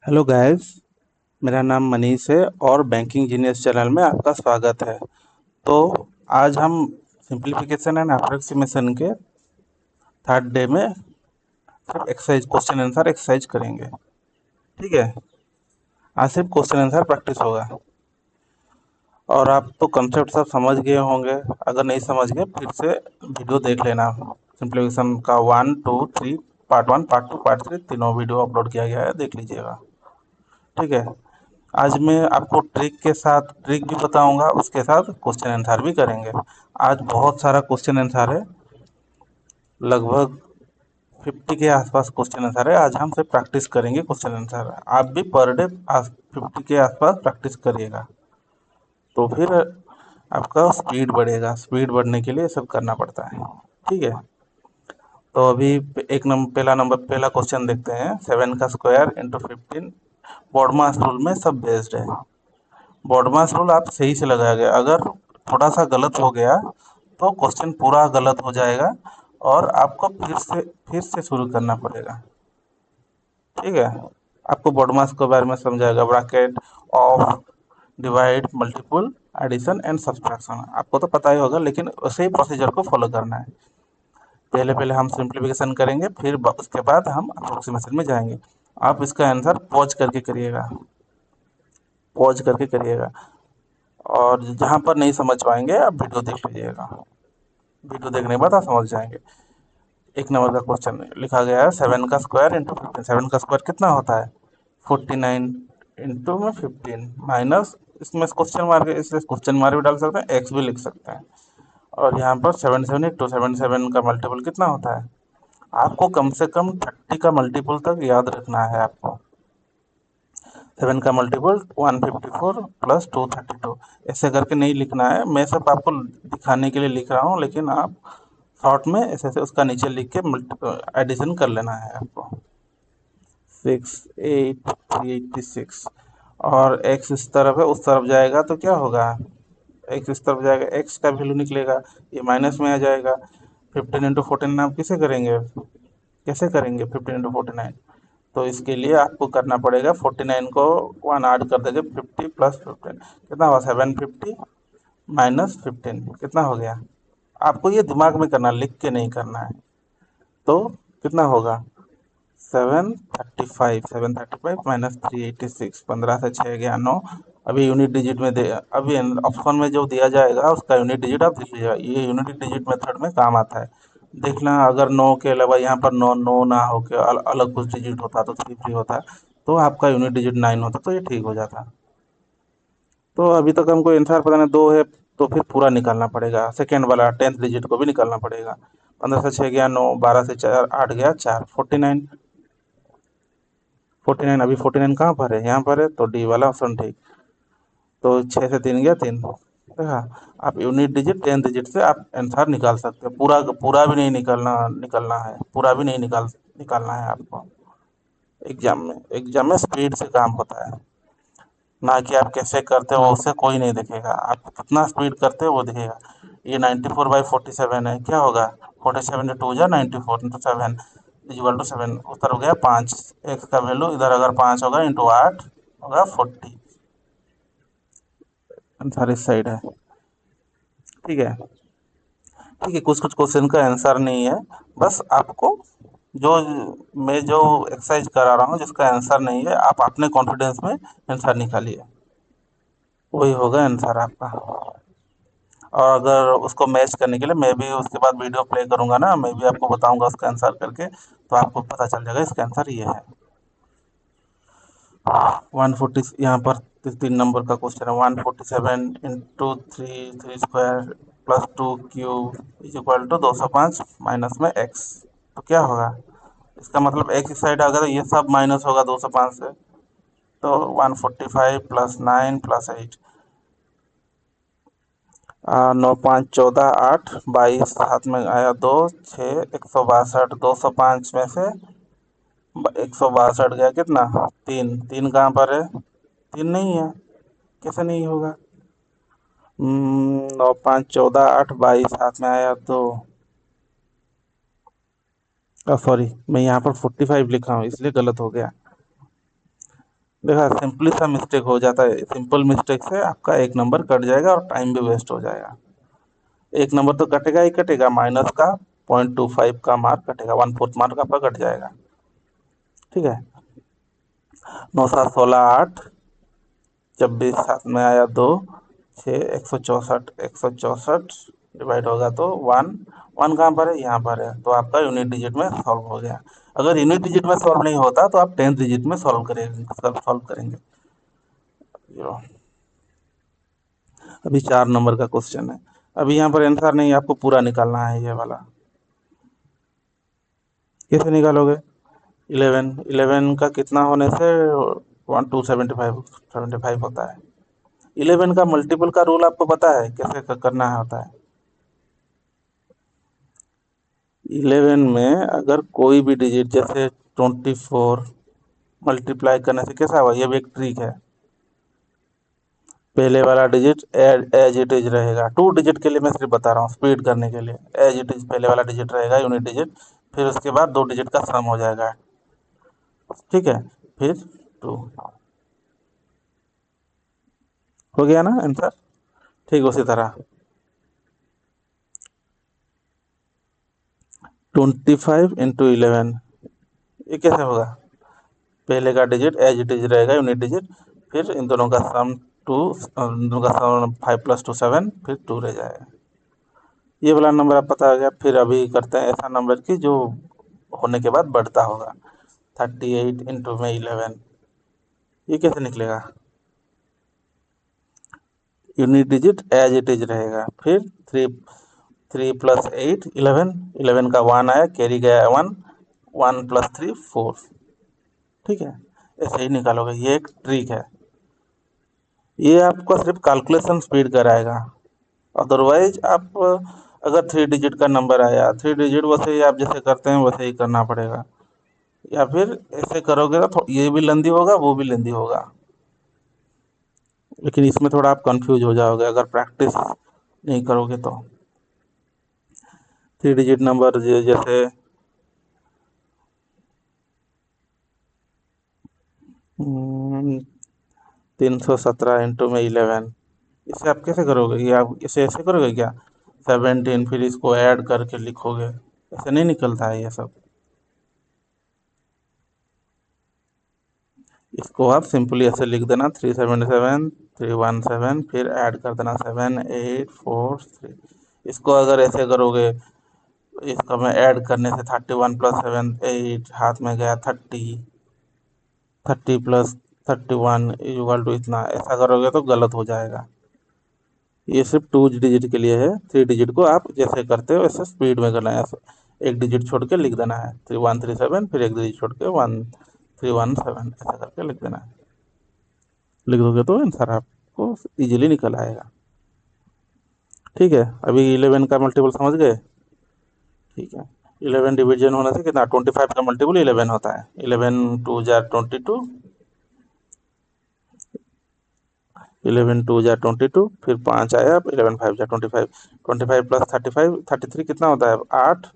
Hello guys. मेरा नाम मनीष है और बैंकिंग जीनियस चैनल में आपका स्वागत है। तो आज हम सिंप्लीफिकेशन एंड अप्रोक्सीमेशन के थर्ड डे में सिर्फ एक्सरसाइज क्वेश्चन आंसर एक्सरसाइज करेंगे। ठीक है, आज सिर्फ क्वेश्चन आंसर प्रैक्टिस होगा और आप तो कंसेप्ट सब समझ गए होंगे। अगर नहीं समझ गए फिर से वीडियो देख लेना। सिंप्लीफिकेशन का 1 2 3 पार्ट 1 पार्ट 2 पार्ट 3 तीनों वीडियो अपलोड किया गया है, देख लीजिएगा। ठीक है, आज मैं आपको ट्रिक भी बताऊंगा, उसके साथ क्वेश्चन आंसर भी करेंगे। आज बहुत सारा क्वेश्चन आंसर है, लगभग 50 के आसपास क्वेश्चन आंसर है। आज हम सिर्फ प्रैक्टिस करेंगे क्वेश्चन आंसर। आप भी पर डे 50 के आसपास प्रैक्टिस करिएगा, तो फिर आपका स्पीड बढ़ेगा। स्पीड बढ़ने के लिए ये सब करना पड़ता है। ठीक है, तो अभी पहला क्वेश्चन देखते हैं। 7 का स्क्वायर इंटू 15 बॉडमास रूल में सब बेस्ड है। बॉडमास रूल आप सही से लगाएंगे। अगर थोड़ा सा गलत हो गया तो क्वेश्चन पूरा गलत हो जाएगा और आपको फिर से शुरू करना पड़ेगा। ठीक है, आपको बॉडमास के बारे में समझाएगा। Bracket, of, divide, multiple, addition and subtraction आपको तो पता ही होगा, लेकिन उसे ही प्रोसीजर को फॉलो करना है। पहले पहले हम सिंप्लीफिकेशन करेंगे, फिर उसके बाद हम अप्रोक्सीमेशन में जाएंगे। आप इसका आंसर पॉज करके करिएगा और जहाँ पर नहीं समझ पाएंगे आप वीडियो देख लीजिएगा। वीडियो देखने के बाद आप समझ जाएंगे। एक नंबर का क्वेश्चन लिखा गया है 7 का स्क्वायर इंटू 15। 7 का स्क्वायर कितना होता है? 49 इंटू में 15 माइनस, इसमें क्वेश्चन मार्क है इसलिए क्वेश्चन मार्क भी डाल सकते हैं, एक्स भी लिख सकते हैं। और यहाँ पर 77 इंटू 77 का मल्टीपल कितना होता है? आपको कम से कम 30 का मल्टीपल तक याद रखना है आपको। 7 का मल्टीपल 154 प्लस 232, ऐसे करके नहीं लिखना है। मैं सब आपको दिखाने के लिए लिख रहा हूँ, लेकिन आप शॉर्ट में ऐसे ऐसे उसका नीचे लिख के एडिशन कर लेना है आपको। 68386 और एक्स इस तरफ है, उस तरफ जाएगा तो क्या होगा? एक्स इस तरफ जाएगा, एक्स का वैल्यू निकलेगा, ये माइनस में आ जाएगा। 15 इंटू 49 आप कैसे करेंगे 15 इंटू 49? तो इसके लिए आपको करना पड़ेगा 49 को 1 ऐड कर देंगे, 50 प्लस 15 कितना हुआ? 750 माइनस 15 कितना हो गया? आपको ये दिमाग में करना, लिख के नहीं करना है। तो कितना होगा? 735 माइनस 386, 15 से 6 गया 9। अभी यूनिट डिजिट में दे, अभी ऑप्शन में जो दिया जाएगा उसका यूनिट डिजिट आप लिख लीजिएगा। ये यूनिट डिजिट मेथड में काम आता है। देखना, अगर 9 के अलावा यहाँ पर 9 9 ना हो के अलग कुछ डिजिट होता तो 3 3 होता, तो आपका यूनिट डिजिट 9 होता, तो ये ठीक हो जाता। तो अभी तक हमको आंसर पता नहीं, 2 है तो फिर पूरा निकालना पड़ेगा। सेकेंड वाला 10th डिजिट को भी निकालना पड़ेगा। 15 से 6 गया 9, 12 से 4 8 गया 4, 49। 49 अभी 49 कहाँ पर है? यहाँ पर है, तो डी वाला ऑप्शन ठीक। तो 6 से 3 गया 3। देखा, आप यूनिट डिजिट 10 डिजिट से आप आंसर निकाल सकते हो। पूरा पूरा भी नहीं निकलना है, पूरा भी नहीं निकालना है आपको। एग्जाम में स्पीड से काम होता है, ना कि आप कैसे करते हो उससे कोई नहीं देखेगा। आप कितना स्पीड करते हो वो दिखेगा। ये 94/47 है, क्या होगा? 47 टू जा 94 इंटू 7 इक्वल टू 7, उत्तर हो गया 5। एक्स का वैल्यू इधर अगर 5 होगा इंटू 8 होगा 40। आंसर इस साइड है। ठीक है, ठीक है, कुछ कुछ क्वेश्चन का आंसर नहीं है। बस आपको जो मैं जो एक्सरसाइज करा रहा हूँ जिसका आंसर नहीं है, आप अपने कॉन्फिडेंस में आंसर निकालिए, वही होगा आंसर आपका। और अगर उसको मैच करने के लिए मैं भी उसके बाद वीडियो प्ले करूंगा ना, मैं भी आपको बताऊंगा उसका आंसर करके, तो आपको पता चल जाएगा इसका आंसर ये है। 140, यहाँ पर 3 नंबर का क्वेश्चन है। 147 into three three square plus 2 cube is equal to 205 minus में एक्स, तो क्या होगा? इसका मतलब एक्स इस साइड अगर ये सब माइनस होगा 205 से, तो 145 प्लस 9 प्लस 8, 9 5 14 8 22, हाथ में आया 2 6 162, 205 में से 162 गया कितना? 3 3 कहाँ पर है? 3 नहीं है, कैसे नहीं होगा? 9 5 14 8 22, हाथ में आया 2। सॉरी, मैं यहाँ पर 45 लिखा हूँ इसलिए गलत हो गया। देखा, सिंपली सा मिस्टेक हो जाता है, सिंपल मिस्टेक से आपका एक नंबर कट जाएगा और टाइम भी वेस्ट हो जाएगा। एक नंबर तो कटेगा ही कटेगा, माइनस का 0.25 का मार्क कटेगा, 1/4 मार्क आपका कट जाएगा। ठीक है। 9 7 16 8, 24 7 में आया 2, 6, 164, डिवाइड होगा तो 1। 1 कहाँ पर है? यहाँ पर है, तो आपका यूनिट डिजिट में सॉल्व हो गया। अगर यूनिट डिजिट में सॉल्व नहीं होता तो आप 10th डिजिट में सॉल्व करेंगे। अभी 4 नंबर का क्वेश्चन है। अभी यहाँ पर आंसर नहीं, आपको पूरा निकालना है ये वाला। कैसे निकालोगे? 11 का कितना होने से 1 2 75 होता है? 11 का मल्टीपल का रूल आपको पता है कैसे करना है होता है? 11 में अगर कोई भी डिजिट, जैसे 24 मल्टीप्लाई करने से कैसा हुआ, ये भी एक ट्रिक है। पहले वाला डिजिट एज इट इज रहेगा। 2 डिजिट के लिए मैं सिर्फ बता रहा हूँ, स्पीड करने के लिए। एज इट इज पहले वाला डिजिट रहेगा, यूनिट डिजिट। फिर उसके बाद 2 डिजिट का सम हो जाएगा। ठीक है। फिर 2 हो गया ना आंसर? ठीक उसी तरह 25 × 11, ये कैसे होगा? पहले का डिजिट एज इट इज रहेगा, यूनिट डिजिट। फिर इन दोनों का सम 2, इन दोनों का सम 5 + 2 7, फिर 2 रह जाएगा। ये वाला नंबर आप पता आ गया। फिर अभी करते हैं ऐसा नंबर की जो होने के बाद बढ़ता होगा। 38 × 11, ये कैसे निकलेगा? Unit digit as it is रहेगा। फिर 3 + 8 11, 11 का 1 आया, कैरी गया 1, 1 + 3 4। ठीक है, ऐसे ही निकालोगे। ये एक ट्रिक है, ये आपको सिर्फ कैलकुलेशन स्पीड कराएगा। अदरवाइज आप अगर 3 डिजिट का नंबर आया, 3 डिजिट वैसे ही आप जैसे करते हैं वैसे ही करना पड़ेगा। या फिर ऐसे करोगे तो ये भी लेंदी होगा, वो भी लेंदी होगा। लेकिन इसमें थोड़ा आप कंफ्यूज हो जाओगे अगर प्रैक्टिस नहीं करोगे तो। 3 डिजिट नंबर जैसे 317 × 11, इसे आप कैसे करोगे? ये आप इसे ऐसे करोगे क्या? 17, फिर इसको ऐड करके लिखोगे? ऐसे नहीं निकलता है ये सब। इसको आप सिंपली ऐसे लिख देना, 377 317, फिर ऐड कर देना 7 8 4 3। इसको अगर ऐसे करोगे, इसका मैं ऐड करने से 31 + 7 8, हाथ में गया 30, 30 + 31 = इतना। ऐसा करोगे तो गलत हो जाएगा। ये सिर्फ 2 डिजिट के लिए है। 3 डिजिट को आप जैसे करते हो वैसे स्पीड में करना है। ऐसे एक डिजिट छोड़ के लिख देना है, 3137, फिर एक डिजिट छोड़ के 1317, ऐसा करके लिख देना है। लिख दोगे तो आंसर आपको इजीली निकल आएगा। ठीक है। अभी 11 का मल्टीपल समझ गए? ठीक है। 11 डिवीजन होने से कितना? 25 का मल्टीपल 11 होता है। 11 2 जार 22, 11 2 जार 22, फिर 5 आया, 11 5 जार 25, 25 + 35 33 कितना होता है? 8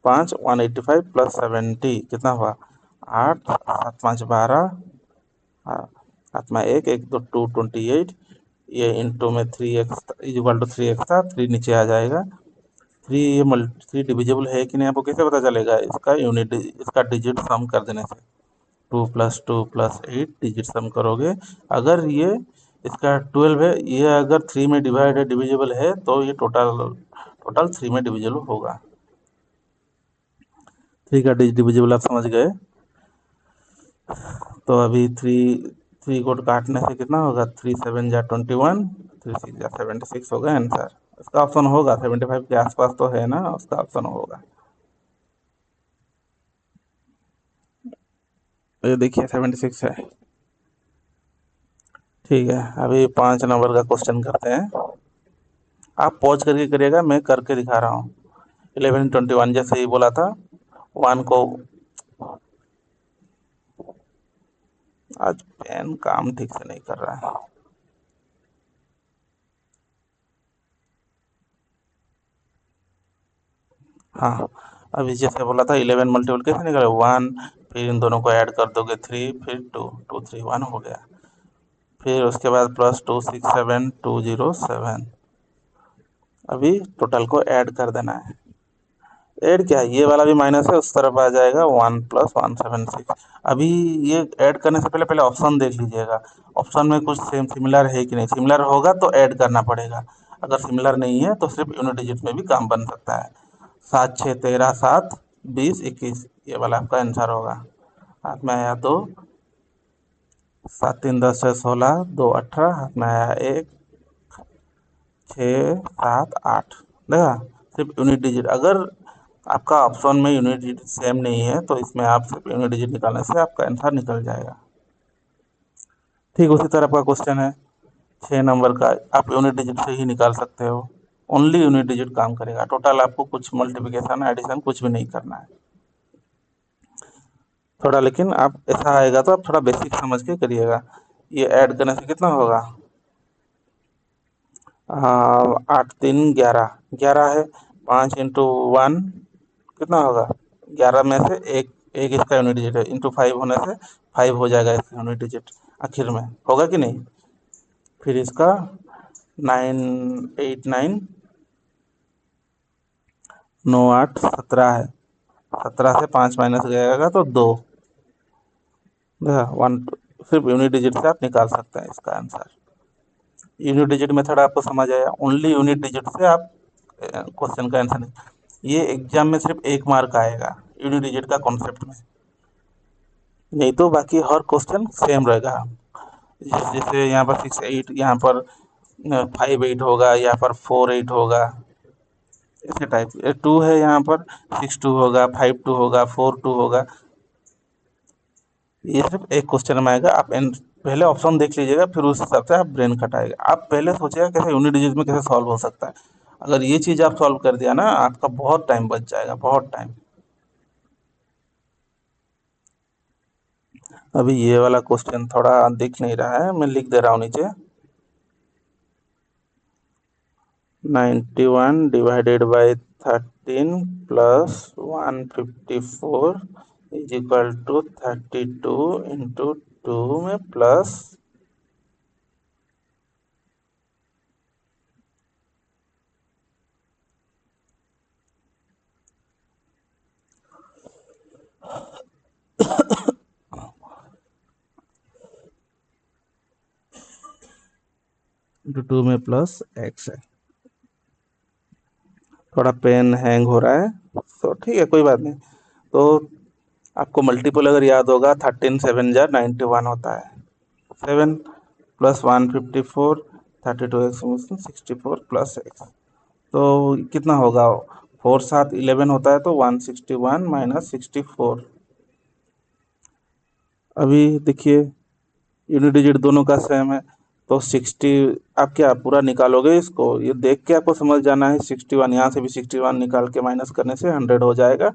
5 185 + 70 कितना हुआ? 8 7 5 12, हाँ, 7 में 1 1 2 2 28। ये इंटू में 3x इक्वल टू 3x था, 3 नीचे आ जाएगा। 3 डिविजिबल है कि नहीं आपको कैसे पता चलेगा? इसका डिजिट सम कर देने से। 2 + 2 + 8 डिजिट सम करोगे। अगर ये इसका 12 है, ये अगर 3 में डिवाइड है, डिविजिबल है, तो ये टोटल टोटल 3 में डिविजिबल होगा। 3 का डिविजिबल आप समझ गए। तो अभी 3 को काटने से कितना होगा? 3 7 जा 21, 3 6 जा 76 होगा आंसर। इसका ऑप्शन होगा, 75 के आसपास तो है ना, उसका ऑप्शन होगा। ये देखिए 76 है। ठीक है। अभी 5 नंबर का क्वेश्चन करते हैं। आप पॉज करके करिएगा, मैं करके दिखा रहा हूँ। 11 21 जैसे ही बोला था। 1 को आज पेन काम ठीक से नहीं कर रहा है। हाँ, अभी जैसे बोला था 11 मल्टीपल कैसे निकले? 1 फिर इन दोनों को ऐड कर दोगे 3, फिर 2, 2 3 1 हो गया। फिर उसके बाद +267 207। अभी टोटल को ऐड कर देना है। ऐड क्या है, ये वाला भी माइनस है, उस तरफ आ जाएगा 1 + 176। अभी ये ऐड करने से पहले पहले ऑप्शन देख लीजिएगा, ऑप्शन में कुछ सेम सिमिलर है कि नहीं। सिमिलर होगा तो ऐड करना पड़ेगा, अगर सिमिलर नहीं है तो सिर्फ यूनिट डिजिट में भी काम बन सकता है। 7 6 13 7 20 21, ये वाला आपका आंसर होगा। हाथ में आया 2, 7 3 10 6 16, 2 18, हाथ में आया 1 6 7 8। देखा, सिर्फ यूनिट डिजिट। अगर आपका ऑप्शन में यूनिट डिजिट सेम नहीं है तो इसमें आप सिर्फ यूनिट डिजिट निकालने से आपका आंसर निकल जाएगा। ठीक उसी तरह का क्वेश्चन है 6 नंबर का, आप यूनिट डिजिट से ही निकाल सकते हो। ओनली यूनिट डिजिट काम करेगा, टोटल आपको कुछ मल्टीप्लिकेशन एडिशन कुछ भी नहीं करना है। थोड़ा लेकिन आप ऐसा आएगा तो आप थोड़ा बेसिक समझ के करिएगा। ये ऐड करने से कितना होगा, 8 3 11, 11 है। 5 × 1 कितना होगा, 11 में से एक एक इसका यूनिट डिजिट है, इंटू 5 होने से 5 हो जाएगा इसका यूनिट डिजिट आखिर में, होगा कि नहीं। फिर इसका 9 8 9 9 8 17 है। 17 से 5 माइनस गएगा तो 2, देखा 1। सिर्फ यूनिट डिजिट से आप निकाल सकते हैं इसका आंसर। यूनिट डिजिट मेथड आपको समझ आया, ओनली यूनिट डिजिट से आप क्वेश्चन का आंसर नहीं। ये एग्जाम में सिर्फ 1 मार्क आएगा यूनिट डिजिट का कॉन्सेप्ट में, नहीं तो बाकी हर क्वेश्चन सेम रहेगा। जैसे यहाँ पर 6 8, यहाँ पर 5 8 होगा, यहाँ पर 4 8 होगा, इसी टाइप। 2 है, यहाँ पर 6 2 होगा, 5 2 होगा, 4 2 होगा। ये सिर्फ एक क्वेश्चन में आएगा। आप पहले ऑप्शन देख लीजिएगा, फिर उस हिसाब से आप ब्रेन खटाएगा। आप पहले सोचिएगा कैसे यूनिट डिजिट में कैसे सॉल्व हो सकता है। अगर ये चीज़ आप सॉल्व कर दिया ना, आपका बहुत टाइम बच जाएगा, बहुत टाइम। अभी ये वाला क्वेश्चन थोड़ा दिख नहीं रहा है, मैं लिख दे रहा हूँ नीचे। 91 divided by 13 plus 154 is equal to 32 into 2 में प्लस 2 में प्लस x है। थोड़ा पेन हैंग हो रहा है, तो ठीक है कोई बात नहीं। तो आपको मल्टीपल अगर याद होगा, 13 7 जा 91 होता है। 7 प्लस 154, 32x 64 प्लस x, तो कितना होगा, 4 7 11 होता है, तो 161 माइनस 64। अभी देखिए यूनिट डिजिट दोनों का सेम है, तो 60 आप क्या पूरा निकालोगे इसको, ये देख के आपको समझ जाना है। 61 यहाँ से भी 61 निकाल के माइनस करने से 100 हो जाएगा,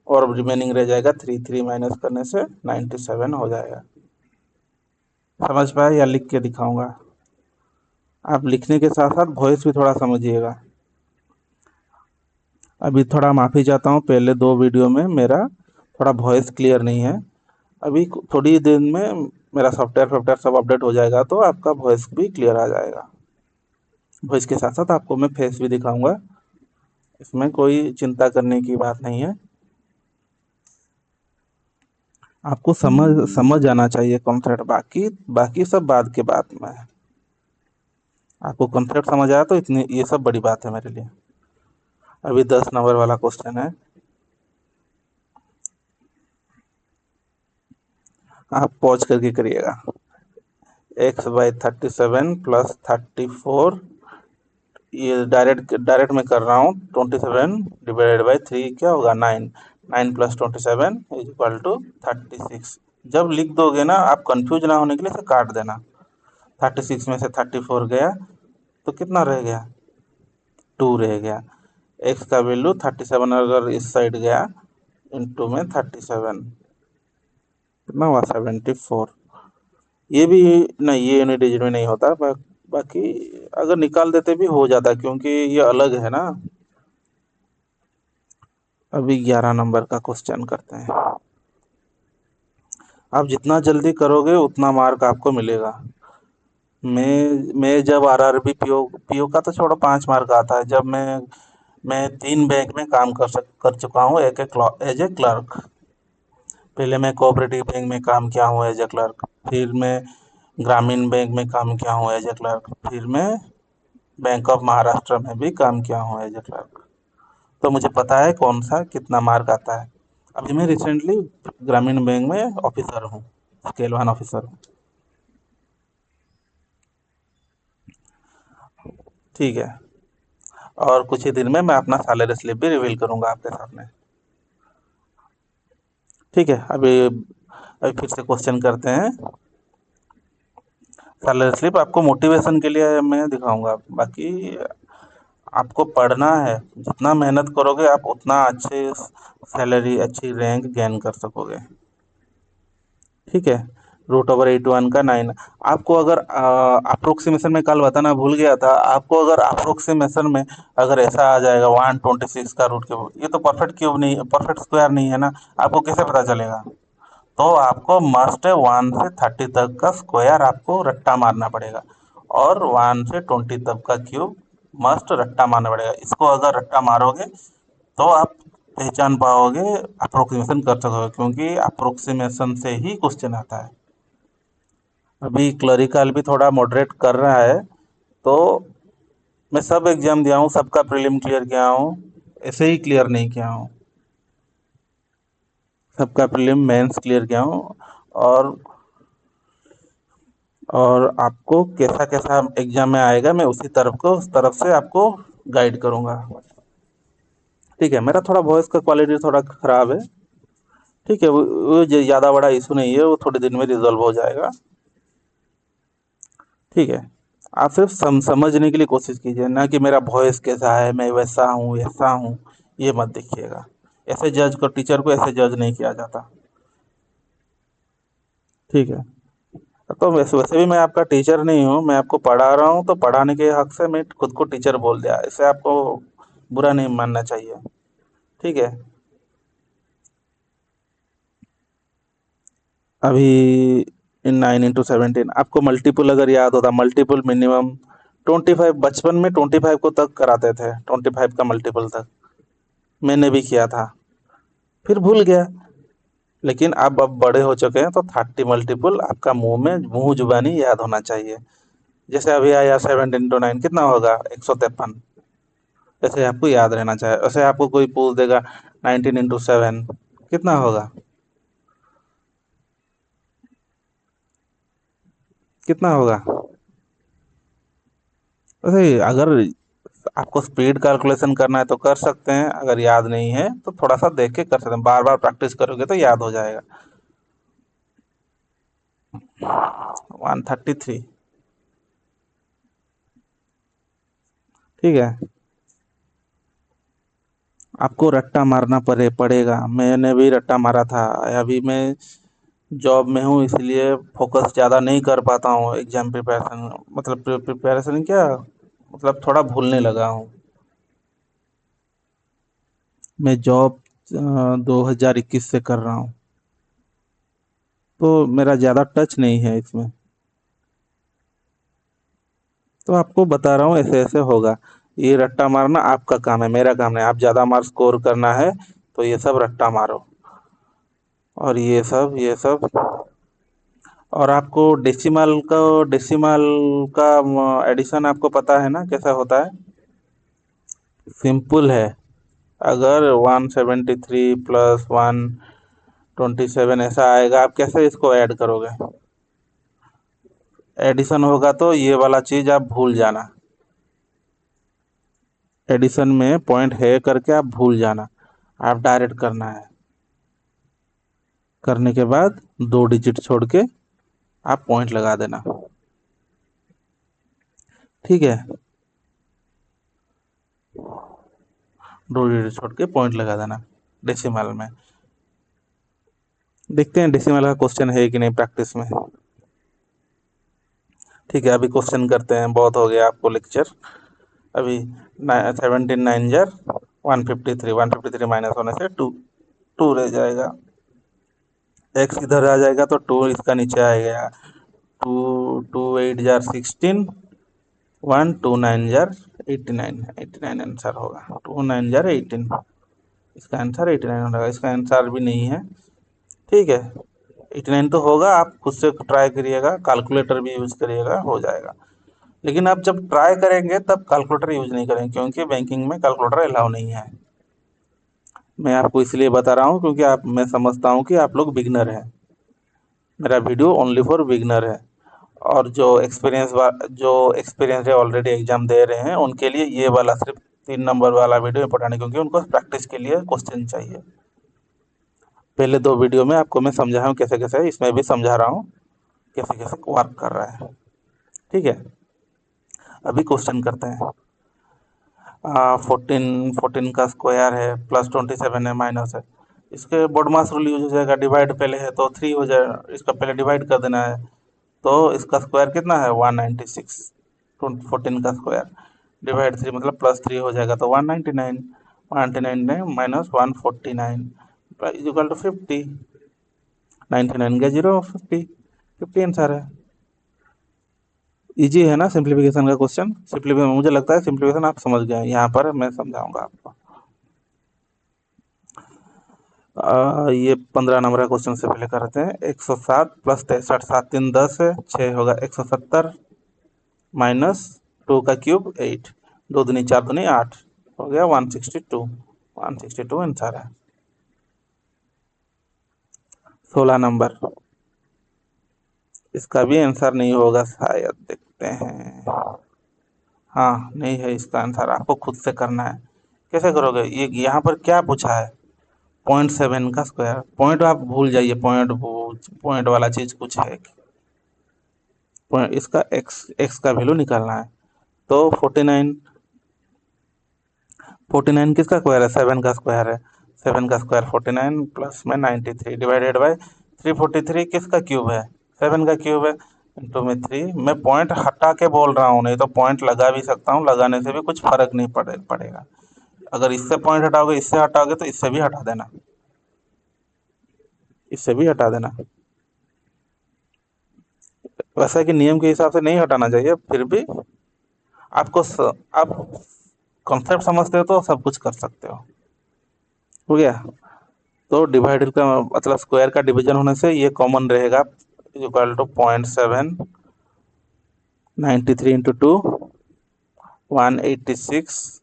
और रिमेनिंग रह जाएगा 3 3 माइनस करने से 97 हो जाएगा। समझ पाए या लिख के दिखाऊंगा। आप लिखने के साथ साथ वॉइस भी थोड़ा समझिएगा। अभी थोड़ा माफ़ी चाहता हूँ, पहले 2 वीडियो में मेरा थोड़ा वॉइस क्लियर नहीं है। अभी थोड़ी देर में मेरा सॉफ्टवेयर सब अपडेट हो जाएगा, तो आपका वॉइस भी क्लियर आ जाएगा। वॉइस के साथ साथ आपको मैं फेस भी दिखाऊंगा, इसमें कोई चिंता करने की बात नहीं है। आपको समझ आना चाहिए कॉन्सेप्ट, बाकी बाकी सब बाद के बात में। आपको कॉन्सेप्ट समझ आया तो इतनी, ये सब बड़ी बात है मेरे लिए। अभी 10 नंबर वाला क्वेश्चन है, आप पॉज करके करिएगा। x/37 प्लस 34, ये डायरेक्ट डायरेक्ट मैं कर रहा हूँ। 27 डिवाइडेड बाई 3 क्या होगा, 9। 9 प्लस 27 इज इक्वल टू 36। जब लिख दोगे ना, आप कंफ्यूज ना होने के लिए इसे काट देना। 36 में से 34 गया तो कितना रह गया, 2 रह गया। x का वैल्यू 37 अगर इस साइड गया, इंटू में 37 कितना हुआ, 74। ये भी नहीं, ये यूनिट डिजिट में नहीं होता, बाकी अगर निकाल देते भी हो जाता, क्योंकि ये अलग है ना। अभी 11 नंबर का क्वेश्चन करते हैं। आप जितना जल्दी करोगे उतना मार्क आपको मिलेगा। मैं जब आरआरबी पीओ पीओ का तो छोड़ो, 5 मार्क आता है। जब मैं 3 बैंक में काम कर चुका हूँ एक एज ए क्लर्क। पहले मैं कोऑपरेटिव बैंक में काम किया हूँ एज ए क्लर्क, फिर मैं ग्रामीण बैंक में काम किया हूँ एज ए क्लर्क, फिर मैं बैंक ऑफ महाराष्ट्र में भी काम किया हूँ एज ए क्लर्क। तो मुझे पता है कौन सा कितना मार्क आता है। अभी मैं रिसेंटली ग्रामीण बैंक में ऑफिसर हूँ, स्केल 1 ऑफिसर हूँ। ठीक है। और कुछ ही दिन में मैं अपना सैलरी स्लिप भी रिवील करूंगा आपके सामने। ठीक है। अभी फिर से क्वेश्चन करते हैं। सैलरी स्लिप आपको मोटिवेशन के लिए मैं दिखाऊंगा, बाकी आपको पढ़ना है। जितना मेहनत करोगे आप उतना अच्छे सैलरी, अच्छी रैंक गेन कर सकोगे। ठीक है। √8 1 का 9। आपको अगर अप्रोक्सीमेशन में कल बताना भूल गया था, आपको अगर अप्रोक्सीमेशन में अगर ऐसा आ जाएगा 126 का रूट क्यूब, ये तो परफेक्ट क्यूब नहीं, परफेक्ट स्क्वायर नहीं है ना, आपको कैसे पता चलेगा? तो आपको मस्ट 1 से 30 तक का स्क्वायर आपको रट्टा मारना पड़ेगा, और 1 से 20 तक का क्यूब मस्ट रट्टा मारना पड़ेगा। इसको अगर रट्टा मारोगे तो आप पहचान पाओगे, अप्रोक्सीमेशन कर सकोगे, क्योंकि अप्रोक्सीमेशन से ही क्वेश्चन आता है। अभी क्लरिकल भी थोड़ा मॉडरेट कर रहा है, तो मैं सब एग्जाम दिया हूँ, सबका प्रीलिम क्लियर किया हूँ, ऐसे ही क्लियर नहीं किया हूँ। सबका प्रीलिम मेंस क्लियर किया हूँ। और और आपको कैसा कैसा एग्जाम में आएगा, मैं उस तरफ से आपको गाइड करूँगा। ठीक है। मेरा थोड़ा वॉइस का क्वालिटी थोड़ा ख़राब है। ठीक है, वो ज़्यादा बड़ा इशू नहीं है, वो थोड़े दिन में रिजॉल्व हो जाएगा। ठीक है। आप सिर्फ समझने के लिए कोशिश कीजिए, ना कि मेरा वॉइस कैसा है, मैं वैसा हूँ ऐसा हूँ, ये मत देखिएगा। ऐसे जज को, टीचर को ऐसे जज नहीं किया जाता। ठीक है। तो वैसे वैसे भी मैं आपका टीचर नहीं हूँ, मैं आपको पढ़ा रहा हूँ, तो पढ़ाने के हक से मैं खुद को टीचर बोल दिया, इसे आपको बुरा नहीं मानना चाहिए। ठीक है। अभी 9 × 17 आपको मल्टीपल अगर याद होता, मल्टीपल मिनिमम 25, बचपन में 25 को तक कराते थे, 25 का मल्टीपल तक मैंने भी किया था, फिर भूल गया। लेकिन अब बड़े हो चुके हैं, तो 30 आपका मुंह जुबानी याद होना चाहिए। जैसे अभी आया 7 × 9 कितना होगा, 153। ऐसे आपको याद रहना चाहिए। ऐसे आपको कोई पूछ देगा 19 × 7 कितना होगा, कितना होगा। वैसे अगर आपको स्पीड कैलकुलेशन करना है तो कर सकते हैं, अगर याद नहीं है तो थोड़ा सा देख के कर सकते हैं, बार बार प्रैक्टिस करोगे तो याद हो जाएगा। 133। ठीक है। आपको रट्टा मारना पड़ेगा, मैंने भी रट्टा मारा था। अभी मैं जॉब में हूँ, इसलिए फोकस ज़्यादा नहीं कर पाता हूँ एग्जाम प्रिपरेशन, मतलब प्रिपरेशन क्या, मतलब थोड़ा भूलने लगा हूँ। मैं जॉब 2021 से कर रहा हूँ, तो मेरा ज़्यादा टच नहीं है इसमें। तो आपको बता रहा हूँ ऐसे ऐसे होगा। ये रट्टा मारना आपका काम है, मेरा काम नहीं। आप ज़्यादा मार्क्स स्कोर करना है तो ये सब रट्टा मारो, और ये सब। और आपको डेसिमल का एडिशन आपको पता है ना कैसा होता है? सिंपल है। अगर 173 प्लस 127 ऐसा आएगा, आप कैसे इसको ऐड करोगे? एडिशन होगा तो ये वाला चीज़ आप भूल जाना। एडिशन में पॉइंट है करके आप भूल जाना, आप डायरेक्ट करना है। करने के बाद 2 डिजिट छोड़ के आप पॉइंट लगा देना। ठीक है। 2 डिजिट छोड़ के पॉइंट लगा देना डेसिमल में। देखते हैं डेसिमल का क्वेश्चन है कि नहीं प्रैक्टिस में। ठीक है। अभी क्वेश्चन करते हैं, बहुत हो गया आपको लेक्चर। अभी 17 9 जार 153, 153 माइनस होने से टू टू रह जाएगा। एक्स इधर आ जाएगा तो 2 इसका नीचे आएगा। 2 2 8 जार 16, 1 2 9 जार 89, 89 आंसर होगा। 2 9 जार 18, इसका आंसर 89 होगा। इसका आंसर भी नहीं है। ठीक है, 89 तो होगा, आप खुद से ट्राई करिएगा, कैलकुलेटर भी यूज करिएगा, हो जाएगा। लेकिन आप जब ट्राई करेंगे तब कैलकुलेटर यूज नहीं करेंगे, क्योंकि बैंकिंग में कैलकुलेटर अलाउ नहीं है। मैं आपको इसलिए बता रहा हूँ क्योंकि मैं समझता हूँ कि आप लोग बिगनर हैं। मेरा वीडियो ओनली फॉर बिगनर है। और जो एक्सपीरियंस है, ऑलरेडी एग्जाम दे रहे हैं, उनके लिए ये वाला सिर्फ 3 नंबर वाला वीडियो इंपॉर्टेंट है, क्योंकि उनको प्रैक्टिस के लिए क्वेश्चन चाहिए। पहले 2 वीडियो में आपको मैं समझाया हूँ कैसे कैसे, इसमें भी समझा रहा हूँ कैसे कैसे वर्क कर रहा है। ठीक है, अभी क्वेश्चन करते हैं। 14 का स्क्वायर है, +27 है, माइनस है। इसके बोर्ड मास रूल यूज हो जाएगा। डिवाइड पहले है तो 3 हो जाएगा, इसका पहले डिवाइड कर देना है। तो इसका स्क्वायर कितना है? 196। 14 का स्क्वायर डिवाइड 3 मतलब +3 हो जाएगा, तो 199। 199 माइनस 149 इज इक्वल टू 50। 99 का 0, 50, 50 आंसर है। इजी है ना सिंप्लीफिकेशन का क्वेश्चन? सिंप्लीफिकेशन मुझे लगता है सिंप्लीफिकेशन आप समझ गए, यहाँ पर मैं समझाऊंगा आपको। ये 15 नंबर का क्वेश्चन से पहले करते हैं। 107 + 63, 7 3 10 है, 6 होगा 170, माइनस 2 का क्यूब 8, 2 दूनी 4 दूनी 8, हो गया 162। 162 आंसर है। 16 नंबर, इसका भी आंसर नहीं होगा शायद, देखते हैं। हाँ, नहीं है इसका आंसर, आपको खुद से करना है। कैसे करोगे? ये यहाँ पर क्या पूछा है? 0.7 का स्क्वायर। पॉइंट आप भूल जाइए, पॉइंट वाला चीज कुछ है। इसका एक्स एक्स का वैल्यू निकालना है। तो 49, 49 किसका स्क्वायर है? 7 का स्क्वायर है। 7 का स्क्वायर 49 प्लस में 93 डिवाइडेड बाय 343 किसका क्यूब है? 7 का क्यूब है। इंटू में 3। मैं पॉइंट हटा के बोल रहा हूँ, नहीं तो पॉइंट लगा भी सकता हूँ, लगाने से भी कुछ फर्क नहीं पड़ेगा। अगर इससे पॉइंट हटाओगे, इससे हटाओगे, तो इससे भी हटा देना, इससे भी हटा देना। वैसा कि नियम के हिसाब से नहीं हटाना चाहिए, फिर भी आप कॉन्सेप्ट समझते हो तो सब कुछ कर सकते हो गया। तो डिवाइड का मतलब स्क्वायर का डिवीजन होने से ये कॉमन रहेगा, इक्वल टू 0.7, 93 × 2, 186,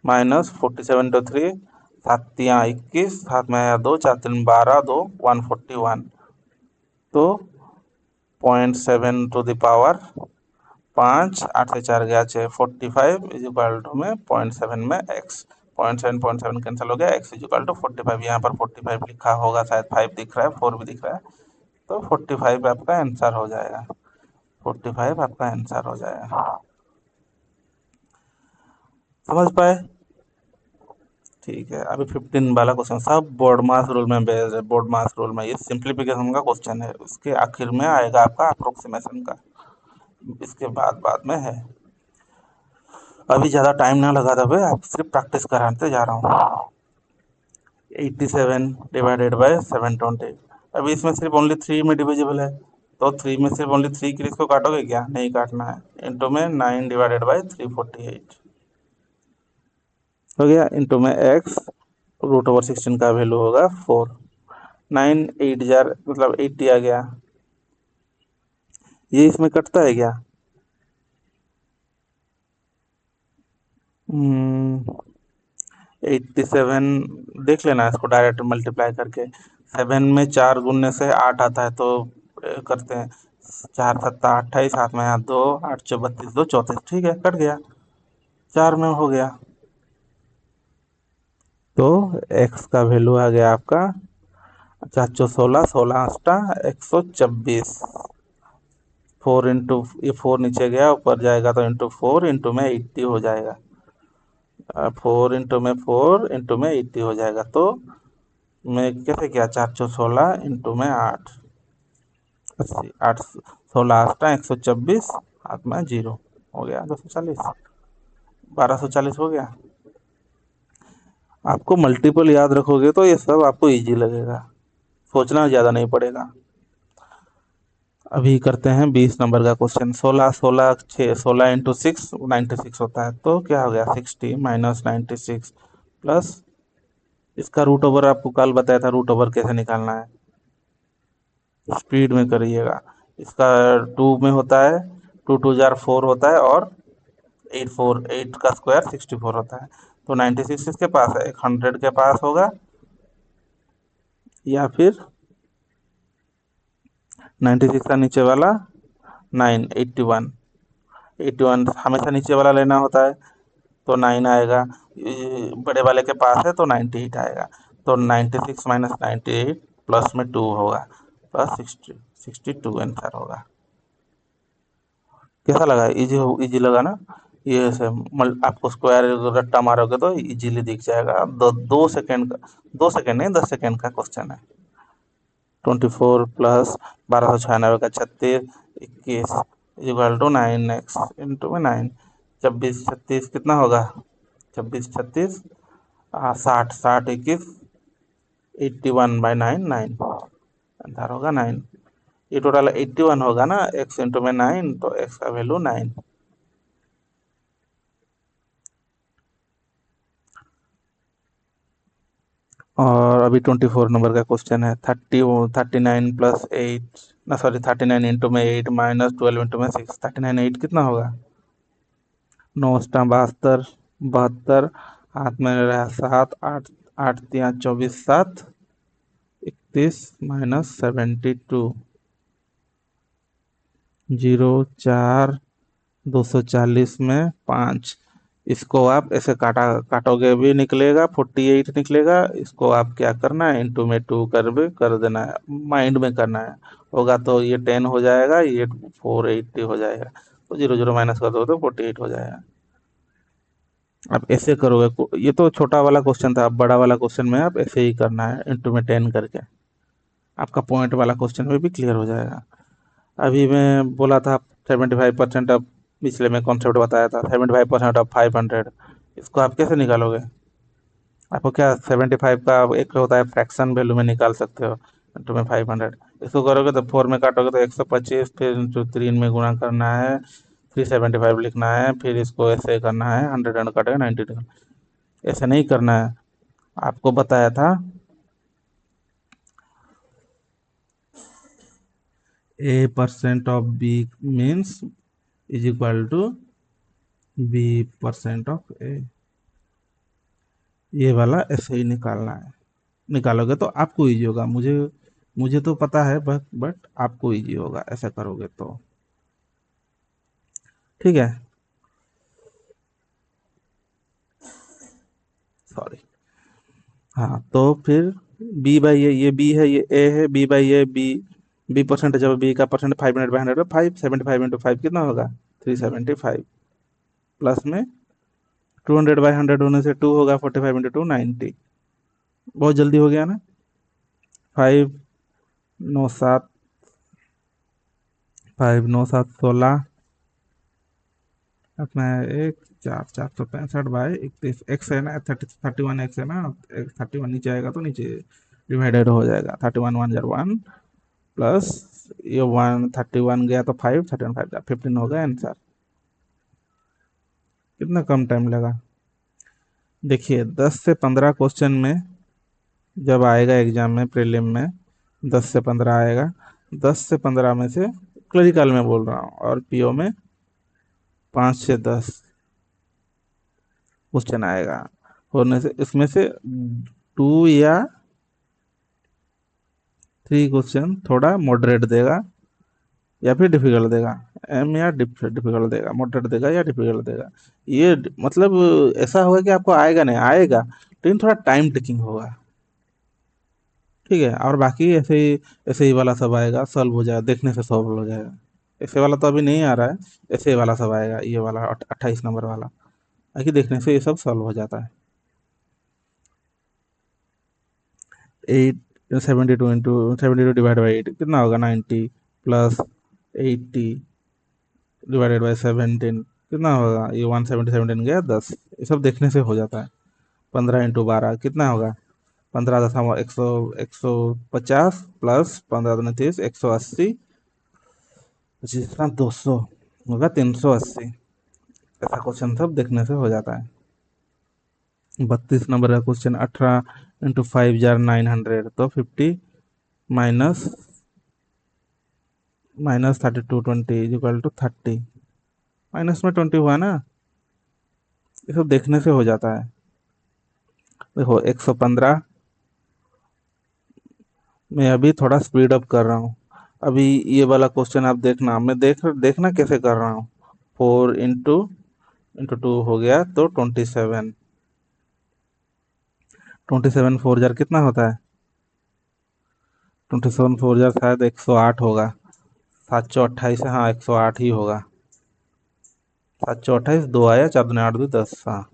माइनस 47 × 3, 7 × 21, 7 में 2, 4 × 3 = 12, 2 141। तो 0.7 टू द पावर 5, 8 से 4 गया 6, 45 इज इक्वल टू में 0.7 में x। 0.7 कैंसिल हो गया, x इज इक्वल टू 45। यहाँ पर 45 लिखा होगा शायद, 5 दिख रहा है, 4 भी दिख रहा है, तो 45 आपका आंसर हो जाएगा। 45 आपका आंसर हो जाएगा। समझ पाए? ठीक है, अभी 15 वाला क्वेश्चन सब बोर्ड मास रूल में बेस्ड है। बोर्ड मास रूल में ये सिंप्लीफिकेशन का क्वेश्चन है, उसके आखिर में आएगा आपका अप्रोक्सीमेशन का, इसके बाद में है। अभी ज़्यादा टाइम ना लगा दे, आप सिर्फ प्रैक्टिस कराते जा रहा हूँ। 87 डिवाइडेड बाय 720। अभी इसमें सिर्फ ओनली 3 में डिविजिबल है, तो 3 में सिर्फ ओनली 3 की इसको काटोगे क्या? नहीं काटना है। इंटू में 9 डिवाइडेड बाय 348 हो गया। इंटू में x, √16 का वैल्यू होगा 4। 9 8 जार मतलब 80 आ गया। ये इसमें कटता है क्या? 87, देख लेना इसको डायरेक्ट मल्टीप्लाई करके। 7 में 4 गुनने से 8 आता है, तो करते हैं। 4 7 28, 7 में 2, 8 4 32, 2 34, ठीक है, कट गया। 4 में हो गया। तो x का वैल्यू आ गया आपका 416, 16 8 124। 4 इंटू, ये 4 नीचे गया, ऊपर जाएगा तो इंटू 4 इंटू में 80 हो जाएगा। 4 इंटू में 4 इंटू में 80 हो जाएगा। तो मैं कैसे किया? 416 इंटू में 8, 80, 8 16 8 124, हाथ में 0 हो गया 240, 1240 हो गया। आपको मल्टीपल याद रखोगे तो ये सब आपको इजी लगेगा। सोचना ज़्यादा नहीं पड़ेगा। अभी करते हैं 20 नंबर का क्वेश्चन। 16 96 होता है, तो क्या हो गया 60 माइनस 96 प्लस इसका रूट ओवर। आपको कल बताया था रूट ओवर कैसे निकालना है, स्पीड में करिएगा। इसका 2 में होता है, 2 2 जार 4 होता है, और 8 का स्क्वायर 64 होता है। तो 96 किसके पास है, 100 के पास होगा, या फिर 96 का नीचे वाला 9, 81। 81 हमेशा नीचे वाला लेना होता है, तो 9 आएगा। बड़े वाले के पास है तो 98 आएगा। तो 96 माइनस 98 प्लस में 2 होगा, प्लस 62 आंसर होगा। कैसा लगा, इजी इजी लगा ना। ये से आपको स्क्वायर रट्टा मारोगे तो इजीली दिख जाएगा। 2 सेकेंड का, 2 सेकेंड नहीं 10 सेकेंड का क्वेश्चन है। 24 प्लस 1296 का 36 21 इक्वल टू 9x इंटू में 9। 26 36 कितना होगा, 26 36 60 60 21 81/9 9 आंसर होगा 9। ये टोटल 81 होगा ना, x इंटू में 9, तो x का वैल्यू 9। और अभी 24 नंबर का क्वेश्चन है। 39 प्लस 8, ना सॉरी 39 इंटू में 8 माइनस 12 इंटू में 6। 39 8 कितना होगा, 9 72 72, हाथ में रहा 7 8 8 3 24 7 31 माइनस 72, 0 4 240 में 5। इसको आप ऐसे काटोगे भी निकलेगा 48 निकलेगा। इसको आप क्या करना है, इंटू में 2 कर देना है, माइंड में करना है। होगा तो ये 10 हो जाएगा, ये 480 हो जाएगा। तो 0 0 माइनस कर दो तो 48 हो जाएगा। आप ऐसे करोगे, ये तो छोटा वाला क्वेश्चन था। अब बड़ा वाला क्वेश्चन में आप ऐसे ही करना है, इंटू में 10 करके। आपका पॉइंट वाला क्वेश्चन में भी क्लियर हो जाएगा। अभी मैं बोला था 75% अब, पिछले में कॉन्सेप्ट बताया था 75% ऑफ 500। इसको आप कैसे निकालोगे, आपको क्या 75 का एक होता है फ्रैक्शन वैल्यू में निकाल सकते हो, इंटू में 500। इसको करोगे तो 4 में काटोगे तो 125, फिर इंटू 3 में गुणा करना है, फिर 75 लिखना है, फिर इसको ऐसे करना है, 100 रन काटेगा 90 रन। ऐसे नहीं करना है, आपको बताया था A% of B means is equal to B% of A। ये वाला ऐसे ही निकालना है। निकालोगे तो आपको इजी होगा, मुझे मुझे तो पता है, बट आपको इजी होगा ऐसा करोगे तो। ठीक है, सॉरी। हाँ, तो फिर B/A, ये B है, ये A है, B/A B% जब B का परसेंट 500/100 5 75 इंटू 5 कितना होगा 375, प्लस में 200/100 होने से 2 होगा, 45 इंटू 2 90। बहुत जल्दी हो गया ना। 5 9 7 5 9 7 16 अपना 1 4 465/31 एक्स है ना, 31 एक्स है ना। 31 नीचे आएगा तो नीचे डिवाइडेड हो जाएगा। 31 1 जार 1 प्लस ये 1 31 गया तो 5 31 5 जार 15 हो गया आंसर। कितना कम टाइम लगा। देखिए 10 से 15 क्वेश्चन में जब आएगा एग्जाम में, प्रीलिम में 10 से 15 आएगा। 10 से 15 में से क्लरिकल में बोल रहा हूँ, और पीओ में 5 से 10 क्वेश्चन आएगा। होने से इसमें से 2 या 3 क्वेश्चन थोड़ा मॉडरेट देगा या फिर डिफिकल्ट देगा। एम या डिफिकल्ट देगा, मॉडरेट देगा या डिफिकल्ट देगा। ये मतलब ऐसा होगा कि आपको आएगा नहीं आएगा, लेकिन थोड़ा टाइम टेकिंग होगा। ठीक है, और बाकी ऐसे ही वाला सब आएगा, सॉल्व हो जाएगा, देखने से सॉल्व हो जाएगा। ऐसे वाला तो अभी नहीं आ रहा है, ऐसे वाला सब आएगा, ये वाला 28 नंबर वाला। बाकी देखने से ये सब सॉल्व हो जाता है। 72 डिवाइड बाई 8 कितना होगा 90, प्लस 80 डिवाइडेड बाई 17 कितना होगा, ये 170 17 गया 10। ये सब देखने से हो जाता है। 15 इंटू 12 कितना होगा, 15 × 150 प्लस 15 × 30 180, 25 × 200 होगा 380। ऐसा क्वेश्चन सब देखने से हो जाता है। 32 नंबर का क्वेश्चन, 18 × 5 = 900, तो 50 minus minus 32 20 equal to 30, minus में 20 हुआ ना, ये सब देखने से हो जाता है। देखो 115, मैं अभी थोड़ा स्पीड अप कर रहा हूँ। अभी ये वाला क्वेश्चन आप देखना, मैं देखना कैसे कर रहा हूँ। 4 × 2 हो गया तो 27, 27 4 जार कितना होता है? 27 4 जार शायद 108 होगा। 728 है, हाँ 108 ही होगा। 728, 2 आया, 4 दूनी 8 2 10, हाँ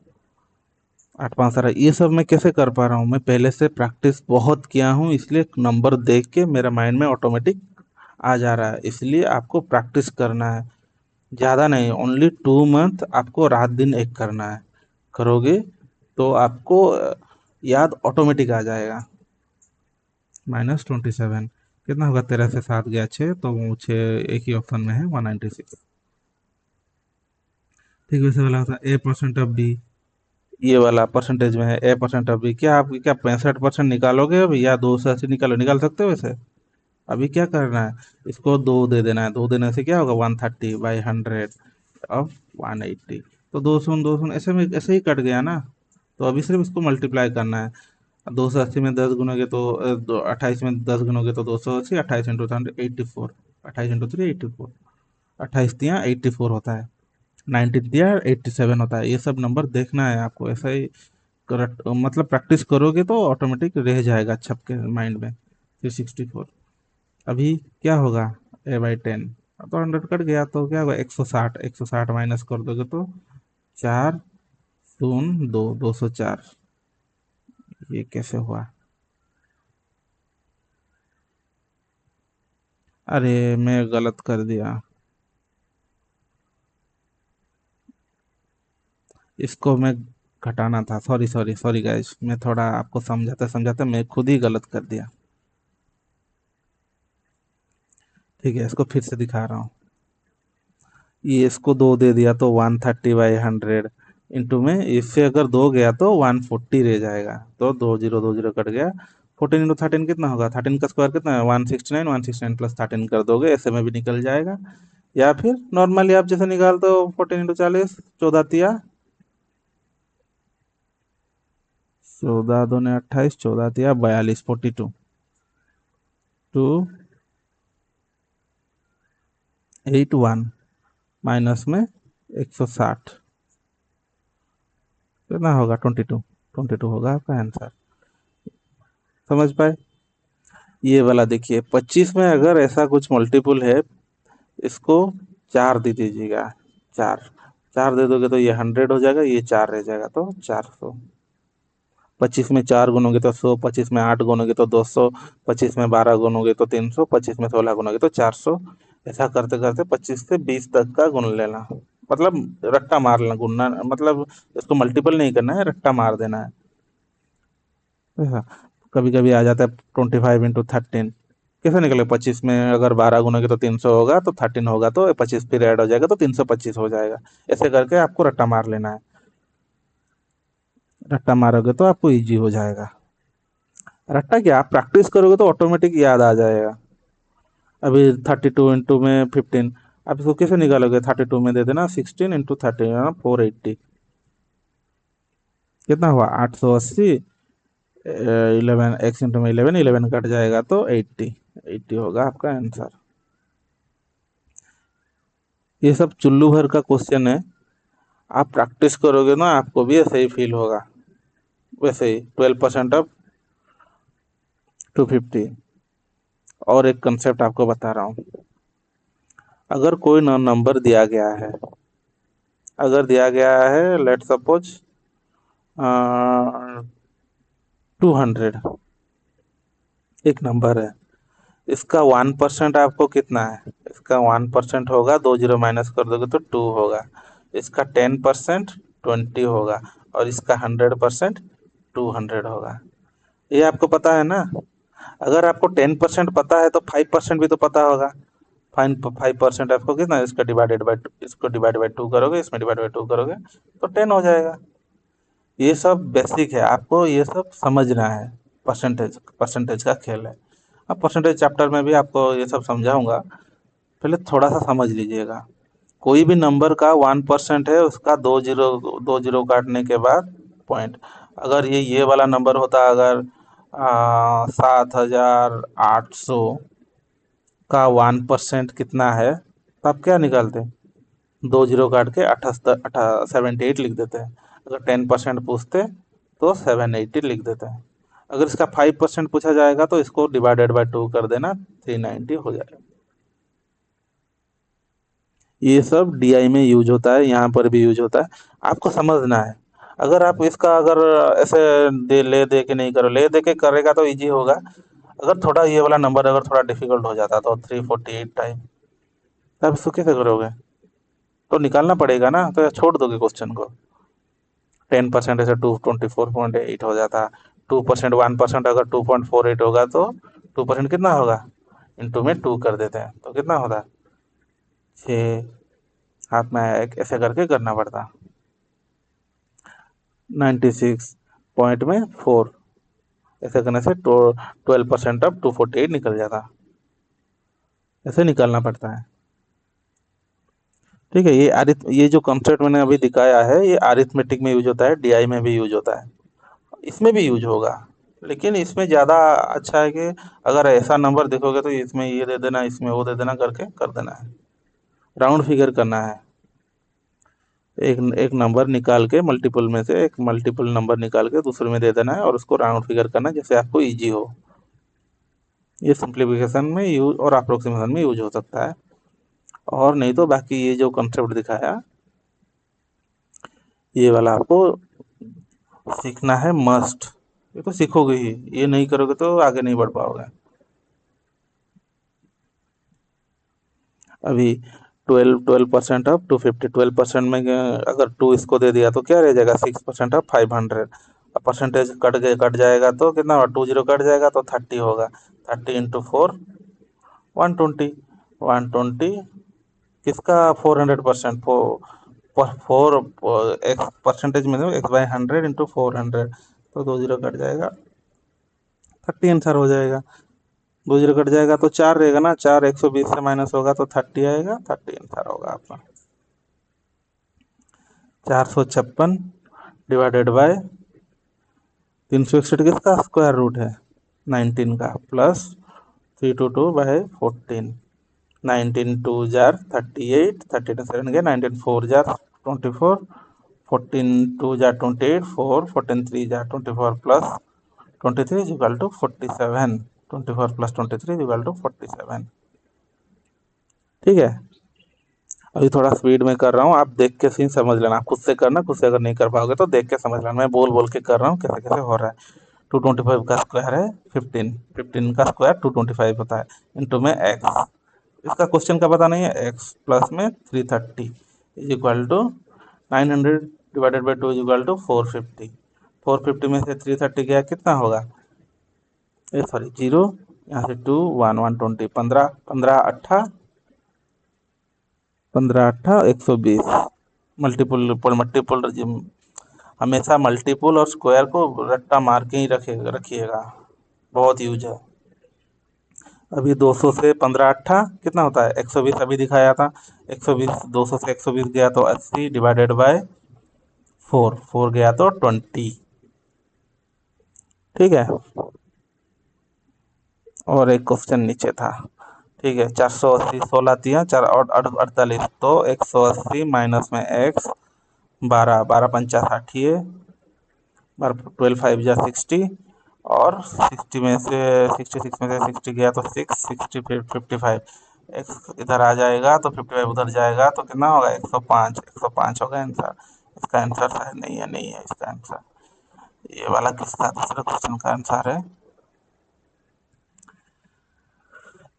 8 5 ये सब मैं कैसे कर पा रहा हूँ? मैं पहले से प्रैक्टिस बहुत किया हूँ, इसलिए नंबर देख के मेरा माइंड में ऑटोमेटिक आ जा रहा है। इसलिए आपको प्रैक्टिस करना है, ज़्यादा नहीं, ओनली 2 मंथ आपको रात दिन एक करना है। करोगे तो आपको याद ऑटोमेटिक आ जाएगा। -27 कितना होगा? 13 से 7 गया 6, तो वो 6 एक ही ऑप्शन में है, 196। ठीक वैसे वाला होता है A%, ये वाला परसेंटेज में है A%। क्या आप क्या 65% निकालोगे अभी, या 280 निकाल सकते हो वैसे? अभी क्या करना है, इसको 2 दे देना है, 2 देने से क्या होगा, 130/100 अब 180, तो 200 ऐसे में ऐसे ही कट गया ना। तो अभी सिर्फ इसको मल्टीप्लाई करना है। 280 में 10 गुनोगे तो 28 में 10 गुनोगे तो 280, 28 × 3 84, 28 × 3 84, 28 × 3 84 होता है, 19 × 3 87 होता है। ये सब नंबर देखना है आपको, ऐसा ही करेक्ट, मतलब प्रैक्टिस करोगे तो ऑटोमेटिक रह जाएगा छप के माइंड में। 364 अभी क्या होगा, A/10, तो 100 कट गया तो क्या होगा, 160, 160 माइनस कर दोगे तो 4 0 2 204। ये कैसे हुआ? अरे मैं गलत कर दिया, इसको मैं घटाना था। सॉरी सॉरी सॉरी गाइस, मैं थोड़ा आपको समझाते समझाते मैं खुद ही गलत कर दिया। ठीक है, इसको फिर से दिखा रहा हूँ। ये इसको 2 दे दिया तो 130/100 इंटू में, इससे अगर 2 गया तो 140 रह जाएगा, तो 20 कट गया। 14 × 13 कितना होगा? 13 का स्क्वायर कितना है? 169, 169 प्लस 13 कर दोगे, ऐसे में भी निकल जाएगा। या फिर नॉर्मली आप जैसे निकालते हो, 14 × 40, 14 × 3 14 दूनी 28, 14 × 3 42, 42 टू 81 माइनस में 160 कितना होगा? 22, 22 होगा आपका आंसर। समझ पाए? ये वाला देखिए, 25 में अगर ऐसा कुछ मल्टीपुल है, इसको 4 दे दीजिएगा। 4 4 दे दोगे तो ये 100 हो जाएगा, ये 4 रह जाएगा तो 400। 25 में 4 गुनोगे तो 100, 25 में 8 गुनोगे तो 200, 25 में 12 गुनोगे तो 300, 25 में 16 गुनोगे तो 400। ऐसा करते करते 25 से 20 तक का गुन लेना, मतलब रट्टा मार लेना, गुनना मतलब इसको मल्टीपल नहीं करना है, रट्टा मार देना है। ऐसा कभी कभी आ जाता है 25 × 13, कैसे निकले? 25 में अगर 12 गुनोगे तो 300 होगा, तो 13 होगा तो 25 फिर ऐड हो जाएगा तो 325 हो जाएगा। ऐसे करके आपको रट्टा मार लेना है। रट्टा मारोगे तो आपको इजी हो जाएगा। रट्टा क्या, आप प्रैक्टिस करोगे तो ऑटोमेटिक याद आ जाएगा। अभी 32 में 15, आप इसको कैसे निकालोगे? 32 में दे देना 16 × 30, 480 कितना हुआ? 880। 11 एक्स इंटू में 11, 11 कट जाएगा तो 80, 80 होगा आपका आंसर। ये सब चुल्लू भर का क्वेश्चन है, आप प्रैक्टिस करोगे ना, आपको भी ऐसे ही फील होगा। वैसे ही 12% ऑफ 250। और एक कंसेप्ट आपको बता रहा हूँ, अगर कोई नंबर दिया गया है, अगर दिया गया है लेट सपोज 200, एक नंबर है, इसका 1% आपको कितना है? इसका 1% होगा, 2 जीरो माइनस कर दोगे तो 2 होगा। इसका 10% 20 होगा, और इसका 100% 200 होगा। ये आपको पता है ना। अगर आपको 10% पता है तो 5% भी तो पता होगा। फाइन 5% आपको कितना, इसका डिवाइडेड बाई, इसको डिवाइड बाई 2 करोगे, इसमें डिवाइड बाई 2 करोगे तो 10 हो जाएगा। ये सब बेसिक है, आपको ये सब समझना है। परसेंटेज परसेंटेज का खेल है। अब परसेंटेज चैप्टर में भी आपको ये सब समझाऊंगा, पहले थोड़ा सा समझ लीजिएगा। कोई भी नंबर का 1% है, उसका दो जीरो काटने के बाद पॉइंट। अगर ये वाला नंबर होता, अगर 7,800 का 1% कितना है, तो आप क्या निकालते हैं? दो जीरो काट के 78 लिख देते हैं। अगर 10% पूछते तो 780 लिख देते हैं। अगर इसका 5% पूछा जाएगा तो इसको डिवाइडेड बाय 2 कर देना, 390 हो जाएगा। ये सब डीआई में यूज होता है, यहाँ पर भी यूज होता है, आपको समझना है। अगर आप इसका अगर ऐसे दे के नहीं करो, ले दे के करेगा तो इजी होगा। अगर थोड़ा ये वाला नंबर अगर थोड़ा डिफिकल्ट हो जाता तो 348 टाइम, तब इसको कैसे करोगे? तो निकालना पड़ेगा ना, तो छोड़ दोगे क्वेश्चन को। 10% ऐसे 224.8 हो जाता। 2% 1% अगर 2.48 होगा तो 2% कितना होगा, इंटू में 2 कर देते हैं तो कितना होता? 6। हाथ में एक ऐसे करके करना पड़ता। 96 पॉइंट में 4, ऐसे करने से 12% अब 248 निकल जाता। ऐसे निकालना पड़ता है। ठीक है, ये जो कॉन्सेप्ट मैंने अभी दिखाया है, ये अरिथमेटिक में यूज होता है, डीआई में भी यूज होता है, इसमें भी यूज होगा। लेकिन इसमें ज़्यादा अच्छा है कि अगर ऐसा नंबर देखोगे तो इसमें ये दे देना, इसमें वो दे देना करके कर देना है। राउंड फिगर करना है। एक एक नंबर निकाल के, मल्टीपल में से एक मल्टीपल नंबर निकाल के दूसरे में दे देना है और उसको राउंड फिगर करना है, जैसे आपको इजी हो। ये सिंप्लीफिकेशन में यूज और अप्रोक्सीमेशन में यूज हो सकता है। और नहीं तो बाकी ये जो कंसेप्ट दिखाया, ये वाला आपको सीखना है मस्ट। ये तो सीखोगे ही, ये नहीं करोगे तो आगे नहीं बढ़ पाओगे। अभी 12% ऑफ 250, 12% में अगर 2 इसको दे दिया तो क्या रह जाएगा, 6% ऑफ 500। परसेंटेज कट जाएगा तो कितना होगा, 2 जीरो कट जाएगा तो 30 होगा। 30 इंटू 4, 120। 120 किसका, 400%। फोर एक्स परसेंटेज में एक्स बाई 100 इंटू 400, तो 2 जीरो कट जाएगा, 30 आंसर हो जाएगा। 2 जीरो कट जाएगा तो 4 रहेगा ना, 4 120 से माइनस होगा तो 30 आएगा, 30 आंसर होगा आपका। 456 डिवाइडेड बाय 361 किसका स्क्वायर रूट है, 19 का, प्लस 322/14। 19 टू जार 38, 37 गया, 19 4 जार 24, 14 टू जार 28, 4 14 3 जार 24 plus 23 is equal to 47। 24 plus 23 is equal to 47। ठीक है। अभी थोड़ा स्पीड में कर रहा हूँ, आप देख के सीन समझ लेना, खुद से करना, खुद से अगर नहीं कर पाओगे तो देख के समझ लेना। मैं बोल बोल के कर रहा हूँ कैसे कैसे हो रहा है। 225 का स्क्वायर है 15, 15 का स्क्वायर 225 होता है, इंटू में एक्स। इसका क्वेश्चन का पता नहीं है, एक्स प्लस में 330 is equal to 900 divided by 2 is equal to 450। 450 में से 330 गया कितना होगा, सॉरी जीरो, यहाँ से 2 1 120, 15 15 अट्ठा 15 अट्ठा 120। मल्टीपुल मल्टीपुल हमेशा मल्टीपुल और स्क्वायर को रट्टा मार के ही रखिएगा, बहुत यूज है। अभी 200 से 15 अट्ठा कितना होता है, 120 अभी दिखाया था। 120, 200 से 120 गया तो 80 डिवाइडेड बाय 4, 4 गया तो 20। ठीक है। और एक क्वेश्चन नीचे था। ठीक है, 480 16 दिया, 4 और 48, तो 180 माइनस में एक्स, 12 12 पंचा 60, 12 5 जा 60, और 60 में से 66 में से 60 गया तो 6, 60 फिर 55। एक्स इधर आ जाएगा तो 55 उधर जाएगा तो कितना होगा, 105। 105 होगा आंसर। इसका आंसर शायद नहीं है इसका आंसर। ये वाला किसका दूसरा क्वेश्चन का आंसर है।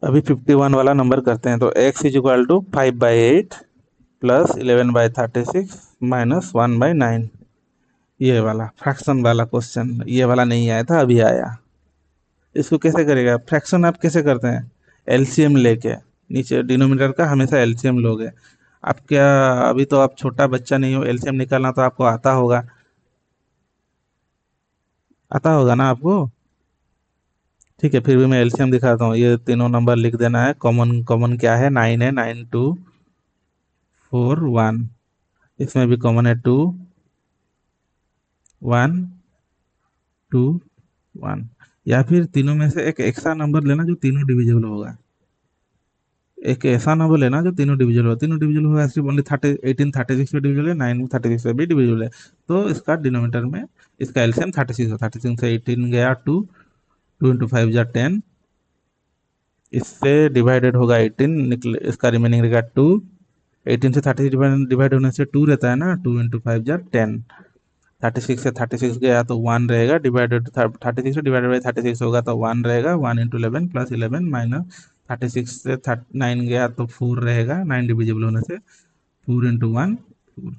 अभी 51 वाला नंबर करते हैं, तो x is equal to 5/8 plus 11/36 minus 1/9। ये वाला फ्रैक्शन वाला क्वेश्चन, ये वाला नहीं आया था, अभी आया। इसको कैसे करेगा? फ्रैक्शन आप कैसे करते हैं? एलसीएम लेके। नीचे डिनोमिनेटर का हमेशा एलसीएम लोगे। आप क्या, अभी तो आप छोटा बच्चा नहीं हो, एलसीएम निकालना तो आपको आता होगा। आता होगा ना आपको? ठीक है, फिर भी मैं एलसीएम दिखाता हूँ। ये तीनों नंबर लिख देना है। कॉमन कॉमन क्या है? 9 है, 9 2 4 1। इसमें भी कॉमन है 2 1 2 1। या फिर तीनों में से एक ऐसा नंबर लेना जो तीनों डिविजिबल होगा। एक ऐसा नंबर लेना जो तीनों डिविजिबल हो। तीनों डिविजिबल होगा सिर्फ ओनली 18 36 पे डिविजिबल है, 9 36 पे भी डिविजिबल है। तो इसका डिनोमिनेटर में इसका एलसीएम 36 है। 36 से 18 गया 2, 2 × 5 = 10। इससे डिवाइडेड होगा 18, निकले इसका रिमेनिंग रहेगा 2। 18 से 30 डिवाइड होने से 2 रहता है ना, 2 × 5 = 10। 36 से 36 गया तो 1 रहेगा, डिवाइडेड 36 से डिवाइडेड बाई 36 होगा तो 1 रहेगा। 1 × 11 + 11 माइनस 36 से 9 गया तो 4 रहेगा, 9 डिविजिबल होने से 4 × 1 4।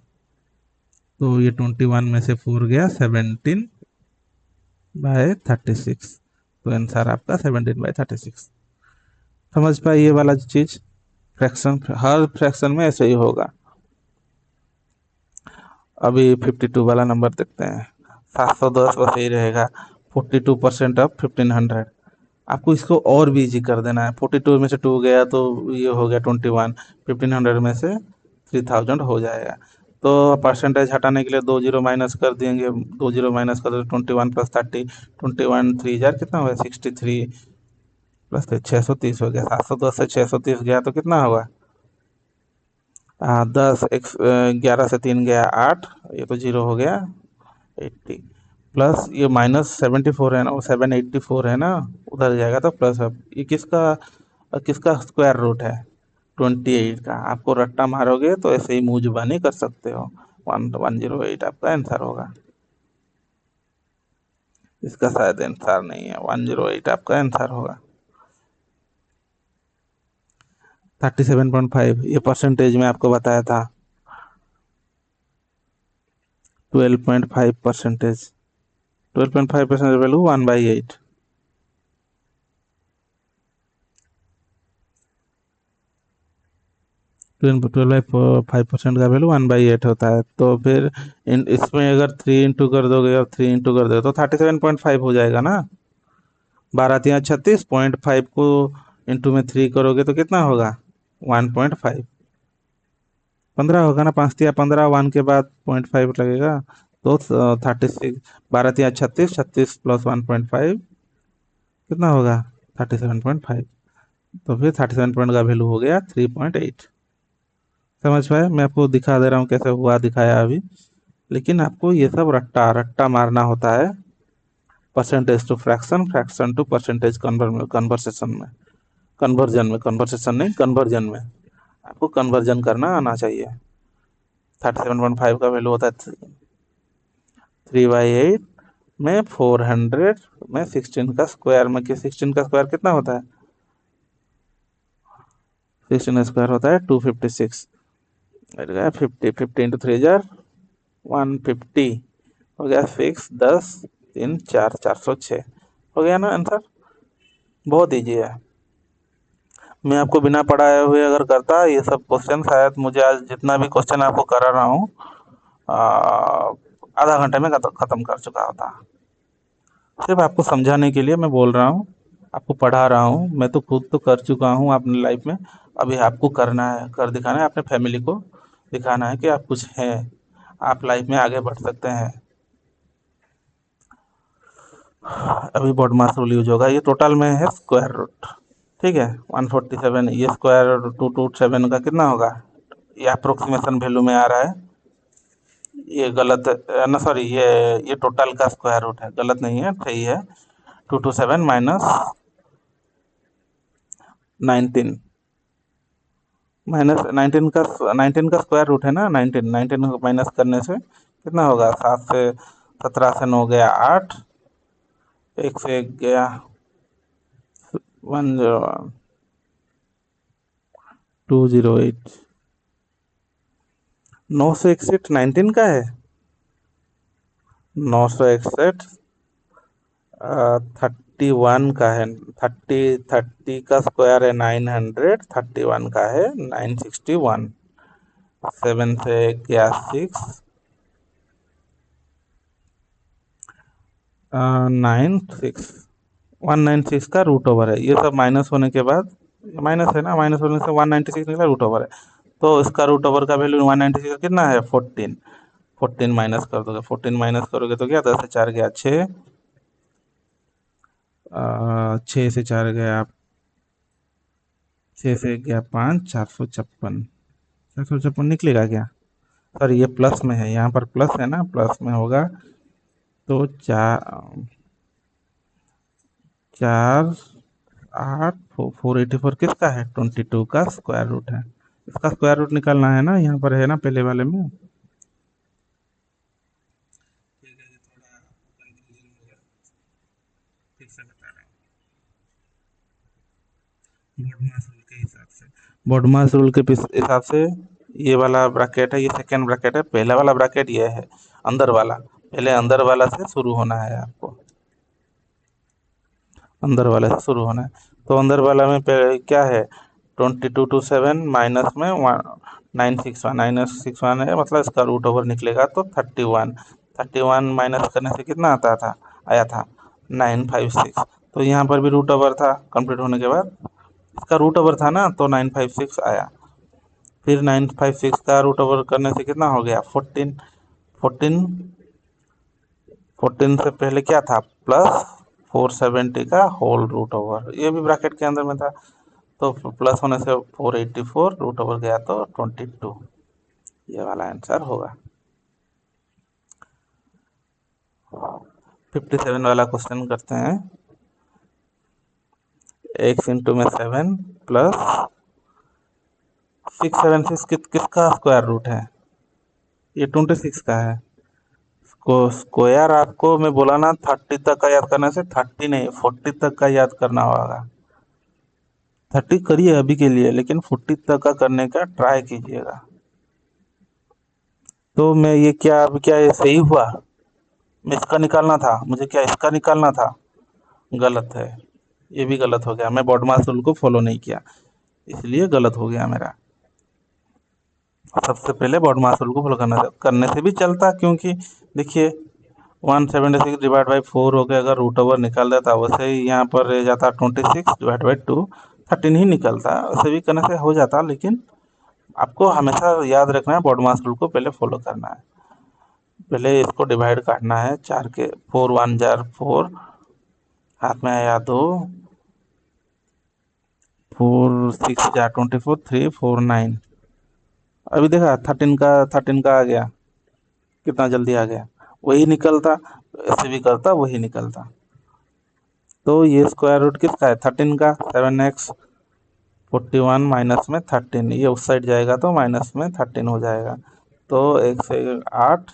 तो ये 21 में से 4 गया 17/36। तो आंसर आपका 17/36। समझ पाए ये वाला चीज? फ्रैक्शन, हर फ्रैक्शन में ऐसे ही होगा। अभी 52 वाला नंबर देखते हैं। 710 बस यही रहेगा। 42% ऑफ 1500। आपको इसको और भी इजी कर देना है। 42 में से 2 गया तो ये हो गया 21। 1500 में से 3000 हो जाएगा। तो परसेंटेज हटाने के लिए 2 जीरो माइनस कर देंगे। 2 जीरो माइनस कर दो, 21 + 30। 21 3 हजार कितना हुआ? 63 प्लस 630 हो गया। 710 से 630 गया तो कितना होगा? 10 11 से 3 गया 8, ये तो जीरो हो गया। 80 प्लस ये -74 है ना, वो 784 है ना, उधर जाएगा तो प्लस। अब ये किसका किसका स्क्वायर रूट है? 28 का। आपको रट्टा मारोगे तो ऐसे ही मुंह जुबानी कर सकते हो। 108 आपका आंसर होगा। इसका शायद आंसर नहीं है, 108 आपका आंसर होगा। 37.5 ये परसेंटेज में आपको बताया था। 12.5%। 12.5% वैल्यू 1/8। 12/5% का वैल्यू 1/8 होता है। तो फिर इसमें अगर 3 इंटू कर दोगे और 3 इंटू कर दोगे तो 37.5 हो जाएगा ना। 12×3 = 36, 0.5 को इंटू में 3 करोगे तो कितना होगा? 1.5। 15 होगा ना, 5×3 = 15, 1 के बाद 0.5 लगेगा। तो 36, 12×3 = 36, 36 प्लस 1.5 कितना होगा? 37.5। तो फिर 37 पॉइंट का वैल्यू हो गया 3.8। समझ पाए? मैं आपको दिखा दे रहा हूँ कैसे हुआ, दिखाया अभी। लेकिन आपको ये सब रट्टा रट्टा मारना होता है। Percentage to fraction, fraction to percentage conversation में, कन्वर्जन में, कन्वर्सेशन नहीं कन्वर्जन में आपको कन्वर्जन करना आना चाहिए। 37.5 का वैल्यू होता है 3/8 में 400 में 16 का स्क्वायर में। 16 का स्क्वायर कितना होता है? 16 का स्क्वायर होता है 256। 50 50 इंटू 3 = 150 हो गया। 6 10 3 4 406 हो गया ना आंसर। बहुत ईजी है। मैं आपको बिना पढ़ाए हुए अगर करता ये सब क्वेश्चन, शायद मुझे आज जितना भी क्वेश्चन आपको करा रहा हूँ आधा घंटे में खत्म कर चुका होता। सिर्फ आपको समझाने के लिए मैं बोल रहा हूँ, आपको पढ़ा रहा हूँ। मैं तो खुद तो कर चुका हूँ अपनी लाइफ में। अभी आपको करना है, कर दिखाना है, अपने फैमिली को दिखाना है कि आप कुछ हैं, आप लाइफ में आगे बढ़ सकते हैं। अभी बॉड मास रूल यूज होगा। ये टोटल में है स्क्वायर रूट। ठीक है, 147। ये स्क्वायर 227 का कितना होगा? ये अप्रोक्सीमेशन वैल्यू में आ रहा है। ये गलत ना, सॉरी, ये टोटल का स्क्वायर रूट है, गलत नहीं है, सही है। 227 माइनस 19, माइनस 19 का स्क्वायर रूट है ना। 19 को माइनस करने से कितना होगा? 7 से 17 से 9 गया 8, 1 से 1 गया 208। 9 से 1 19 का है। 961 31 का है, 30 का स्क्वायर है 900, 31 का है 961। 7 से गया 6, 96, 196 का रूट ओवर है। ये सब माइनस होने के बाद, माइनस है ना, माइनस होने से 196 निकला, रूट ओवर है। तो इसका रूट ओवर का वैल्यू 196 कितना है, 14। 14 माइनस कर दोगे, 14 माइनस करोगे तो क्या, 10 से 4 गया 6, 6 से 4 गया, 6 से गया 5, 456, 456 निकलेगा क्या? सर ये प्लस में है, यहाँ पर प्लस है ना, प्लस में होगा। तो 484 किसका है, 22 का स्क्वायर रूट है। इसका स्क्वायर रूट निकालना है ना, यहाँ पर है ना पहले वाले में। बोडमास रूल के हिसाब से, बोडमास रूल के हिसाब से ये वाला ब्रैकेट है, ये सेकेंड ब्रैकेट है, पहला वाला ब्रैकेट ये है अंदर वाला। पहले अंदर वाला से शुरू होना है आपको, अंदर वाले से शुरू होना है। तो अंदर वाला में क्या है, 22 to 7 माइनस में 961, 961 है, मतलब इसका रूट ओवर निकलेगा तो 31। 31 माइनस करने से कितना आता था, आया था 956। तो यहाँ पर भी रूट ओवर था, कंप्लीट होने के बाद इसका रूट ओवर था ना, तो 956 आया। फिर 956 का रूट ओवर करने से कितना हो गया, 14। 14, 14 से पहले क्या था, प्लस 470 का होल रूट ओवर, ये भी ब्रैकेट के अंदर में था। तो प्लस होने से 484, रूट ओवर गया तो 22। ये वाला आंसर होगा। 57 वाला क्वेश्चन करते हैं। एक्स इंटू में 7 प्लस 676 किसका स्क्वायर रूट है, ये 26 का है। को स्क्वायर आपको मैं बोला ना, 30 तक का याद करने से, 30 नहीं 40 तक का याद करना होगा। 30 करिए अभी के लिए, लेकिन 40 तक का करने का ट्राई कीजिएगा। तो मैं ये क्या, अब क्या ये सही हुआ, मैं इसका निकालना था, मुझे क्या इसका निकालना था, गलत है। ये भी गलत हो गया, मैं बॉडमास रूल को फॉलो नहीं किया, इसलिए गलत हो गया मेरा। सबसे पहले बॉडमास रूल को फॉलो करने से भी चलता, क्योंकि देखिए 176 डिवाइड बाई 4 हो गया, अगर रूट ओवर निकाल देता वैसे ही यहाँ पर रह जाता 26 डिवाइड बाई 2, 13 ही निकलता, वैसे भी करने से हो जाता। लेकिन आपको हमेशा याद रखना है, बॉडमास रूल को पहले फॉलो करना है। पहले इसको डिवाइड काटना है, 4 के 4 1 जार 4, हाथ में आया 2, 4 6 जार 24, 3 4 9। अभी देखा 13 का आ गया, कितना जल्दी आ गया, वही निकलता, ऐसे भी करता वही निकलता। तो ये स्क्वायर रूट किसका है, 13 का, 7x 41 माइनस में 13, ये उस साइड जाएगा तो माइनस में 13 हो जाएगा। तो 1 से 8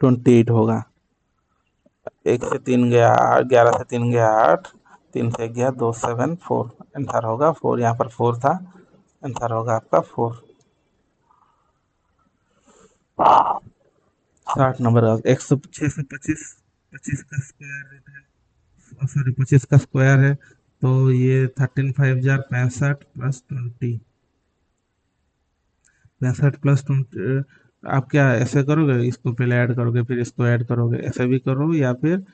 28 होगा। 1 से 3 गया 11 से 3 गया 8, 3 से गया 2 7 4, आंसर होगा 4। यहाँ पर 4 था, आंसर होगा आपका 4। 60 नंबर का 625, 25 का स्क्वायर रूट है, सॉरी 25 का स्क्वायर है। तो ये 13 5 जार 65 प्लस 20, 65 प्लस 20। आप क्या ऐसे करोगे, इसको पहले ऐड करोगे फिर इसको ऐड करोगे, ऐसे भी करो, या फिर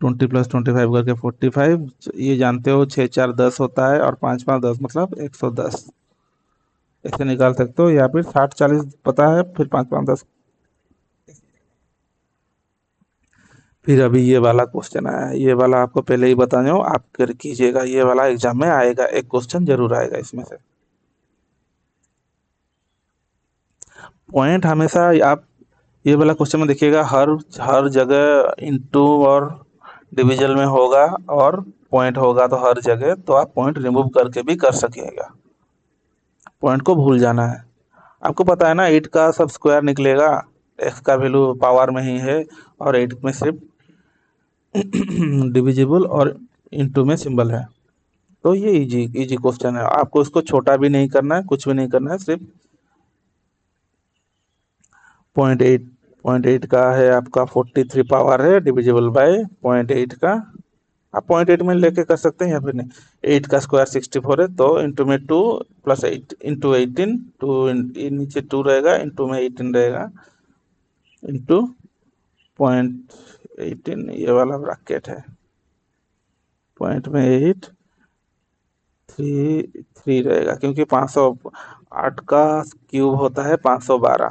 20 प्लस 25 करके 45। ये जानते हो 6 4 10 होता है, और 5 5 10, मतलब 110, ऐसे निकाल सकते हो। या फिर 60 40 पता है, फिर 5 5 10। फिर अभी ये वाला क्वेश्चन आया है, ये वाला आपको पहले ही बता रहा हूँ, आप कर कीजिएगा, ये वाला एग्जाम में आएगा, एक क्वेश्चन जरूर आएगा इसमें से। पॉइंट हमेशा आप ये वाला क्वेश्चन में देखिएगा, हर हर जगह इंटू और डिविजन में होगा, और पॉइंट होगा, तो हर जगह तो आप पॉइंट रिमूव करके भी कर सकिएगा। पॉइंट को भूल जाना है। आपको पता है ना, 8 का सब स्क्वायर निकलेगा, एक्स का वैल्यू पावर में ही है, और 8 में सिर्फ डिविजिबल और इंटू में सिंबल है। तो ये इजी इजी क्वेश्चन है, आपको इसको छोटा भी नहीं करना है, कुछ भी नहीं करना है, सिर्फ 0.8 0.8 का है आपका 43 पावर है, डिविजिबल बाय 0.8 का। आप 0.8 में लेके कर सकते हैं या फिर नहीं। 8 का स्क्वायर 64 है, तो इंटू में 2 प्लस 8 इंटू 18, टू नीचे 2 रहेगा, इंटू में 18 रहेगा, इंटू 0.18, ये वाला ब्रैकेट है। पॉइंट में 8 3 रहेगा, क्योंकि 508 का क्यूब होता है 512,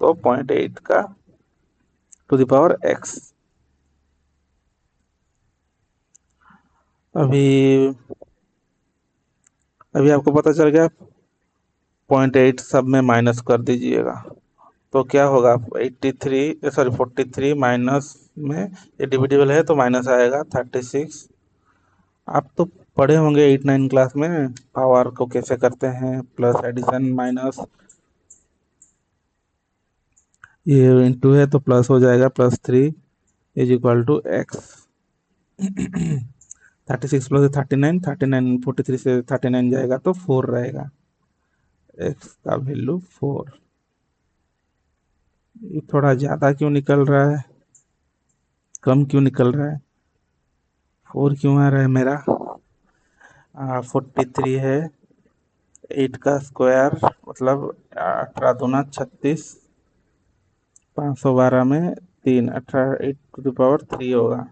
तो 0.8 का टू द पावर x। अभी अभी आपको पता चल गया। 0.8 सब में माइनस कर दीजिएगा, तो क्या होगा, 83 सॉरी 43 माइनस में, ये डिविजिबल है तो माइनस आएगा 36। आप तो पढ़े होंगे 8 9 क्लास में पावर को कैसे करते हैं, प्लस एडिशन माइनस, ये इंटू है तो प्लस हो जाएगा, +3 इज इक्वल टू एक्स। 36 प्लस 39, 39 43 से 39 जाएगा तो 4 रहेगा, एक्स का वैल्यू 4। ये थोड़ा ज़्यादा क्यों निकल रहा है, कम क्यों निकल रहा है, 4 क्यों आ रहा है मेरा। 43 है, 8 का स्क्वायर मतलब 18 दूना 36, 512 में 3, 18 8 टू द पावर 3 होगा,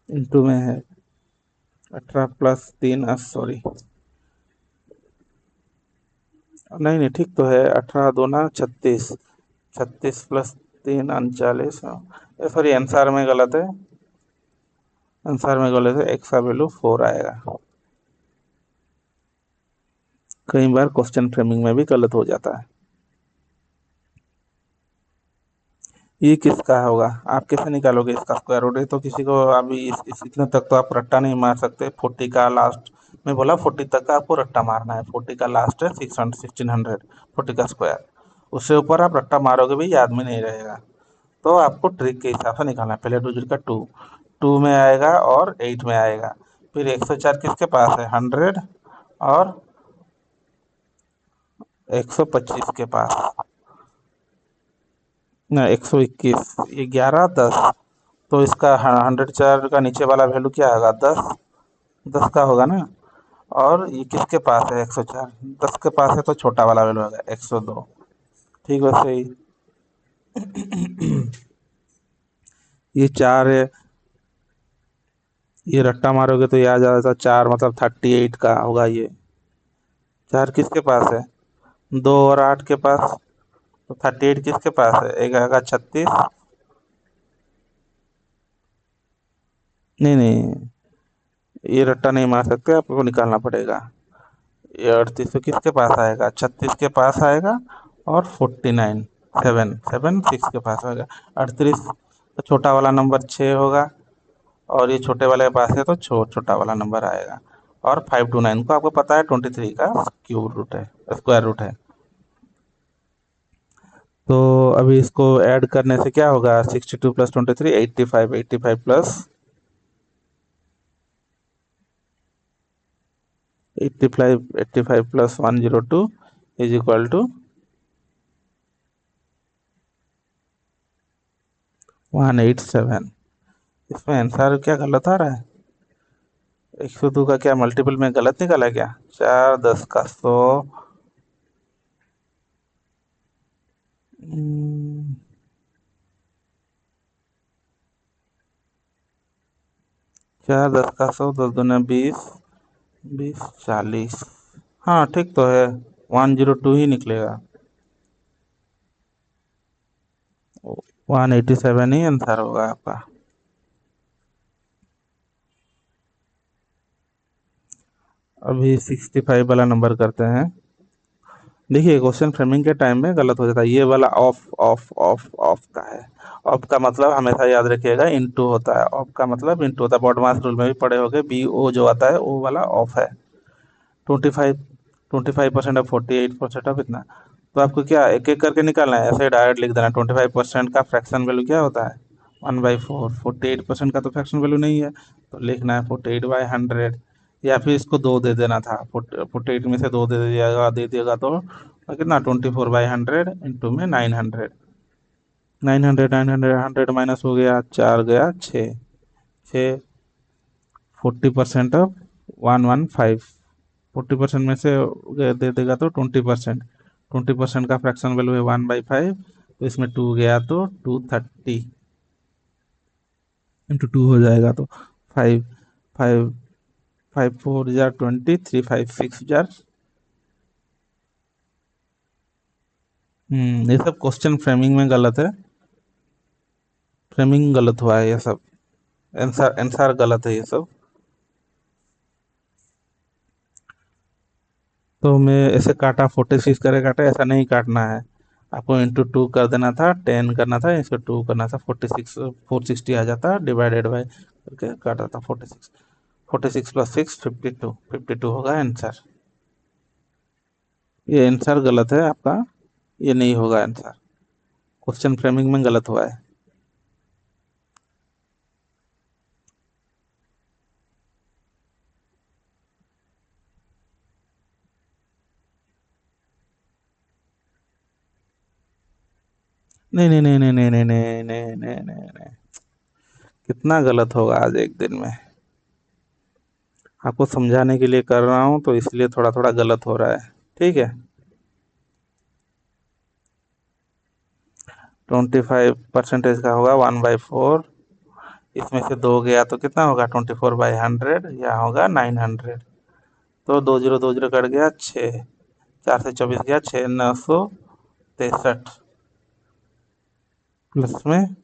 इंटू में है 18 प्लस 3, सॉरी नहीं नहीं ठीक तो है, 18 दूना 36, 36 प्लस 3 39, सॉरी आंसर में गलत है, आंसर में गलत है, एक्स का वैल्यू 4 आएगा। कई बार क्वेश्चन फ्रेमिंग में भी गलत हो जाता है। ये किसका होगा, आप कैसे निकालोगे इसका स्क्वायर रूट, है तो किसी को अभी इतने तक तो आप रट्टा नहीं मार सकते। 40 का लास्ट में बोला, 40 तक का आपको रट्टा मारना है, 40 का लास्ट है 1600, 40 का स्क्वायर, उससे ऊपर आप रट्टा मारोगे भी याद में नहीं रहेगा। तो आपको ट्रिक के हिसाब से निकालना है, पहले 2 का 2, 2 में आएगा और 8 में आएगा, फिर 104 किसके पास है, 100 और 125 के पास, ना 121, ये 11 10, तो इसका 104 का नीचे वाला वैल्यू क्या होगा, 10, 10 का होगा ना। और ये किसके पास है, 104, 10 के पास है तो छोटा वाला वैल्यू होगा 102। ठीक वैसे ही ये 4 है, ये रट्टा मारोगे तो ये आ जाएगा 4, मतलब 38 का होगा ये। 4 किसके पास है, 2 और 8 के पास, तो 38 किसके पास है, एक आएगा 36, नहीं नहीं ये रट्टा नहीं मार सकते, आपको निकालना पड़ेगा। ये 38 किसके पास आएगा, 36 के पास आएगा, और 49 7 7 6 के पास आएगा, 38, तो छोटा वाला नंबर 6 होगा, और ये छोटे वाले के पास है तो छोटा वाला नंबर आएगा। और 529 को आपको पता है 23 का क्यूब रूट है, स्क्वायर रूट है। तो अभी इसको ऐड करने से क्या होगा, 62 plus 23 85, 85 plus 85, 85 plus 102 is equal to 187। इसमें आंसर क्या गलत आ रहा है, 102 का क्या मल्टीपल में गलत निकाला क्या, 4 10 का 100, 4 10 का 100, 10 दूना 20, 20 40, हाँ ठीक तो है, 102 ही निकलेगा, 187 ही आंसर होगा आपका। अभी 65 वाला नंबर करते हैं। देखिए क्वेश्चन फ्रेमिंग के टाइम में गलत हो जाता है, ये वाला ऑफ ऑफ ऑफ ऑफ का है। ऑफ का मतलब हमेशा याद रखिएगा इनटू होता है, ऑफ का मतलब इनटू होता है, बॉडमास रूल में भी पढ़े होंगे, बी ओ जो आता है वो वाला ऑफ है। 25, 25% ऑफ 48% ऑफ इतना, तो आपको क्या एक एक करके निकालना है, ऐसे डायरेक्ट लिख देना। 25% का फ्रैक्शन वैल्यू क्या होता है, 1/4, 48% का तो फ्रैक्शन वैल्यू नहीं है, तो लिखना है 48/100, या फिर इसको 2 दे देना था, 48 में से 2 दे दिएगा तो कितना, 24/100 इंटू में 900, 900 माइनस हो गया, 4 गया 6, 6 40% ऑफ 115, 40% में से दे देगा तो 20%, 20% का फ्रैक्शन वैल्यू है 1/5, तो इसमें 2 गया तो 230 इंटू 2 हो जाएगा तो 5, 5, 5 4 जार 20, 3 5 6 जार। ये सब क्वेश्चन फ्रेमिंग में गलत है, फ्रेमिंग गलत हुआ है ये सब, आंसर आंसर गलत है ये सब। तो मैं ऐसे काटा 46 करे काटा, ऐसा नहीं काटना है, आपको इंटू 2 कर देना था, 10 करना था, इसको 2 करना था, 46 460 आ जाता, डिवाइडेड बाय करके काटा था 46, 46 प्लस 6 52, 52 होगा आंसर। ये आंसर गलत है आपका, ये नहीं होगा आंसर, क्वेश्चन फ्रेमिंग में गलत हुआ है। नहीं नहीं नहीं नहीं नहीं नहीं नहीं नहीं नहीं नहीं नहीं, कितना गलत होगा आज एक दिन में, आपको समझाने के लिए कर रहा हूँ तो इसलिए थोड़ा थोड़ा गलत हो रहा है, ठीक है। 25% का होगा 1/4, इसमें से 2 गया तो कितना होगा 24/100, या होगा 900, तो 2 0 2 0 कट गया 6, 4 से 24 गया 6 963, प्लस में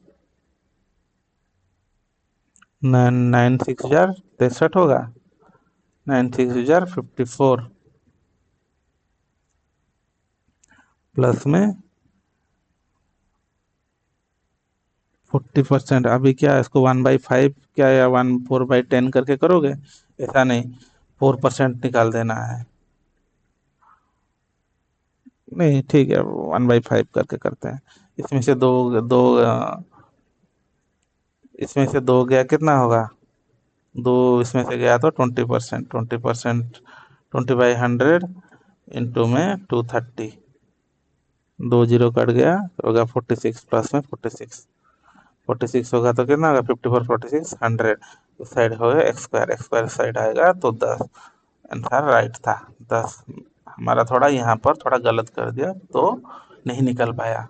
9 6 जार 63 होगा, 9 6 जार 54, प्लस में 40%। अभी क्या इसको 1/5 क्या या 4/10 करके करोगे, ऐसा नहीं, 4% निकाल देना है। नहीं ठीक है, 1/5 करके करते हैं। इसमें से दो दो इसमें से 2 गया कितना होगा, 2 इसमें से गया तो 20%, 20%, 20/100 इंटू में 230, 2 0 कट गया, होगा 46, प्लस में 46, 46 होगा तो कितना होगा 54 46 100, उस साइड होगा x square, x square side आएगा तो 10, आंसर राइट था 10। हमारा थोड़ा यहाँ पर थोड़ा गलत कर दिया तो नहीं निकल पाया।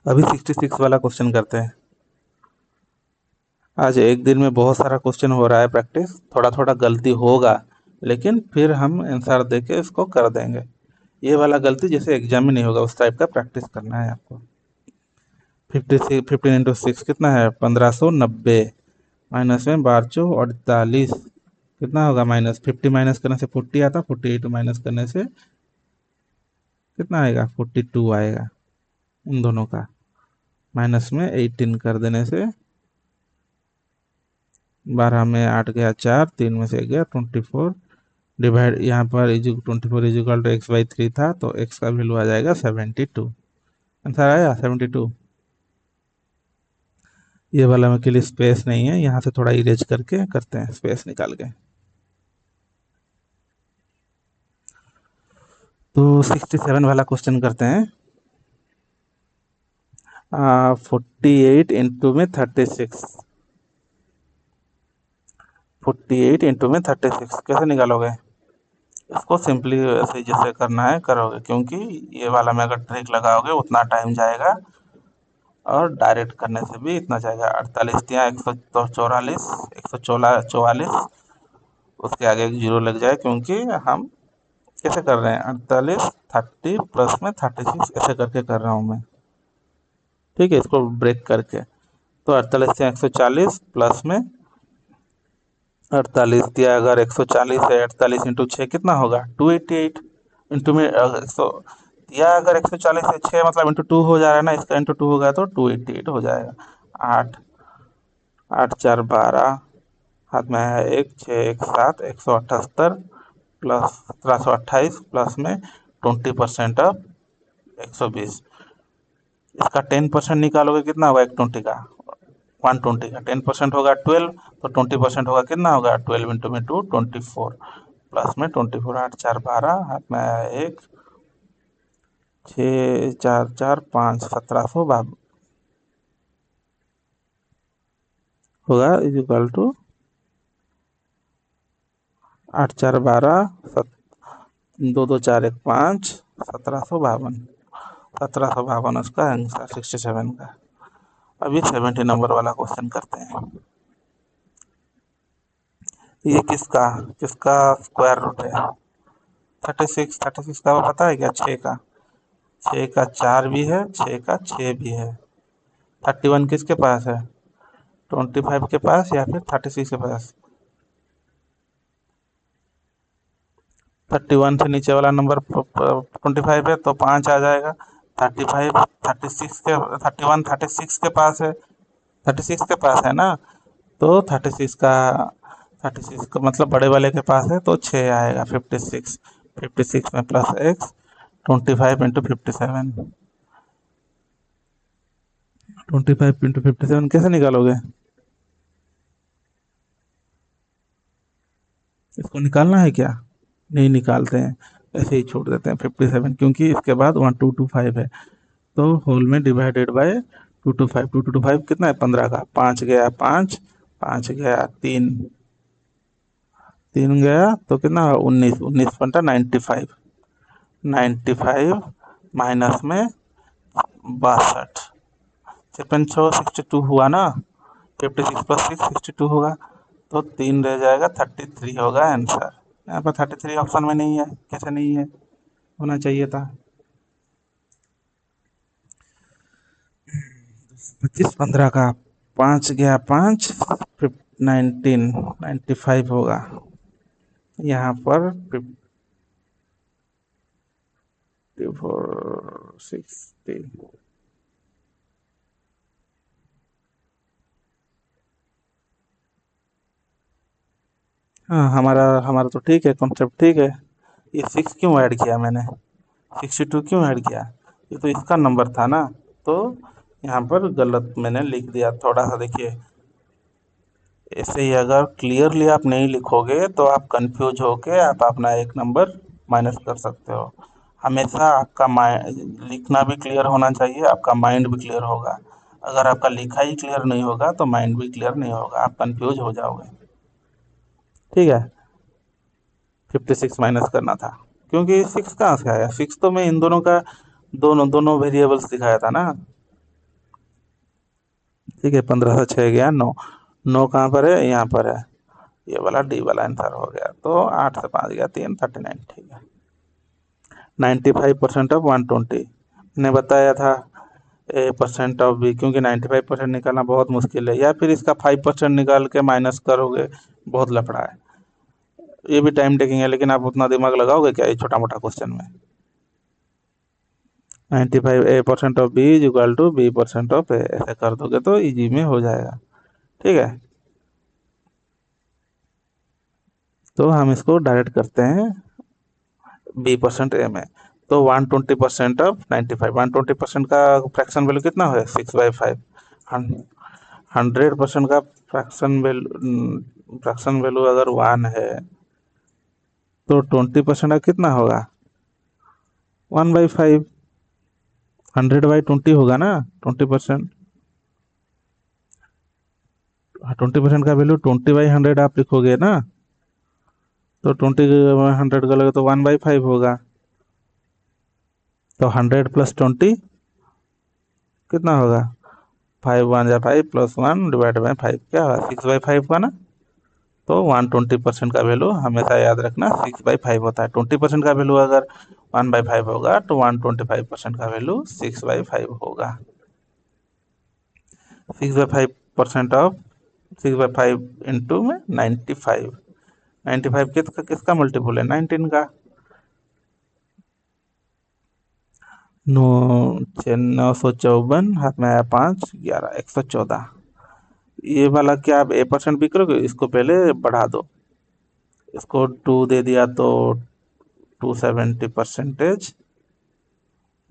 अभी 66 वाला क्वेश्चन करते हैं। आज एक दिन में बहुत सारा क्वेश्चन हो रहा है प्रैक्टिस, थोड़ा थोड़ा गलती होगा, लेकिन फिर हम आंसर दे के इसको कर देंगे। ये वाला गलती जैसे एग्जाम में नहीं होगा उस टाइप का प्रैक्टिस करना है आपको। 15 इंटू 6 कितना है 1590, माइनस में 1248, कितना होगा माइनस 50 माइनस करने से 40 आता, 48 माइनस करने से कितना आएगा 42 आएगा, इन दोनों का माइनस में 18 कर देने से 12 में 8 गया 4, 3 में से गया 24, डिवाइड यहाँ पर 24 = x/3 था तो x का वैल्यू आ जाएगा 72, आंसर आया 72। ये वाला में के लिए स्पेस नहीं है, यहाँ से थोड़ा इरेज करके करते हैं स्पेस निकाल के। तो 67 वाला क्वेश्चन करते हैं। 48 इंटू में 36, 48 इंटू में 36 कैसे निकालोगे, इसको सिंपली ऐसे जैसे करना है करोगे, क्योंकि ये वाला में अगर ट्रिक लगाओगे उतना टाइम जाएगा और डायरेक्ट करने से भी इतना जाएगा। 48 या 144, 144, उसके आगे एक जीरो लग जाए, क्योंकि हम कैसे कर रहे हैं 48 30 प्लस में 36 ऐसे करके कर रहा हूँ मैं, ठीक है, इसको ब्रेक करके। तो 48 या 140 प्लस में 48 दिया, अगर 140 है 48 इंटू 6 कितना होगा 288, इंटू में 100 दिया, अगर 140 है 6 मतलब इंटू 2 हो जा रहा है ना, इसका इंटू 2 होगा तो 288 हो जाएगा। 8 8 4 12, हाथ में है 1 6 1 7 178 प्लस 1728 प्लस में 20% ऑफ 120, इसका 10% निकालोगे कितना होगा 120 का, 120 का 10% होगा 12, तो 20% होगा कितना होगा 12 इंटू में 2 24, प्लस में 24 8 4 12, हाथ में आया 1 6 4 4 5 1752 होगा, इज इक्वल टू 8 4 12 2 2 4 1 5 1752 उसका आंसर 67 का। अभी 70 नंबर वाला क्वेश्चन करते हैं। ये किसका किसका स्क्वायर रूट है? 36 का पता है क्या? 6 का 4 भी है, 6 का 6 भी है। 31 किसके पास है? 25 के पास या फिर 36 के पास? 31 से नीचे वाला नंबर 25 है तो 5 आ जाएगा। 35 36 के 31 36 के पास है, 36 के पास है ना, तो 36 का मतलब बड़े वाले के पास है तो 6 आएगा। 56 में प्लस एक्स 25 इंटू 57। 25 इंटू 57 कैसे निकालोगे? इसको निकालना है क्या? नहीं निकालते हैं, ऐसे ही छोड़ देते हैं 57, क्योंकि इसके बाद 1225 है तो होल में डिवाइडेड बाय 225। 2 2 5 कितना है? 15 का। 5 गया 5, 5 गया 3, 3 गया तो कितना? 19, 19 95। 95 माइनस में 62, 62 हुआ ना। 56 प्लस 6 62 होगा, तो 3 रह जाएगा, 33 होगा आंसर। यहाँ पर 33 ऑप्शन में नहीं है, कैसे नहीं है? होना चाहिए था। 25 15 का 5 गया 5, 19 95 होगा यहाँ पर। 54 60। हाँ, हमारा हमारा तो ठीक है, कॉन्सेप्ट ठीक है। ये 6 क्यों ऐड किया मैंने? 62 क्यों ऐड किया? ये तो इसका नंबर था ना, तो यहाँ पर गलत मैंने लिख दिया थोड़ा सा। देखिए, ऐसे ही अगर क्लियरली आप नहीं लिखोगे तो आप कंफ्यूज होके आप अपना एक नंबर माइनस कर सकते हो। हमेशा आपका लिखना भी क्लियर होना चाहिए, आपका माइंड भी क्लियर होगा। अगर आपका लिखा ही क्लियर नहीं होगा तो माइंड भी क्लियर नहीं होगा, आप कंफ्यूज हो जाओगे। ठीक है, 56 माइनस करना था, क्योंकि 6 कहाँ से आया? 6 तो मैं इन दोनों का दोनों दोनों वेरिएबल्स दिखाया था ना। ठीक है, 15 से 6 गया 9, 9 कहाँ पर है? यहाँ पर है। ये वाला डी वाला आंसर हो गया, तो 8 से 5 गया 3, 39। ठीक है, 95% ऑफ 120 मैंने बताया था। ए परसेंट ऑफ बी, क्योंकि 95% निकालना बहुत मुश्किल है, या फिर इसका 5% निकाल के माइनस करोगे, बहुत लफड़ा है। ये भी टाइम टेकिंग है, लेकिन आप उतना दिमाग लगाओगे क्या ये छोटा मोटा क्वेश्चन में? 95 A percent of B is equal to B percent of A, ऐसे कर दोगे तो इजी में हो जाएगा। ठीक है, तो हम इसको डायरेक्ट करते हैं बी परसेंट ए में। तो 120% ऑफ 95, 120% का फ्रैक्शन वैल्यू कितना है? 6/5। 100% का फ्रैक्शन वैल्यू अगर 1 है तो 20% का कितना होगा? 1/5। 100/20 होगा ना 20%। 20% का वैल्यू 20/100 आप लिखोगे ना, तो 20/100 का लगे तो 1/5 होगा। तो 100 प्लस 20 कितना होगा? 5 1 या 5 प्लस 1 डिवाइड बाई 5 क्या होगा? 6/5 का ना। तो 120% का वैल्यू हमेशा याद रखना 6/5 होता है। 20% का वैल्यू अगर 1/5 होगा तो 125% का वैल्यू 6/5 होगा। 6/5% ऑफ 6/5 इंटू में 95। 95 किसका मल्टीपल है? 19 का। 954, हाथ में आया 5 11 114। ये वाला क्या आप A% भी करोगे? इसको पहले बढ़ा दो, इसको 2 दे दिया तो 270 परसेंटेज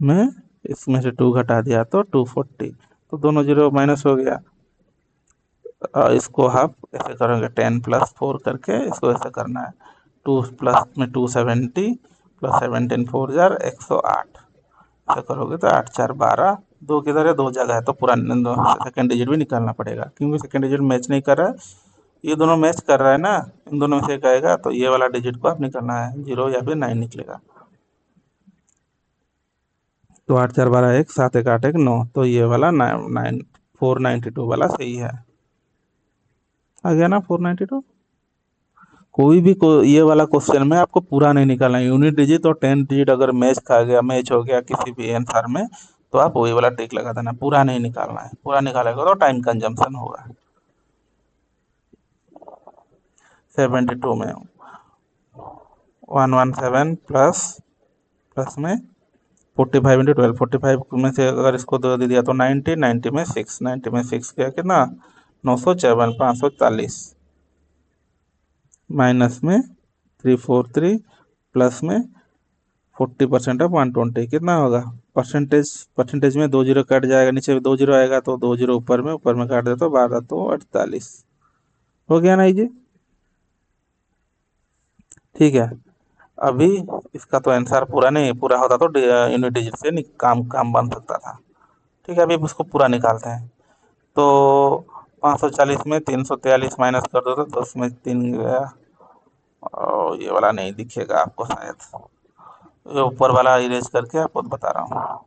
में, इसमें से 2 घटा दिया तो 240, तो दोनों जीरो माइनस हो गया। इसको आप ऐसे करोगे 10 प्लस 4 करके, इसको ऐसे करना है। 2 प्लस में 270 प्लस 17 4 जार 108, ऐसा करोगे तो 8 4 12, दो किधर है, दो जगह है, तो पूरा सेकेंड डिजिट भी निकालना पड़ेगा, क्योंकि सेकेंड डिजिट मैच नहीं कर रहा है, ये दोनों मैच कर रहा है ना, इन दोनों में से एक आएगा, तो ये वाला डिजिट को आप निकालना है, 0 या फिर 9 निकलेगा। तो 8 4 12 1 7 1 8 1 9, तो ये वाला 492 वाला सही है। आ गया ना 492। ये वाला क्वेश्चन में आपको पूरा नहीं निकालना है, यूनिट डिजिट और 10 डिजिट अगर मैच हो गया किसी भी आंसर में, तो आप वही वाला टिक लगा देना, पूरा नहीं निकालना है, पूरा निकालेगा तो टाइम कंजम्पशन होगा। 72 में 117 प्लस प्लस में 45 × 12, 45 में से अगर इसको दे दिया तो 90, 90 में 6, 90 में 6 क्या, कितना 954, 540, माइनस में 343, प्लस में 40% ऑफ 120, कितना होगा, परसेंटेज, परसेंटेज में 2 जीरो कट जाएगा, नीचे 2 जीरो आएगा तो 2 जीरो ऊपर में काट दे तो 12 तो 48, हो गया ना ये। ठीक है, अभी इसका तो आंसर पूरा नहीं, पूरा होता तो यूनिट डिजिट से काम काम बन सकता था। ठीक है, अभी उसको पूरा निकालते हैं। तो 540 में 343 माइनस कर दो तो 10 में 3 गया, और ये वाला नहीं दिखेगा आपको शायद, ये ऊपर वाला इरेज करके आपको बता रहा हूँ।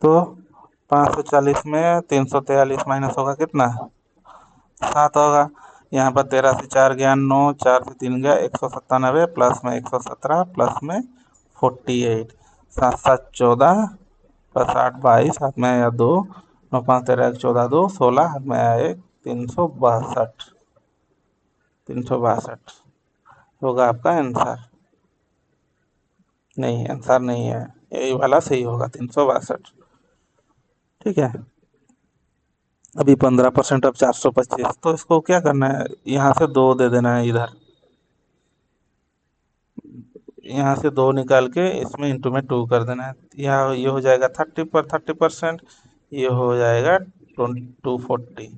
तो 540 में 343 माइनस होगा कितना, 7 होगा। यहाँ पर 13 से 4 गया 9, 4 से 3 गया 197, प्लस में 117, प्लस में 48, 7 7 14, प्लस 8 22, हाथ में आया 2, 9 5 13 1 14 2 16, हाथ में आया 1, 362, 362 होगा आपका आंसर। नहीं, आंसर नहीं है, यही वाला सही होगा, 362। ठीक है, अभी 15% अब 425, तो इसको क्या करना है, यहाँ से 2 दे देना है इधर, यहाँ से 2 निकाल के इसमें इंटू में 2 कर देना है, यहाँ ये हो जाएगा 30%, ये हो जाएगा 240,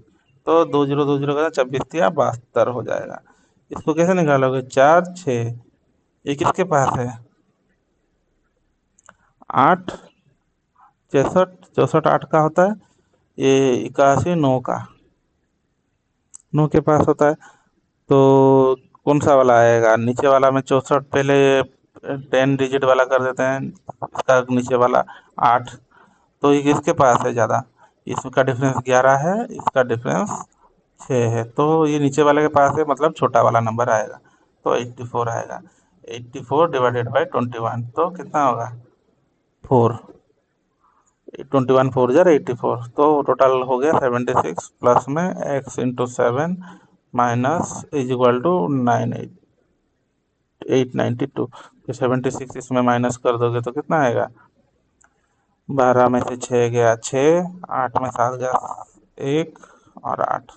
तो 20 का 26 या 72 हो जाएगा। इसको कैसे निकालोगे, 4 6, ये किसके पास है, 8 63, 64 8 का होता है, ये 81 9 का, 9 के पास होता है, तो कौन सा वाला आएगा, नीचे वाला में 64, पहले 10 डिजिट वाला कर देते हैं, इसका नीचे वाला 8, तो ये किसके पास है ज़्यादा, इसका डिफरेंस 11 है, इसका डिफरेंस 6 है, तो ये नीचे वाले के पास है, मतलब छोटा वाला नंबर आएगा, तो 84 आएगा। 84 डिवाइडेड बाई 21, तो कितना होगा, 4, 21 4 जार 84, तो टोटल हो गया 76, प्लस में x into 7 minus is equal to 892, तो 76 इसमें माइनस कर दोगे तो कितना आएगा, 12 में से 6 गया 6, 8 में 7 गया 1, और 8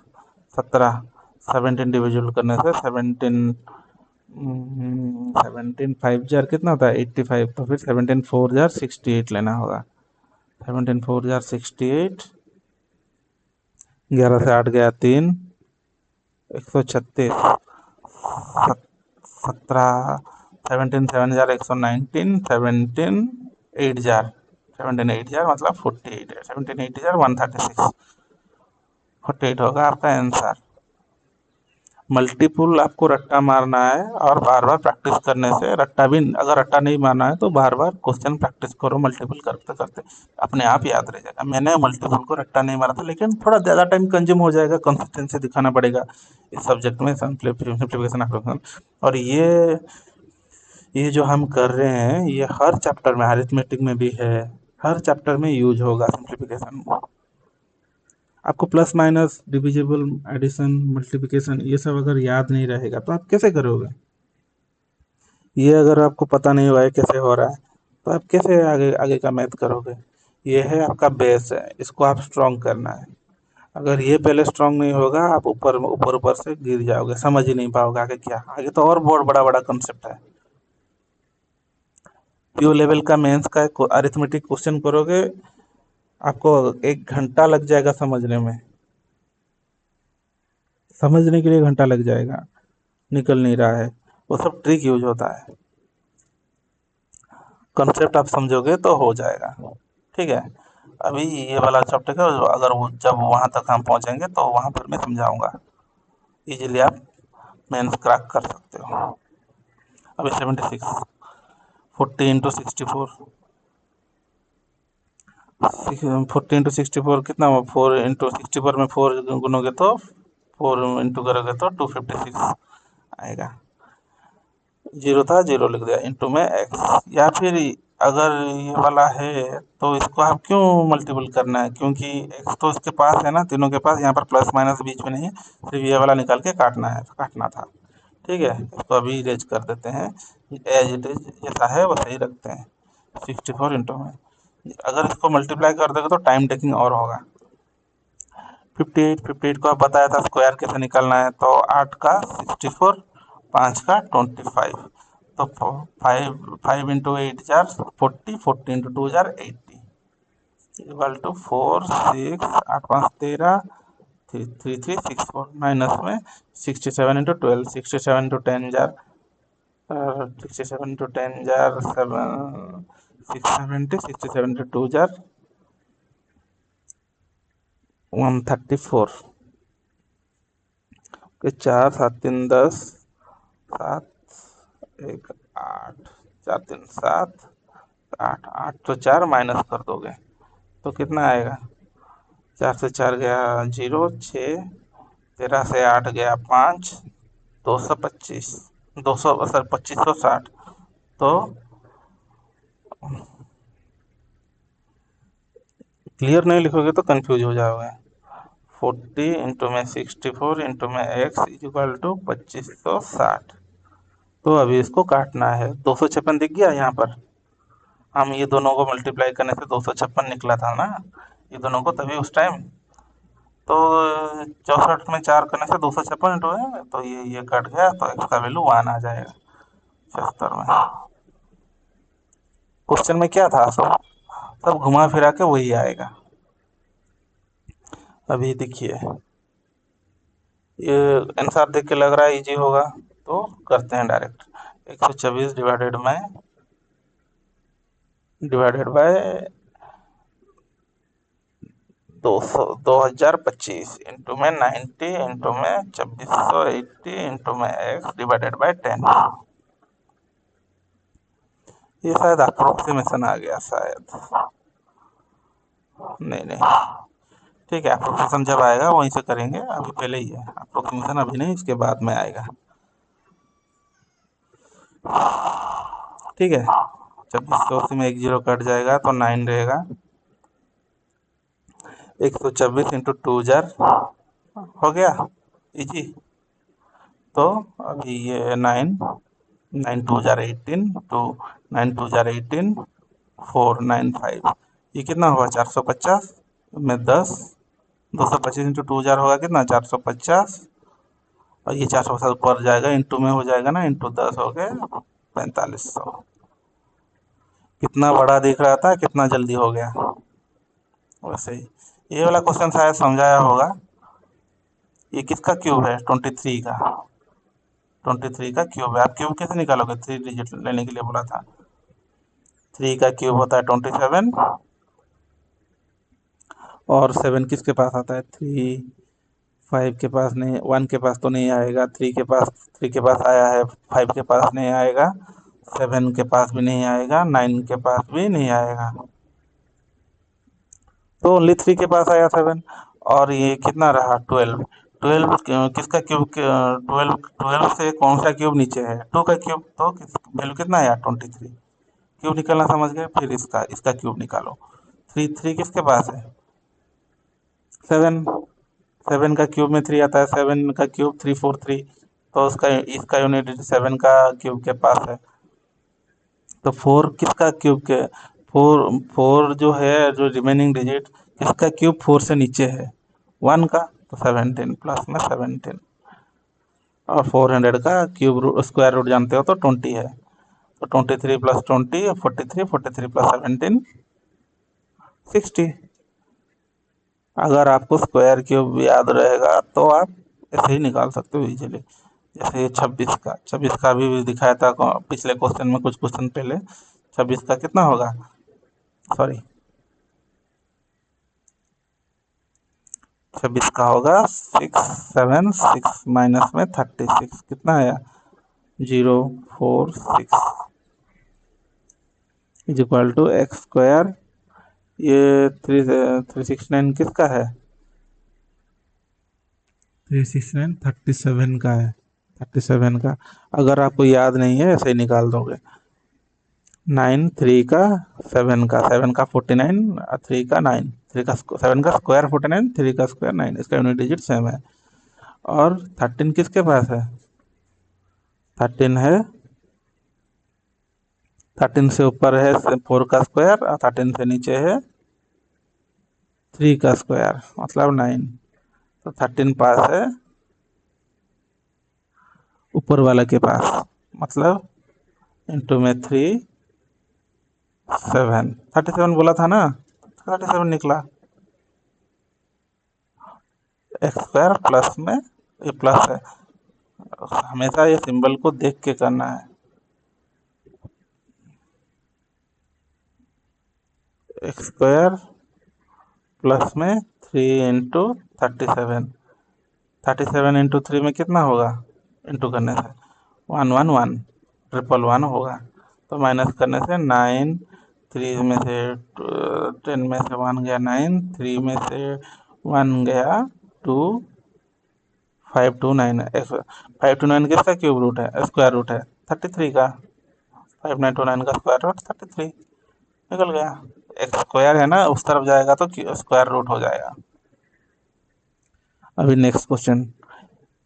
17, 17 डिविजिबल करने से 17, 17 5 जार कितना होता है 85, तो फिर 17 4 जार 68 लेना होगा, 17 4 जार 68, 11 से 8 गया 3, 136, 17, 17 7 जार 119, 17 8 जार, 17 8 जार मतलब 48 है, 17 8 जार 136, 48 होगा आपका आंसर। मल्टीपुल आपको रट्टा मारना है, और बार बार प्रैक्टिस करने से रट्टा भी, अगर रट्टा नहीं मारना है तो बार बार क्वेश्चन प्रैक्टिस करो, मल्टीपुल करते करते अपने आप याद रह जाएगा। मैंने मल्टीपुल को रट्टा नहीं मारा था, लेकिन थोड़ा ज़्यादा टाइम कंज्यूम हो जाएगा, कंसिस्टेंसी दिखाना पड़ेगा इस सब्जेक्ट में, सिंप्लीफिकेशन एप्रोक्सीमेशन। और ये जो हम कर रहे हैं ये हर चैप्टर में, अरिथमेटिक में भी है, हर चैप्टर में यूज होगा सिंप्लीफिकेशन। आपको plus minus, divisible, addition, multiplication ये सब अगर याद नहीं रहेगा तो आप कैसे करोगे, ये अगर आपको पता नहीं हुआ है कैसे हो रहा है, तो आप कैसे आगे आगे का मैथ करोगे। ये है आपका बेस है, इसको आप स्ट्रॉन्ग करना है। अगर ये पहले स्ट्रॉन्ग नहीं होगा, आप ऊपर ऊपर ऊपर से गिर जाओगे, समझ ही नहीं पाओगे आगे क्या, आगे तो और बहुत बड़ा बड़ा कंसेप्ट है। पीओ लेवल का मेंस का अरिथमेटिक क्वेश्चन करोगे, आपको 1 घंटा लग जाएगा समझने में। समझने के लिए घंटा लग जाएगा, निकल नहीं रहा है, वो सब ट्रिक यूज होता है। कंसेप्ट आप समझोगे तो हो जाएगा, ठीक है। अभी ये वाला चैप्टर है, अगर वो जब वहाँ तक हम पहुँचेंगे तो वहाँ पर मैं समझाऊंगा, इजीली आप मेंस क्रैक कर सकते हो। अभी 76, 40 × 64, 40 × 64 कितना हुआ, 4 × 64 में 4 गुनोगे तो 4 इंटू करोगे तो 256 आएगा। जीरो था, जीरो लिख दिया, इंटू में एक्स। या फिर अगर ये वाला है तो इसको आप क्यों मल्टीपल करना है, क्योंकि एक्स तो इसके पास है ना, तीनों के पास, यहाँ पर प्लस माइनस बीच में नहीं है, सिर्फ ये वाला निकाल के काटना था, ठीक है। इसको अभी इरेज कर देते हैं, एज इट इज जैसा है वैसे ही रखते हैं। 64 इंटू में, अगर इसको मल्टीप्लाई कर दोगे तो टाइम टेकिंग और होगा। 58 को आप बताया था स्क्वायर कैसे निकालना है, तो 8 का 64, 5 का 25, तो 5 इंटू 8 जार 40, 40 इंटू 2 जार 80, इक्वल टू 4 6 8 5 13 3 3 6 4, माइनस में 67 इंटू 12, 67 इंटू 10 जार 67 इंटू 10 जार 7 670, 67 इंटू 2 जार 134, 4 7 3 10, 7 1 8, 4 3 7 8, 8 तो 4 माइनस कर दोगे तो कितना आएगा, 4 से 4 गया 0, 6, 13 से 8 गया 5, 225, 200 सर 2560, तो क्लियर नहीं लिखोगे तो कंफ्यूज हो जाओगे। 40 इंटू में 64 इंटू में एक्स इक्वल टू 2560। तो अभी इसको काटना है, 256 दिख गया यहाँ पर, हम ये दोनों को मल्टीप्लाई करने से 256 निकला था ना, ये दोनों को तभी उस टाइम, तो 64 में 4 करने से 256 इंटू है, तो ये कट गया, तो एक्स का वैल्यू 1 आ जाएगा 76 में। क्वेश्चन में क्या था, सब घुमा फिरा के वही आएगा। अभी देखिए, ये आंसर देख के लग रहा है इजी होगा, तो करते हैं डायरेक्ट। 124 डिवाइडेड बाय 2025 इंटू में 90 इंटू में 2680 इंटू में एक्स डिवाइडेड बाय 10। ये शायद अप्रोक्सीमेशन आ गया शायद, नहीं, ठीक है, अप्रोक्सीमेशन जब आएगा वहीं से करेंगे, अभी पहले ही है अप्रोक्सीमेशन, अभी नहीं, इसके बाद में आएगा, ठीक है। 2680 में 1 0 कट जाएगा तो 9 रहेगा, 124 इंटू 2 जार हो गया इजी। तो अभी ये 9 2 जार 18, 9 2 जार 18, 495, ये कितना हुआ 450 में 10, 225 इंटू 2 जार होगा कितना 450, और ये 450 ऊपर जाएगा, इंटू में हो जाएगा ना, इंटू 10 हो गए 4500। कितना बड़ा दिख रहा था, कितना जल्दी हो गया। वैसे ही ये वाला क्वेश्चन शायद समझाया होगा। ये किसका क्यूब है, 23 का, 23 का क्यूब है। आप क्यूब कैसे निकालोगे, 3 डिजिट लेने के लिए बोला था। 3 का क्यूब होता है 27, और 7 किसके पास आता है, 3, 5 के पास नहीं, 1 के पास तो नहीं आएगा, 3 के पास आया है, 5 के पास नहीं आएगा, 7 के पास भी नहीं आएगा, 9 के पास भी नहीं आएगा, तो ओनली 3 के पास आया 7। और ये कितना रहा 12, 12 किसका क्यूब, 12, 12 से कौन सा क्यूब नीचे है, 2 का क्यूब, तो वैल्यू कितना आया 23। क्यूब निकालना समझ गए, फिर इसका क्यूब निकालो। 3 किसके पास है, 7, 7 का क्यूब में 3 आता है, 7 का क्यूब 343, तो इसका यूनिट 7 का क्यूब के पास है। तो 4 किसका क्यूब के, 4 जो है, जो रिमेनिंग डिजिट किसका क्यूब 4 से नीचे है, 1 का, तो 17 प्लस में 17, और 400 का क्यूब स्क्वायर रूट जानते हो तो 20 है, तो 23 प्लस 20 43, 43 प्लस 17 60। अगर आपको स्क्वायर क्यूब याद रहेगा तो आप ऐसे ही निकाल सकते हो इजीली। जैसे 26 का भी दिखाया था पिछले क्वेश्चन में, कुछ क्वेश्चन पहले। 26 का कितना होगा, सॉरी 26 का होगा 676 माइनस में 36 कितना आया 046 is equal to x square. ये 369 किसका है, 369 37 का है, 37 का। अगर आपको याद नहीं है ऐसे ही निकाल दोगे। 9 3 का 7 का, 7 का 49, 3 का 9, 3 का 7 का स्क्वायर 49, 3 का स्क्वायर 9, इसका यूनिट डिजिट सेम है। और 13 किसके पास है, 13 है, 13 से ऊपर है 4 का स्क्वायर और 13 से नीचे है 3 का स्क्वायर मतलब 9। तो 13 पास है ऊपर वाला के पास, मतलब इंटू में 3 7, 37 बोला था ना, 37 निकला। एक्स स्क्वायर प्लस में ये प्लस है, हमेशा ये सिंबल को देख के करना है। एक्स स्क्वायर प्लस में 3 इंटू 37, 37 इंटू 3 में कितना होगा, इंटू करने से 111 ट्रिपल वन होगा। तो माइनस करने से 9, 3 में से 10 में से 1 गया 9, 3 में से 1 गया 2, 529 529 किसका क्यूब रूट है, स्क्वायर रूट है 33 का, 5929 का स्क्वायर रूट 33 निकल गया। एक्स स्क्वायर है ना, उस तरफ जाएगा तो स्क्वायर रूट हो जाएगा। अभी next question,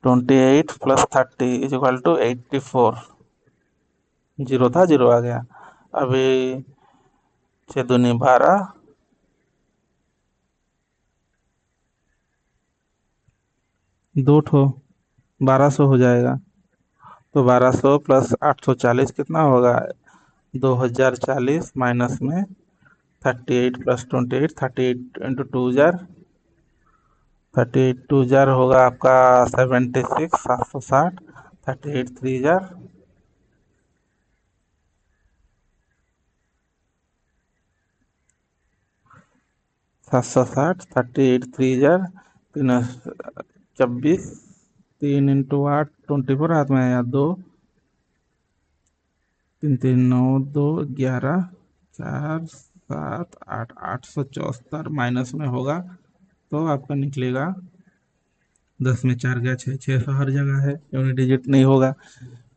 28 plus 30 is equal to 84, zero था जीरो आ गया। अभी 6 दूनी 12, 2 ठो 1200 हो जाएगा। तो 1200 प्लस 840 कितना होगा, 2040 माइनस में 38 प्लस 28, 38 इंटू 2 जार, 38 2 जार होगा आपका 76, 760, 38 3 जार 760, 38 3 जार 3 24, 3 इंटू 8 24 हाथ में आया 2, 3 3 9 2 11 4 7 8 874 माइनस में होगा तो आपका निकलेगा 10 में 4 गया 6, 600 हर जगह है, यूनिट डिजिट नहीं होगा।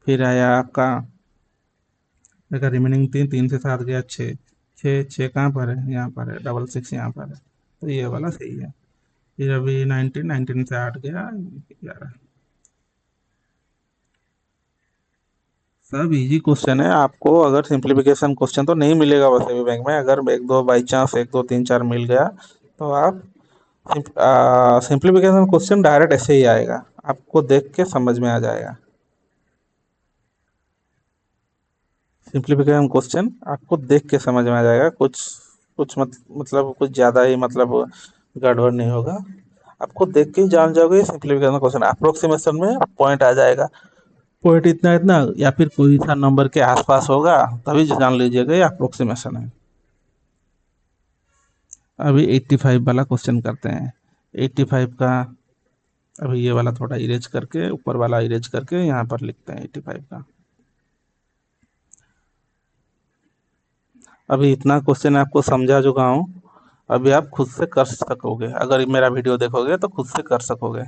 फिर आया आपका अगर रिमेनिंग 3, 3 से 7 गया 6, 6 6 कहाँ पर है, यहाँ पर है, 66 यहाँ पर है, तो ये वाला सही है। फिर अभी 19, 19 से 8 गया 11। सब इजी क्वेश्चन है, आपको अगर सिंप्लीफिकेशन क्वेश्चन तो नहीं मिलेगा वैसे भी बैंक में, अगर एक दो बाई चांस 1 2 3 4 मिल गया तो आप सिंप्लीफिकेशन क्वेश्चन डायरेक्ट ऐसे ही आएगा, आपको देख के समझ में आ जाएगा। सिंप्लीफिकेशन क्वेश्चन आपको देख के समझ में आ जाएगा, कुछ कुछ मतलब कुछ ज़्यादा ही मतलब गड़बड़ नहीं होगा, आपको देख के ही जान जाओगे सिंप्लीफिकेशन क्वेश्चन। अप्रोक्सीमेशन में पॉइंट आ जाएगा, पॉइंट इतना इतना या फिर कोई सा नंबर के आसपास होगा तभी जान लीजिएगा ये अप्रोक्सीमेशन है। अभी 85 वाला क्वेश्चन करते हैं। 85 का अभी ये वाला थोड़ा इरेज करके ऊपर वाला इरेज करके यहाँ पर लिखते हैं 85 का। अभी इतना क्वेश्चन आपको समझा चुका हूँ, अभी आप खुद से कर सकोगे, अगर मेरा वीडियो देखोगे तो खुद से कर सकोगे।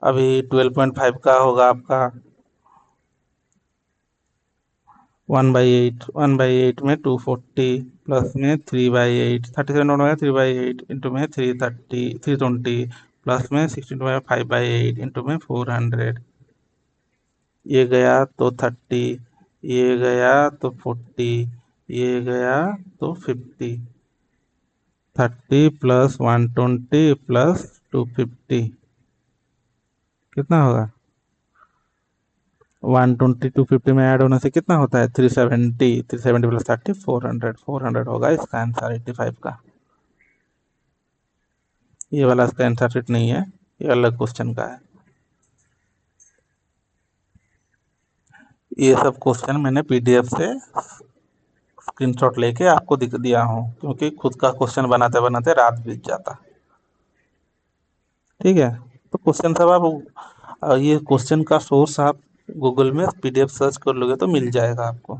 अभी 12.5 का होगा आपका 1/8, 1/8 में 240 प्लस में 3/8, 37 हो गया 3/8 इंटू में 320 प्लस में 16 5/8 इंटू में 400, ये गया तो 30, ये गया तो 40, ये गया तो 50, 30 प्लस 120 प्लस 250 कितना होगा, 120 250 में ऐड होने से कितना होता है 370, 370 प्लस 30 400, 400 होगा इसका आंसर 85 का। ये वाला इसका आंसर शीट नहीं है, ये अलग क्वेश्चन का है। ये सब क्वेश्चन मैंने पीडीएफ से स्क्रीनशॉट लेके आपको दिख दिया हूँ, क्योंकि खुद का क्वेश्चन बनाते बनाते रात बीत जाता। ठीक है, तो क्वेश्चन सब आप ये क्वेश्चन का सोर्स आप गूगल में पीडीएफ सर्च कर लोगे तो मिल जाएगा आपको।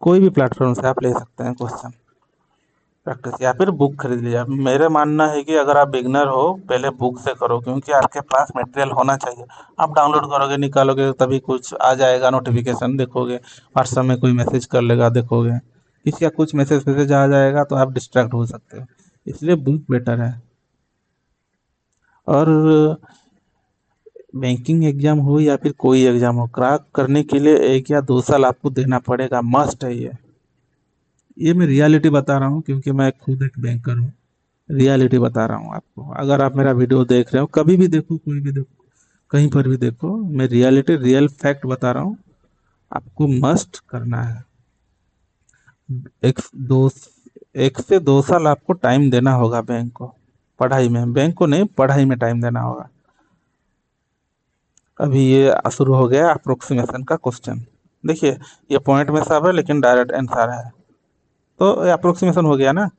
कोई भी प्लेटफॉर्म से आप ले सकते हैं क्वेश्चन प्रैक्टिस, या फिर बुक खरीद लीजिए। मेरा मानना है कि अगर आप बिगनर हो पहले बुक से करो, क्योंकि आपके पास मटेरियल होना चाहिए। आप डाउनलोड करोगे निकालोगे तभी कुछ आ जाएगा, नोटिफिकेशन देखोगे, व्हाट्सएप में कोई मैसेज कर लेगा देखोगे, किसी का कुछ मैसेज मैसेज आ जाएगा तो आप डिस्ट्रैक्ट हो सकते हो। इसलिए बुक बेटर है। और बैंकिंग एग्जाम हो या फिर कोई एग्जाम हो, क्रैक करने के लिए 1 या 2 साल आपको देना पड़ेगा, मस्ट है ये मैं रियलिटी बता रहा हूँ, क्योंकि मैं खुद एक बैंकर हूँ। रियलिटी बता रहा हूँ आपको। अगर आप मेरा वीडियो देख रहे हो, कभी भी देखो, कोई भी देखो, कहीं पर भी देखो, मैं रियलिटी रियल फैक्ट बता रहा हूँ। आपको मस्ट करना है। एक दो 1 से 2 साल आपको टाइम देना होगा बैंक को, पढ़ाई में, बैंक को नहीं, पढ़ाई में टाइम देना होगा। अभी ये शुरू हो गया अप्रोक्सीमेशन का क्वेश्चन। देखिए, ये पॉइंट में सब है लेकिन डायरेक्ट आंसर है, तो अप्रोक्सीमेशन हो गया ना।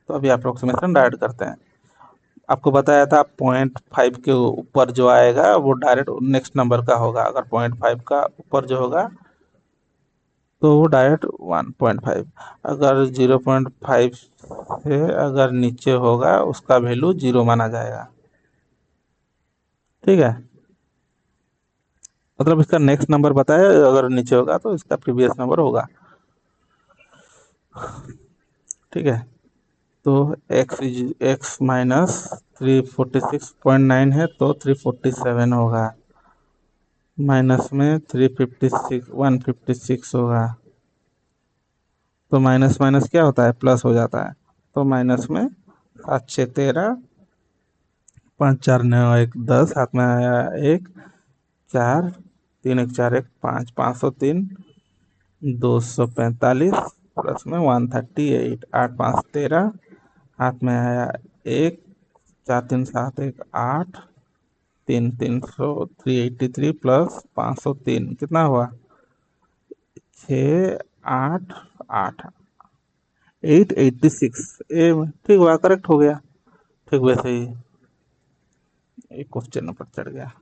तो अभी अप्रोक्सीमेशन डायरेक्ट करते हैं। आपको बताया था 0.5 के ऊपर जो आएगा वो डायरेक्ट नेक्स्ट नंबर का होगा। अगर 0.5 का ऊपर जो होगा तो वो डायरेक्ट 1.5। अगर 0.5 से अगर नीचे होगा उसका वैल्यू 0 माना जाएगा। ठीक है, मतलब इसका नेक्स्ट नंबर बताया, अगर नीचे होगा तो इसका प्रीवियस नंबर होगा। ठीक है, तो एक्स माइनस 346.9 है तो 347 होगा, माइनस में 356 156 होगा। तो माइनस माइनस क्या होता है, प्लस हो जाता है। तो माइनस में 7 6 13, 5 4 9 1 10, हाथ में आया 1 4, 3 1 4 1 5, 503, 245, प्लस में 138, 8 5 13, हाथ में आया 1 4 3 7 1 8, 3 300, 383 प्लस 503 कितना हुआ, 6 8 8, 886। ए ठीक हुआ, करेक्ट हो गया। ठीक वैसे ही एक क्वेश्चन ऊपर चढ़ गया।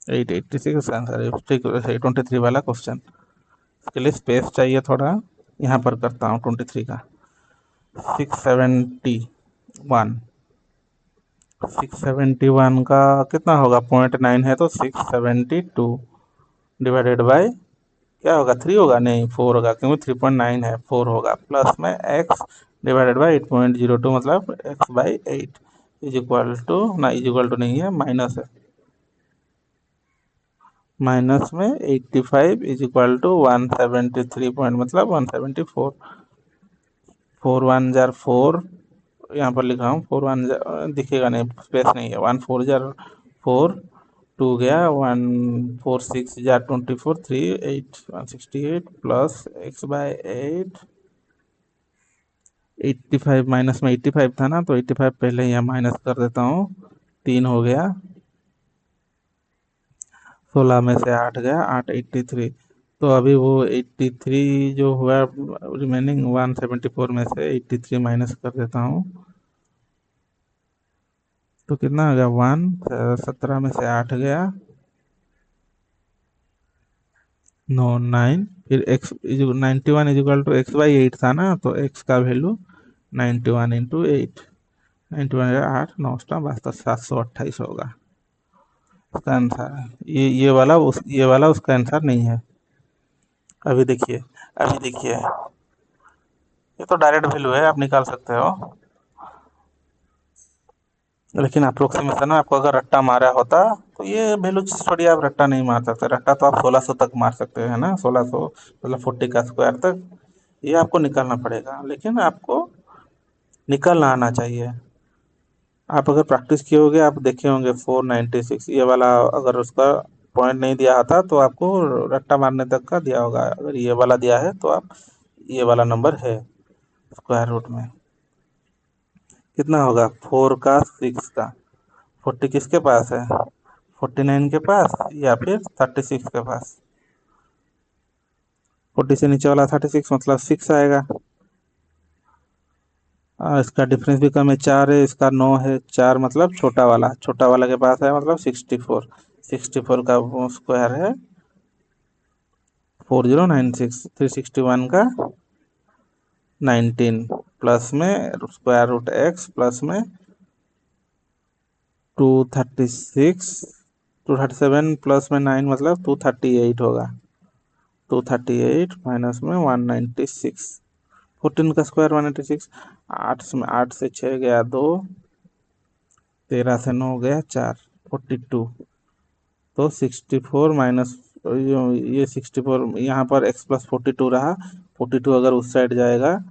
886 आंसर है, ठीक वैसे ही 23 वाला क्वेश्चन। इसके लिए स्पेस चाहिए थोड़ा, यहाँ पर करता हूँ 23 का। 671, 671 का कितना होगा, 0.9 है तो 672 डिवाइडेड बाई क्या होगा, 3 होगा, नहीं 4 होगा, क्योंकि 3.9 है, 4 होगा, प्लस में एक्स डिवाइडेड बाई 8.02, मतलब x by 8 is equal to, ना इज इक्वल टू नहीं है, माइनस है, माइनस में 85 इज इक्वल टू 173 पॉइंट, मतलब 174। 4 1 जार 4, यहाँ पर लिखा हूँ 4 1 दिखेगा नहीं, स्पेस नहीं है, 1 4 जार 4, 2 गया 1 4 6 जार 24, 3 8 168 प्लस एक्स बाय 8। 85 माइनस में 85 था ना, तो 85 पहले यहाँ माइनस कर देता हूँ, 3 हो गया, 16 में से 8 गया, 883। तो अभी वो 83 जो हुआ, रिमेनिंग 174 में से 83 माइनस कर देता हूँ, तो कितना आ गया, 17 में से 8 गया, 9 9, फिर x 91 is equal to x by 8 था ना, तो एक्स का वैल्यू 91 इंटू 8, 91 8 9 बasta 728 होगा उसका आंसर। ये वाला उसका आंसर नहीं है। अभी देखिए, अभी देखिए, ये तो डायरेक्ट वैल्यू है, आप निकाल सकते हो, लेकिन अप्रोक्सीमेशन में आपको अगर रट्टा मारा होता तो ये वैल्यू थोड़ी आप रट्टा नहीं मार सकते। रट्टा तो आप 1600 तक मार सकते हैं ना, 1600 मतलब 40 का स्क्वायर तक, ये आपको निकालना पड़ेगा, लेकिन आपको निकालना आना चाहिए। आप अगर प्रैक्टिस किए होंगे, आप देखे होंगे 496 ये वाला, अगर उसका पॉइंट नहीं दिया था तो आपको रट्टा मारने तक का दिया होगा। अगर ये वाला दिया है तो आप, ये वाला नंबर है स्क्वायर रूट में, कितना होगा 4 का 6 का, 40 किसके पास है, 49 के पास या फिर 36 के पास। 40 से नीचे वाला 36 मतलब 6 आएगा। इसका डिफरेंस भी कम है, 4 है, इसका 9 है। 4 मतलब छोटा वाला के पास है मतलब 64। 64 का स्क्वायर है 4096। 361 का 19 प्लस में स्क्वायर रूट एक्स प्लस में 236। 237 प्लस में 9 मतलब 238 होगा। 238 माइनस में 196। 14 का स्क्वायर 196। 8 से 6 गया 2, 13 से 9 गया 4, 42। तो 64 माइनस ये 64, यहाँ पर x प्लस 42 रहा। 42 अगर उस साइड जाएगा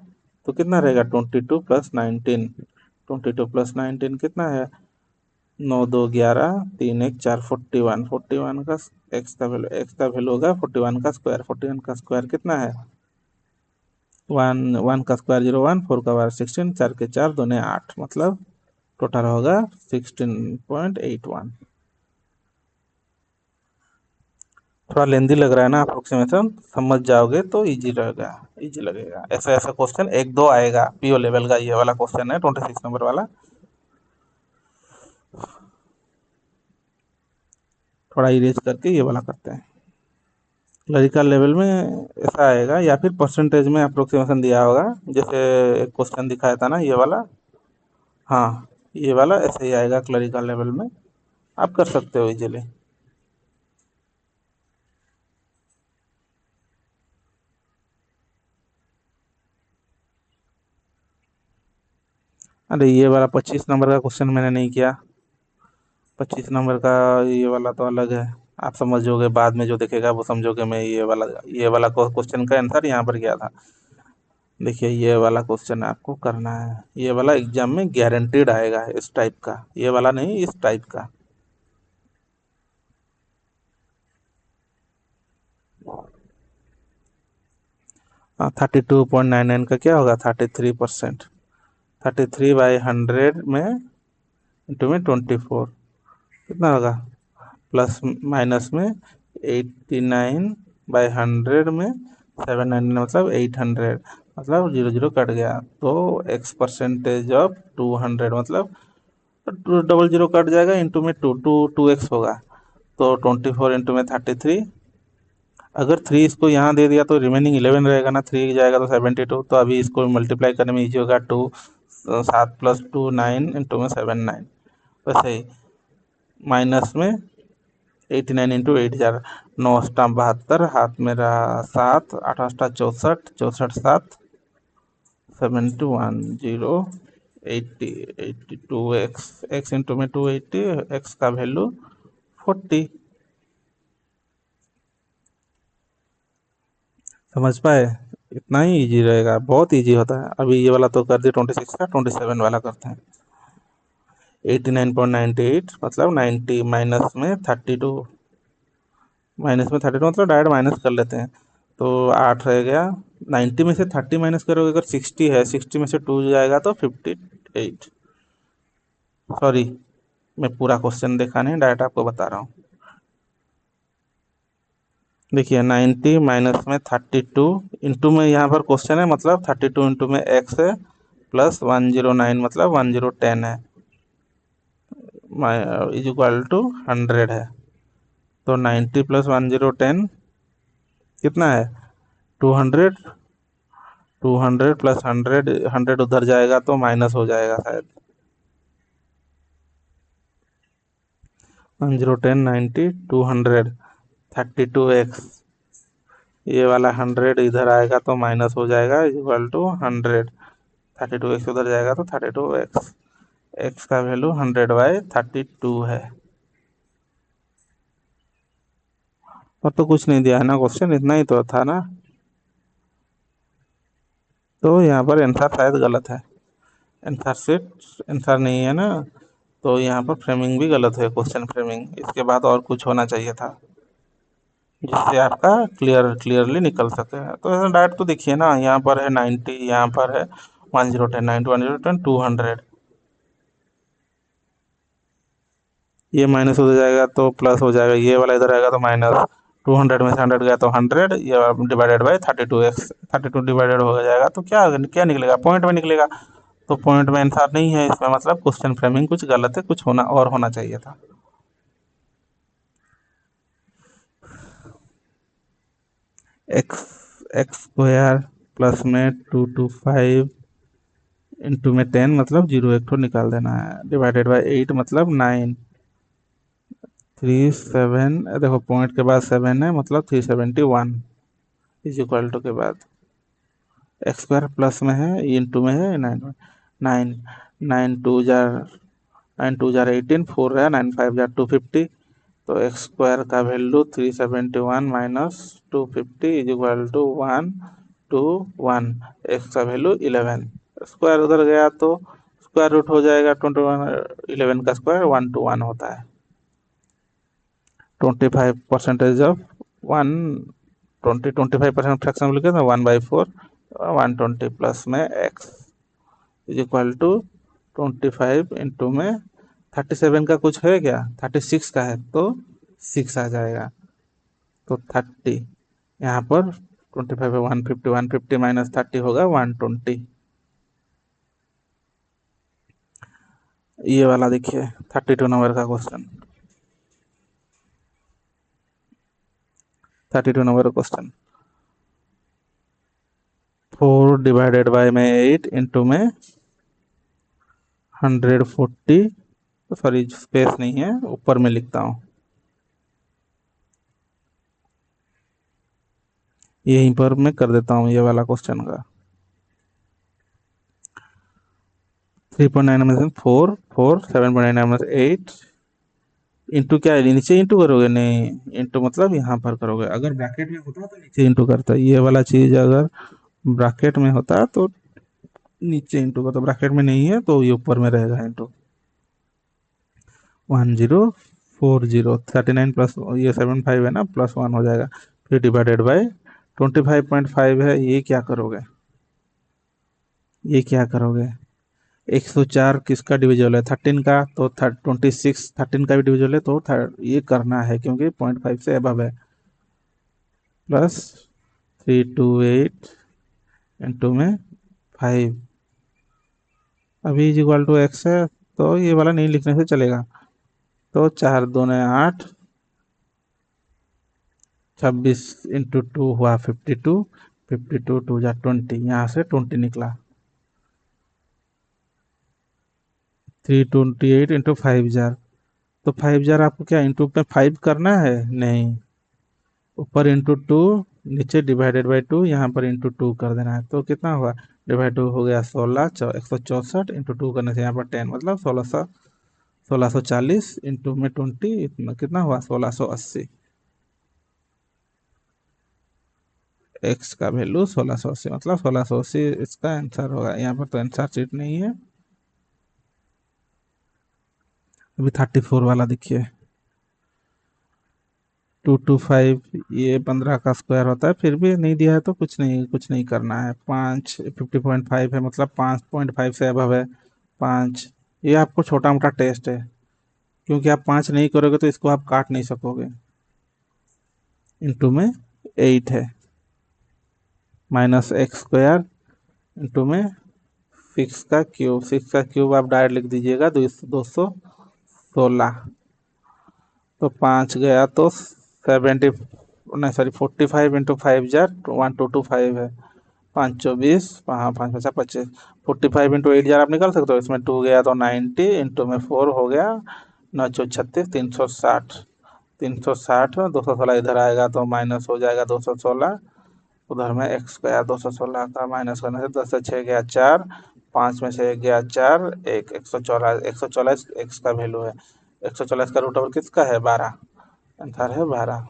तो कितना रहेगा, 22 प्लस 19। 22 प्लस 19 कितना है, 9 2 11 3 1 4, 41। 41 का x का वैल्यू होगा 41 का स्क्वायर। 41 का स्क्वायर कितना है, 1 1 का स्क्वायर 0 1, 4 का स्क्वायर 16, 4 के 4 दूने 8 मतलब टोटल होगा 16.81। थोड़ा लेंदी लग रहा है ना अप्रोक्सीमेशन, समझ जाओगे तो इजी रहेगा, इजी लगेगा। ऐसा ऐसा क्वेश्चन एक दो आएगा, पीओ लेवल का ये वाला क्वेश्चन है 26 नंबर वाला। थोड़ा इरेज करके ये वाला करते हैं। क्लरिकल लेवल में ऐसा आएगा या फिर परसेंटेज में अप्रोक्सीमेशन दिया होगा, जैसे एक क्वेश्चन दिखाया था ना ये वाला। हाँ, ये वाला ऐसे ही आएगा क्लरिकल लेवल में, आप कर सकते हो इजीली। अरे ये वाला 25 नंबर का क्वेश्चन मैंने नहीं किया। 25 नंबर का ये वाला तो अलग है, आप समझोगे बाद में, जो देखेगा वो समझोगे। मैं ये वाला क्वेश्चन का आंसर यहाँ पर किया था। देखिए ये वाला क्वेश्चन आपको करना है, ये वाला एग्जाम में गारंटीड आएगा इस टाइप का, ये वाला नहीं, इस टाइप का। 32.99 का क्या होगा, 33%। 33/100 में इंटू में 24 कितना होगा, प्लस माइनस में 89/100 में 799 मतलब 800, मतलब 0 0 कट गया तो x परसेंटेज ऑफ 200 मतलब डबल जीरो कट जाएगा, इंटू में 2x होगा। तो 24 इंटू में 33। अगर 3 इसको यहाँ दे दिया तो रिमेनिंग 11 रहेगा ना, 3 जाएगा तो 72। तो अभी इसको मल्टीप्लाई करने में इजी होगा। 7 + 2 9 इंटू में 7 9, वैसे ही माइनस में 89 इंटू 8 9 अष्टा 72, हाथ में रहा 7, 8 अष्टा 64, 64 7 71 0 80 82x, x इंटू में 280, x का वैल्यू 40। समझ पाए, इतना ही इजी रहेगा, बहुत इजी होता है। अभी ये वाला तो कर दिए 26 का, 27 वाला करते हैं। 89.98 मतलब 90 माइनस में 32 मतलब डायरेक्ट माइनस कर लेते हैं। तो 8 रह गया। 90 में से 30 माइनस करोगे, अगर 60 है, 60 में से 2 जाएगा तो 58। सॉरी, मैं पूरा क्वेश्चन देखा नहीं, डायरेक्ट आपको बता रहा हूँ। देखिए 90 माइनस में 32 इंटू में, यहाँ पर क्वेश्चन है मतलब 32 इंटू में x है, प्लस 109 मतलब 1010 है, इज इक्वल टू 100 है। तो 90 प्लस 1010 कितना है, 200। 200 प्लस 100, 100 उधर जाएगा तो माइनस हो जाएगा शायद। 1010 90 200 32x, ये वाला 100 इधर आएगा तो माइनस हो जाएगा, इक्वल टू 100। 32x उधर जाएगा तो 32x, x का वैल्यू 100/32 है। और तो कुछ नहीं दिया है ना क्वेश्चन, इतना ही तो था ना। तो यहाँ पर आंसर शायद गलत है, आंसर शीट आंसर नहीं है ना। तो यहाँ पर फ्रेमिंग भी गलत है, क्वेश्चन फ्रेमिंग, इसके बाद और कुछ होना चाहिए था जिससे आपका क्लियरली निकल सके। तो ऐसा डायरेक्ट तो देखिए ना, यहाँ पर है 90, यहाँ पर है 1010 90 1010 200। ये माइनस हो जाएगा तो प्लस हो जाएगा, ये वाला इधर आएगा तो माइनस। 200 में से 100 गया तो 100, ये डिवाइडेड बाई 32x, 32 डिवाइडेड हो जाएगा तो क्या क्या निकलेगा, पॉइंट में निकलेगा। तो पॉइंट में आंसर नहीं है, इसमें मतलब क्वेश्चन फ्रेमिंग कुछ गलत है, कुछ होना और होना चाहिए था। एक्स एक्स स्क्वायर प्लस में 225 इंटू में 10 मतलब 0 एक ठो निकाल देना है, डिवाइडेड बाई 8 मतलब 9, 37, देखो पॉइंट के बाद 7 है मतलब 371 इज इक्वल टू के बाद एक्स स्क्वायर प्लस में है, इंटू में है 9, 9, 9 टू जार 18, 4 है, 9 5 जार 250। तो एक्स स्क्वायर का value 371 minus 250 is equal to 121। X का वैल्यू 11, स्क्वायर उधर गया तो स्क्वायर रूट हो जाएगा 21, 11 का स्क्वायर 121 होता है। 25% ऑफ 25% फ्रैक्शन लिखे तो 1/4, 120 प्लस में x is equal to 25 into में 37 का कुछ है क्या, 36 का है तो 6 आ जाएगा। तो 30 यहाँ पर 25 है, 150, 150 माइनस 30 होगा 120। ये वाला देखिए 32 नंबर का क्वेश्चन, 32 नंबर का क्वेश्चन। 4 डिवाइडेड बाय में 8 इंटू में 140, सॉरी स्पेस नहीं है, ऊपर में लिखता हूँ, यहीं पर मैं कर देता हूँ ये वाला क्वेश्चन का। 3.9 में से 4, 4, 7.9 में से 8 इंटू क्या है, नीचे इंटू करोगे, नहीं इंटू मतलब यहाँ पर करोगे, अगर ब्रैकेट में होता तो नीचे इंटू करता, ये वाला चीज अगर ब्रैकेट में होता तो नीचे इंटू करता, ब्रैकेट में नहीं है तो ये ऊपर में रहेगा इंटू। 1040, 39 प्लस ये 75 है ना, प्लस 1 हो जाएगा, फिर डिवाइडेड बाय 25.5 है, ये क्या करोगे, ये क्या करोगे, 104 किसका डिविजल है, 13 का, तो 26 13 का भी डिविजल है, तो ये करना है क्योंकि 0.5 से अबव है। प्लस 328 इंटू में 5, अभी इज इक्वल टू एक्स है, तो ये वाला नहीं लिखने से चलेगा। तो 4 दूने 8, 26 इंटू 2 हुआ 52, 52 2 जा 20, यहाँ से 20 निकला। 328 इंटू 5 जार, तो 5 जार आपको क्या इंटू में 5 करना है, नहीं, ऊपर इंटू 2, नीचे डिवाइडेड बाई 2, यहाँ पर इंटू 2 कर देना है, तो कितना हुआ, डिवाइड 2 हो गया 16, 164 इंटू 2 करने से यहाँ पर 10 मतलब 1640 इंटू में 20, इतना कितना हुआ 1680। एक्स का वैल्यू 1680 मतलब 1680 इसका आंसर होगा, यहाँ पर तो आंसर शीट नहीं है। अभी 34 वाला देखिए, 225, ये 15 का स्क्वायर होता है, फिर भी नहीं दिया है तो कुछ नहीं करना है। 5 50.5 है मतलब 5.5 से अबव है 5, ये आपको छोटा मोटा टेस्ट है, क्योंकि आप 5 नहीं करोगे तो इसको आप काट नहीं सकोगे। इंटू में 8 है, माइनस एक्स स्क्वायर इंटू में 6 का क्यूब आप डायरेक्ट लिख दीजिएगा, 216। तो 5 गया तो 70, नहीं सॉरी 45 इंटू 5 जार 1225 है, 5 24, हाँ 5 5 25, 45 इंटू 8 जार आप निकाल सकते हो, इसमें 2 गया तो 90 इंटू में 4 हो गया 936, 360, 360 में 216 इधर आएगा तो माइनस हो जाएगा 216, उधर में एक्स गया 216 का माइनस करने से 10 से 6 गया 4, 5 में से 1 गया 4, 114, 114 एक्स का वैल्यू है, 114 का रूट ओवर किसका है 12, आंसर है 12।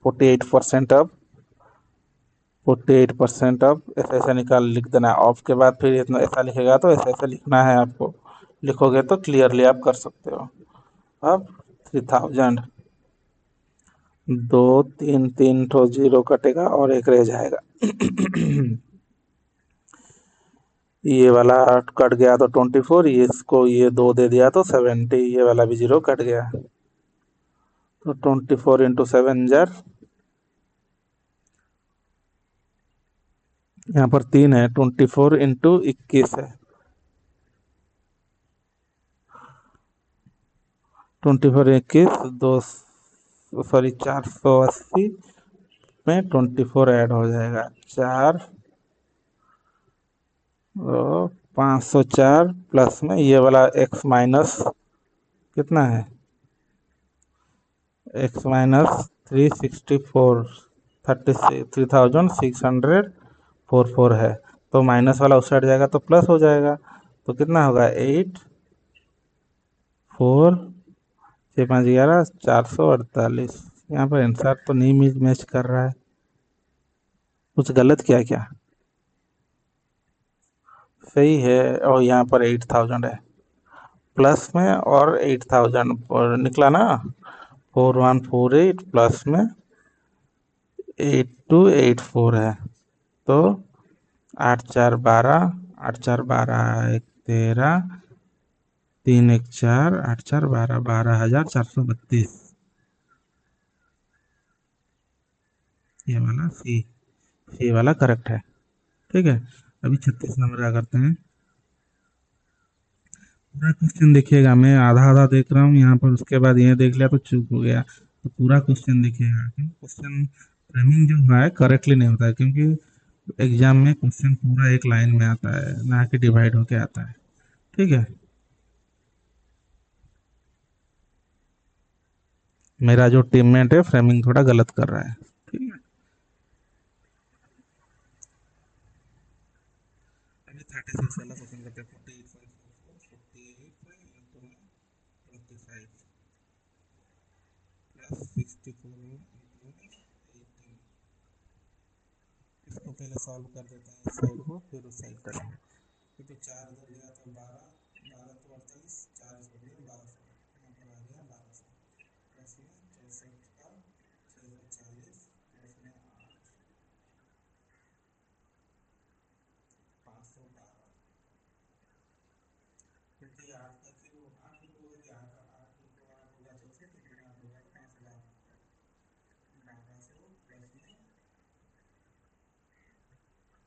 48% अब 48% अब ऐसे ऐसे निकाल लिख देना है, ऑफ के बाद फिर इतना ऐसा लिखेगा तो ऐसे ऐसे लिखना है आपको, लिखोगे तो क्लियरली आप कर सकते हो। अब 3000, 2 3 3 ठो जीरो कटेगा और एक रह जाएगा। ये वाला कट गया तो 24, ये इसको ये 2 दे दिया तो 70, ये वाला भी 0 कट गया। तो 24 इंटू 7 जार, यहाँ पर 3 है, 24 इंटू 21 है, 24 21 दो, सॉरी 480 में 24 ऐड हो जाएगा, 4 और 504 प्लस में ये वाला x माइनस कितना है, x माइनस 364, 3644 है। तो माइनस वाला उस साइड जाएगा तो प्लस हो जाएगा, तो कितना होगा 8 4 6 5 11 448। यहाँ पर आंसर तो नहीं मैच कर रहा है, कुछ गलत किया क्या? सही है, और यहाँ पर 8000 है प्लस में, और 8000 निकला ना, 4148 प्लस में 8284 है। तो 8 4 12, 8 4 12 1 13, 3 1 4, 8 4 12, 12,432। ये वाला सी वाला करेक्ट है। ठीक है, अभी 36 नंबर का करते हैं। पूरा क्वेश्चन देखिएगा, मैं आधा आधा देख रहा हूँ यहाँ पर, उसके बाद ये देख लिया तो चुप हो गया। तो पूरा क्वेश्चन देखिएगा, क्योंकि क्वेश्चन फ्रेमिंग जो है करेक्टली नहीं होता है, क्योंकि एग्जाम में क्वेश्चन पूरा एक लाइन में आता है, ना कि डिवाइड होके आता है। ठीक है, मेरा जो टीममेट है फ्रेमिंग थोड़ा गलत कर रहा है। ठीक है, अभी 36 वाला क्वेश्चन करते हैं। 48 प्लस 64 इसको पहले सॉल्व कर देते हैं, इस साइड को फिर उस साइड करेंगे। ये तो 4 इधर गया तो 12, 12 तो 48, 4 इसको दिया 1200, यहाँ पर आ गया 1200 प्लस में 64 का 640 प्लस में 8 512, क्योंकि 8 का फिर 8 लिखोगे कि 8 8 को 8 होगा तो 6 तो 8 होगा तो 512, 1200 प्लस में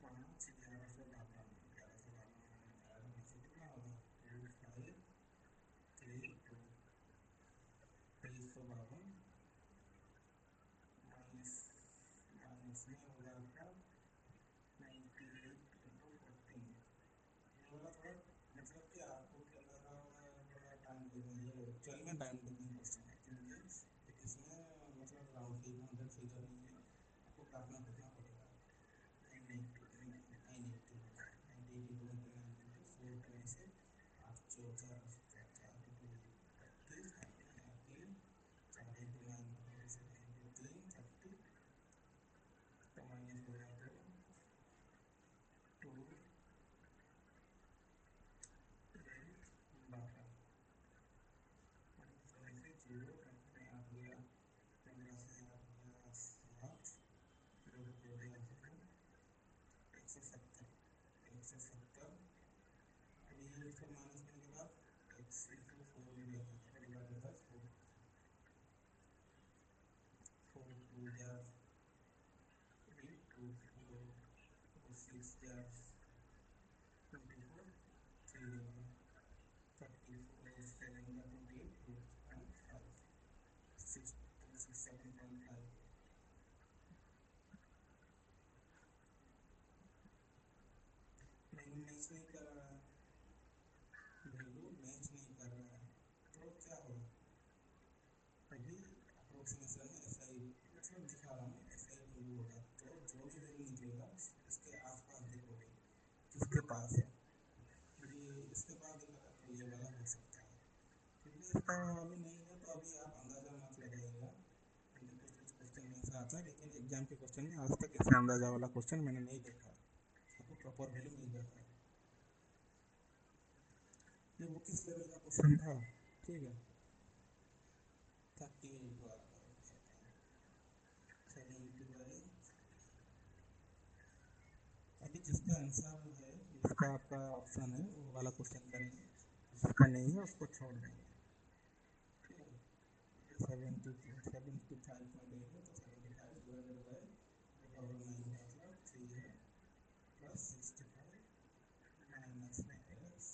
5 1152 ऐड होने से कितना होगा 2532, 2352 माइनस माइनस में होगा आपका 98 इंटू 14। ये वाला थोड़ा मतलब कि आपको क्या लग रहा होगा बड़ा टाइम लेगा, ये एक्चुअल में टाइम टेकिंग क्वेश्चन है, क्योंकि इसमें मतलब राउंड फिगर हंड्रेड फिगर नहीं है, आपको काटना कुटना पड़ेगा। 980 होता है, 980 में 9 करने से 8 4 4 4 4 32 3 4 इंटू 9 करने से 3 30, तो माइनस हो गया तो 2 8 12 माइनस करने से 0 में 8 गया, 15 से 8 गया 7, 2 हो गया तो 170, 170। अब ये इसको माइनस करने के बाद एक्स इंटू 4 भी रह जाएगा, डिवाइडेड बाय 4, 4 2 जा 8, 2 4 6 जा 24, 3 रहेगा 34, 7 का 28, 2.5, 6 7.5। नहीं मैच नहीं कर रहा है, वैल्यू मैच नहीं कर रहा है, तो क्या होगा, अभी अप्रोक्सीमेशन में ऐसा ही मतलब दिखा रहा हूँ, ऐसा ही वैल्यू होगा। तो जो भी वैल्यू निकलेगा इसके आसपास देखोगे किसके पास है, ये इसके पास दिखा तो ये वाला हो सकता है, क्योंकि इसका अभी नहीं है तो अभी आप अंदाजा मत लगाइएगा, क्योंकि कुछ कुछ क्वेश्चन में ऐसा आता है, लेकिन एग्जाम के क्वेश्चन में आज तक ऐसा अंदाजा वाला क्वेश्चन मैंने नहीं देखा, आपको प्रॉपर वैल्यू मिल जाता है। ये वो किस लेवल का क्वेश्चन था, ठीक है, 38 बार जाता है, 70 बाई, अभी जिसका आंसर है इसका आपका ऑप्शन है, वो वाला क्वेश्चन करेंगे, जिसका नहीं है उसको छोड़ देंगे। ठीक है, 75.8 है, तो 75 डिवाइडेड बाई 2/9 का मतलब 3 है, प्लस 65 माइनस में एक्स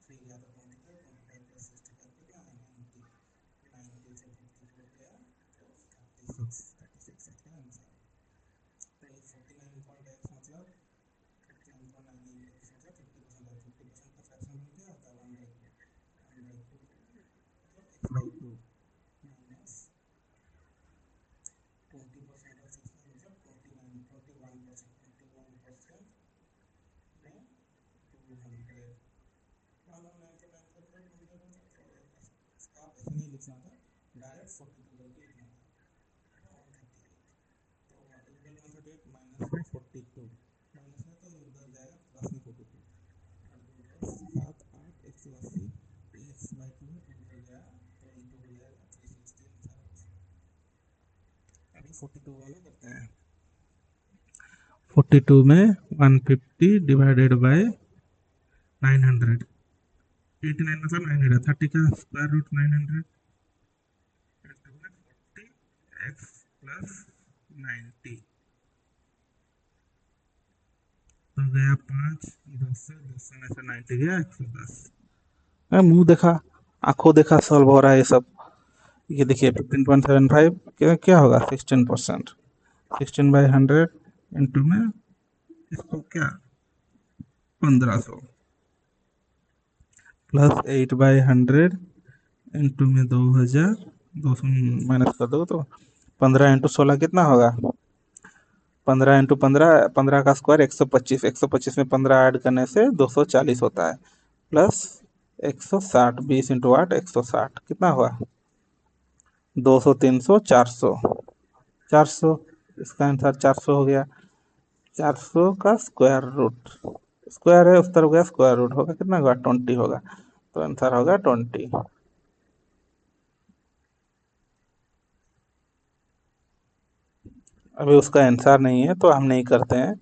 3 गया तो 25, 25 प्लस 65 कितना है 90, 90 से 54 गया तो 36 इसका आंसर। तो ये 49.x मतलब 49.98x मतलब 50% है, 50% का फ्रैक्शन में क्या होता है 1/2, 1/2 मतलब x/2 माइनस 20% का 6 मतलब 21%, 21% में 200, मालूम नहीं तो 9 ढूंढ लेना था, तो आप ऐसे नहीं लिखना था, डायरेक्ट 42 करके लिखना था 138, तो इक्वल 138 माइनस में 42, माइनस में तो उधर जाएगा प्लस में 42, और 2 10 7 8 180, x/2 में 2 उधर गया तो इंटू हो जाएगा 360 आंसर। अभी 42 वाला करते हैं। 42 में 150 डिवाइडेड बाय 900, 89 मतलब 900, 30 का स्क्वायर रूट 900 इंटू में 40 एक्स प्लस 90, तो गया 5, 10 से 10 में से 90 गया 110। मुंह देखा, आंखों देखा सॉल्व हो रहा है ये सब। ये देखिए 15.75 क्या क्या होगा 16%, 16/100 इंटू में इसको क्या 1500 प्लस 8/100 इंटू में 2000, 200 माइनस कर दो तो 15 इंटू 16 कितना होगा, 15 इंटू 15, 15 का स्क्वायर 125, 125 में 15 ऐड करने से 240 होता है, प्लस 160, 20 इंटू 8 160 कितना हुआ 200, 300, 400, 400, इसका आंसर 400 हो गया। 400 का स्क्वायर रूट, स्क्वायर है उस तरफ गया, स्क्वायर रूट होगा कितना होगा 20 होगा, तो आंसर होगा 20। अभी उसका आंसर नहीं है तो हम नहीं करते हैं,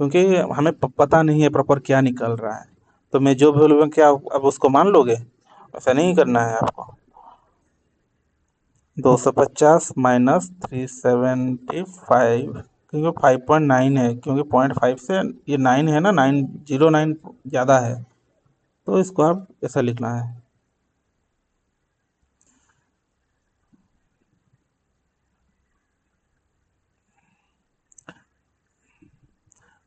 क्योंकि हमें पता नहीं है प्रॉपर क्या निकल रहा है, तो मैं जो भी बोलूँगा क्या अब उसको मान लोगे, ऐसा नहीं करना है आपको। 250 माइनस 375, क्योंकि 5.9 है, क्योंकि 0.5 से ये 9 है ना, 909 ज़्यादा है, तो इसको आप ऐसा लिखना है।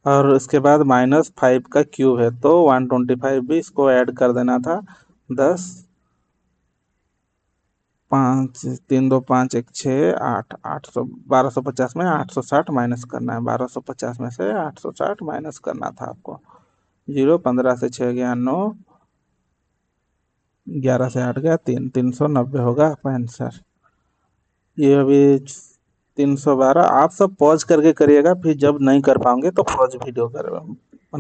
और उसके बाद -5 का क्यूब है तो 125 भी इसको ऐड कर देना था। 10, 5 3 2 5 1 6 8, 800 1250 में 860 माइनस करना है, 1250 में से 860 माइनस करना था आपको। 0, 15 से 6 गया 9, 11 से 8 गया 3, 390 होगा आपका आंसर। ये अभी 312, आप सब पॉज करके करिएगा, फिर जब नहीं कर पाओगे तो पॉज वीडियो कर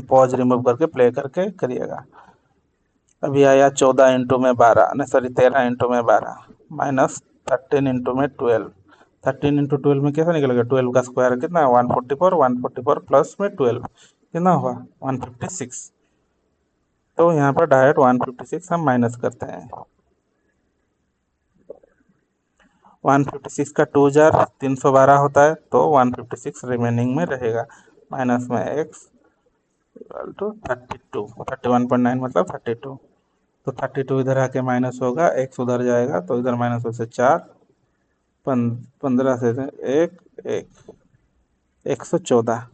पॉज रिमूव करके प्ले करके करिएगा। अभी आया 14 इंटू में 12, नहीं सॉरी 13 इंटू में 12 माइनस 13 इंटू में 12, 13 इंटू 12 में कैसा निकलेगा, 12 का स्क्वायर कितना है 144, 144 प्लस में 12 कितना हुआ 156, तो यहाँ पर डायरेक्ट 156 हम माइनस करते हैं। 156 का 2,312 होता है, तो 156 रिमेनिंग में रहेगा, माइनस में एक्स इक्वल टू 32, 31.9 मतलब 32, तो 32 इधर आके माइनस होगा, एक्स उधर जाएगा तो इधर माइनस हो से 4, 15 से एक, 114,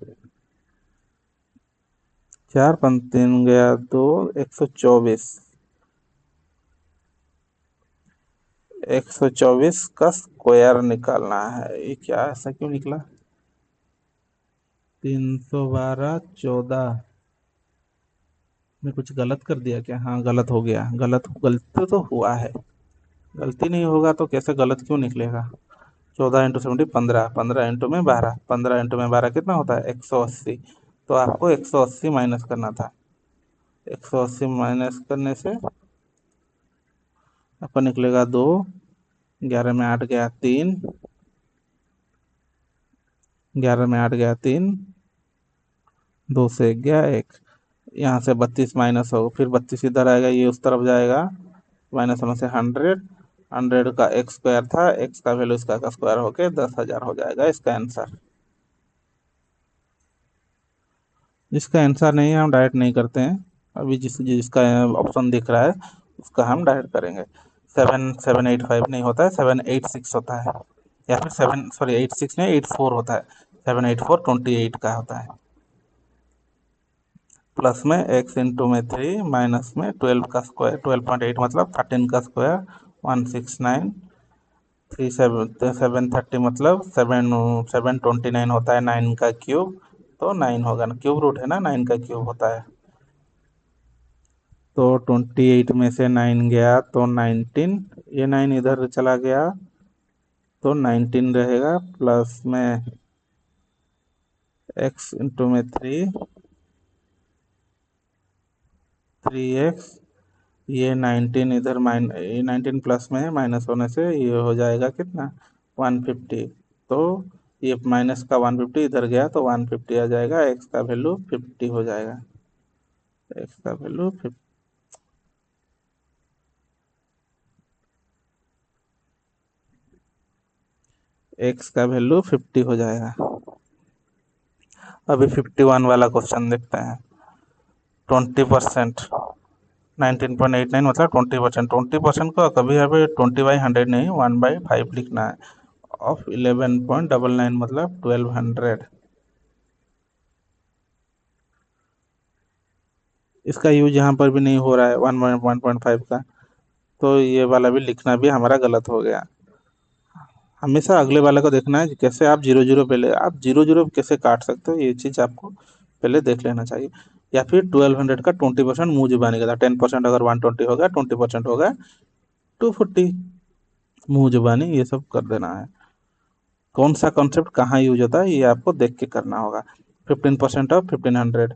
4 3 गया 2, 124, 124 का स्क्वायर निकालना है। ये क्या ऐसा क्यों निकला 312 14, मैं कुछ गलत कर दिया क्या, हाँ गलत हो गया, गलती तो हुआ है, गलती नहीं होगा तो कैसे गलत क्यों निकलेगा। 14 इंटू 70 15, 15 इंटू में 12, 15 इंटू में 12 कितना होता है 180, तो आपको 180 माइनस करना था। 180 माइनस करने से आपको निकलेगा 2, 11 में 8 गया 3, 11 में 8 गया 3, 2 से गया 1, यहाँ से 32 माइनस हो, फिर 32 इधर आएगा, ये उस तरफ जाएगा, माइनस होने से 100, 100 का एक्स स्क्वायर था, एक्स का वैल्यू इसका का स्क्वायर होके 10,000 हो जाएगा इसका आंसर। जिसका आंसर नहीं है हम डायरेक्ट नहीं करते हैं, अभी जिसका ऑप्शन दिख रहा है उसका हम डायरेक्ट करेंगे। 7785 नहीं होता है, 786 होता है, या फिर 86 नहीं, 84 होता है, 784 28 का होता है। प्लस में एक्स इंटू में 3, माइनस में 12 का स्क्वायर, 12.8 मतलब 13 का स्क्वायर, 169, 730 मतलब 729 होता है, 9 का क्यूब, तो 9 होगा ना, क्यूब रूट है ना, 9 का क्यूब होता है। तो 28 में से 9 गया तो 19, ये 9 इधर चला गया तो 19 रहेगा, प्लस में x इंटू में 3x, ये 19 इधर ये 19 प्लस में है, माइनस होने से ये हो जाएगा कितना, 150। तो ये माइनस का 150 इधर गया तो 150 आ जाएगा, x का वैल्यू 50 हो जाएगा, x का वैल्यू 50, x का वैल्यू 50 हो जाएगा। अभी 51 वाला क्वेश्चन देखते हैं। 20%, 19.89 मतलब 20%, 20% को कभी अभी 20/100 नहीं, 1/5 लिखना है, ऑफ 11.99 मतलब 1200। इसका यूज यहाँ पर भी नहीं हो रहा है 1.5 का, तो ये वाला भी लिखना भी हमारा गलत हो गया। हमेशा अगले वाले को देखना है कि कैसे आप जीरो जीरो, पहले आप जीरो जीरो कैसे काट सकते हो, ये चीज़ आपको पहले देख लेना चाहिए। या फिर 1200 का 20% मुंह जुबानी का था, 10% अगर 120 होगा, 20% होगा 240, मुंह जुबानी ये सब कर देना है। कौन सा कॉन्सेप्ट कहाँ यूज होता है ये आपको देख के करना होगा। 15% ऑफ 1500,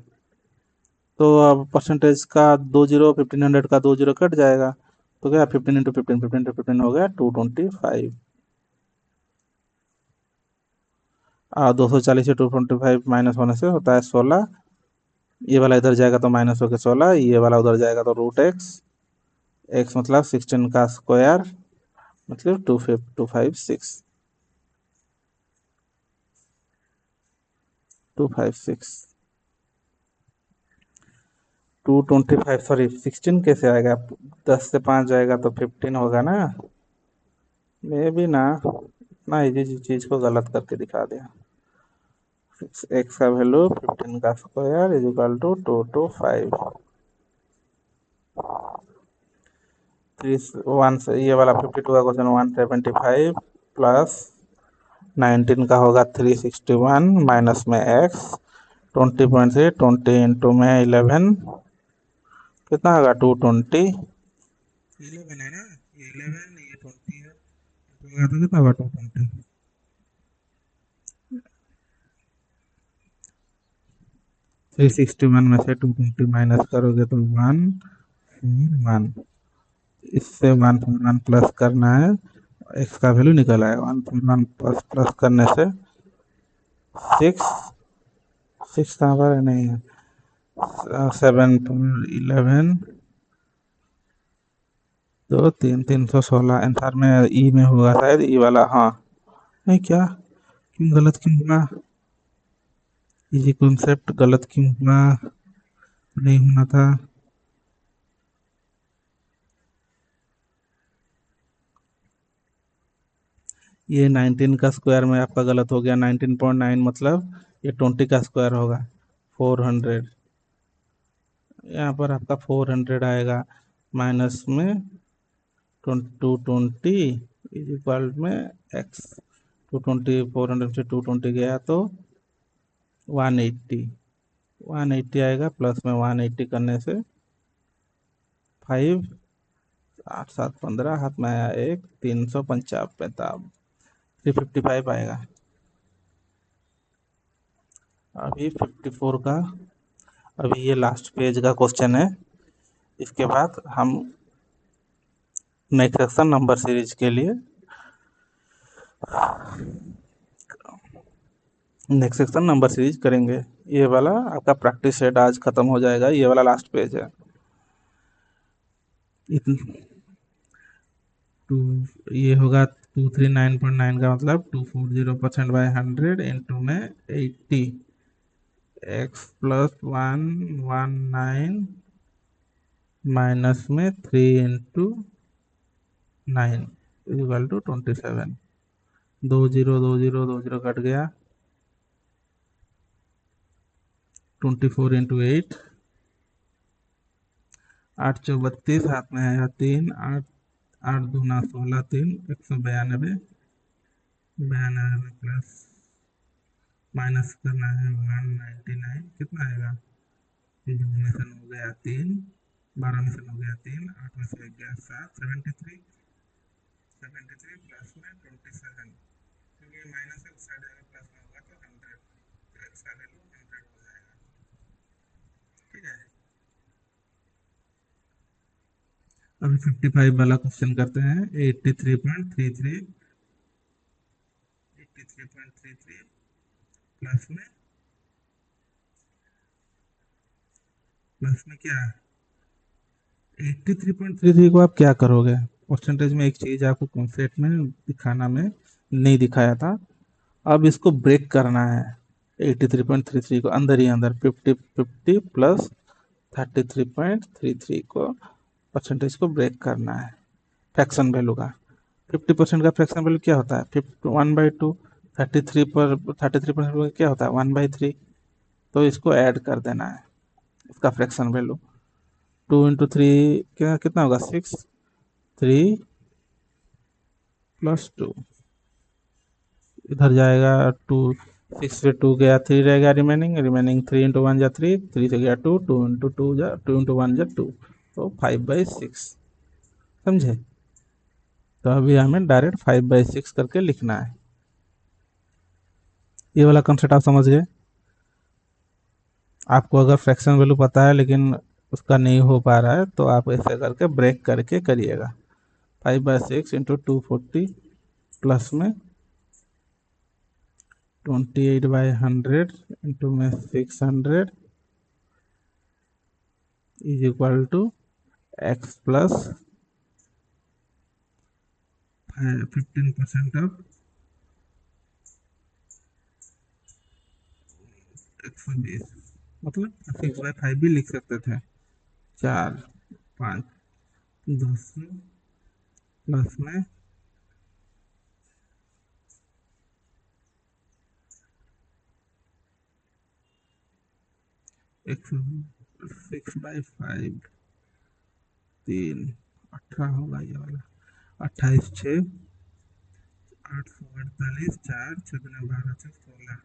तो अब परसेंटेज का 20, 1500 का 20 कट जाएगा, तो क्या 15 इंटू 15, 15 इंटू 15 हो गया 225। 240 से 225 माइनस होने से होता है 16, ये वाला इधर जाएगा तो माइनस होकर 16, ये वाला उधर जाएगा तो रूट एक्स, एक्स मतलब 16 का स्क्वायर, मतलब 256, 256, 225, सॉरी 16 कैसे आएगा, 10 से 5 जाएगा तो 15 होगा ना, मे भी ना, इतना इजी चीज को गलत करके दिखा दिया। एक्स का वैल्यू 15 का स्क्वायर इज इक्वल टू 225, 1 से ये वाला 52 का क्वेश्चन 175 प्लस 19 का होगा 361, माइनस में एक्स, 20 पॉइंट से 20 इंटू में 11, कितना होगा 220, 11 है ना, ये 11 ये 20 है, तो कितना होगा 220, 361 में से 220 माइनस करोगे तो 141, इससे 141 प्लस करना है, एक्स का वैल्यू निकल आएगा, 141 प्लस प्लस करने से 6, 6 कहाँ पर है, नहीं है, 7.11, तो 316 आंसर में ई में होगा शायद, ई वाला, हाँ। नहीं क्या, क्यों गलत क्यों हुआ, ये कॉन्सेप्ट गलत क्यों हुआ, नहीं होना था। ये 19 का स्क्वायर में आपका गलत हो गया, 19.9 मतलब ये 20 का स्क्वायर होगा, 400, यहाँ पर आपका 400 आएगा, माइनस में 220 इज इक्वल में एक्स, 220, 400 से 220 गया तो 180, 180 आएगा, प्लस में 180 करने से 5, 8 7 15, हाथ में आया 1, 355, 355 आएगा। अभी 54 का, अभी ये लास्ट पेज का क्वेश्चन है, इसके बाद हम नेक्स्ट सेक्शन नंबर सीरीज के लिए नेक्स्ट सेक्शन नंबर सीरीज करेंगे। ये वाला आपका प्रैक्टिस सेट आज खत्म हो जाएगा, ये वाला लास्ट पेज है। टू ये होगा 239.9 का मतलब 240% बाय 100 इंटू में 80 एक्स प्लस 119 माइनस में 3 इंटू 9 इक्वल टू 27। 2 0 कट गया। 24 इंटू 8 8 चौ 32, हाथ में आया 3 8 8 दूना 16 3 192 92 प्लस माइनस करना है 199 कितना आएगा। 2 में से हो गया 3, 12 में से हो गया 3, 8 में से गया 7, 73 प्लस में 27 क्योंकि माइनस है उस साइड अगर प्लस में होगा तो 100 तो एक्स का वैल्यू 100 हो जाएगा। ठीक है, अभी 55 वाला क्वेश्चन करते हैं। 83.33 प्लस में क्या है 83.33 को आप क्या करोगे। परसेंटेज में एक चीज आपको कॉन्सेप्ट में दिखाना में नहीं दिखाया था, अब इसको ब्रेक करना है। 83.33 को अंदर ही अंदर 50 प्लस 33.33 को परसेंटेज को ब्रेक करना है फ्रैक्शन वैल्यू का। 50% का फ्रैक्शन वैल्यू क्या होता है 1/2। 33% क्या होता है 1/3। तो इसको ऐड कर देना है इसका फ्रैक्शन वैल्यू। 2 इंटू 3 क्या कितना होगा 6, 3 प्लस 2 इधर जाएगा 2, 6 से 2 गया 3 रहेगा रिमेनिंग 3 इंटू 1 जा 3, 3 से गया 2, 2 इंटू 2 जा 2 इंटू 1 जा 2, तो 5/6 समझे। तो अभी हमें डायरेक्ट 5/6 करके लिखना है। ये वाला कंसेप्ट आप समझ गए। आपको अगर फ्रैक्शन वैल्यू पता है लेकिन उसका नहीं हो पा रहा है तो आप ऐसे करके ब्रेक करके करिएगा। 5/6 इंटू 240 प्लस में 28/100 इंटू में 600 is equal to X plus 15% of 120, मतलब 6/5 भी लिख सकते थे। 4 5 200 प्लस में 6/5 3 18 होगा ये वाला। 28 6 848 4 6 12 16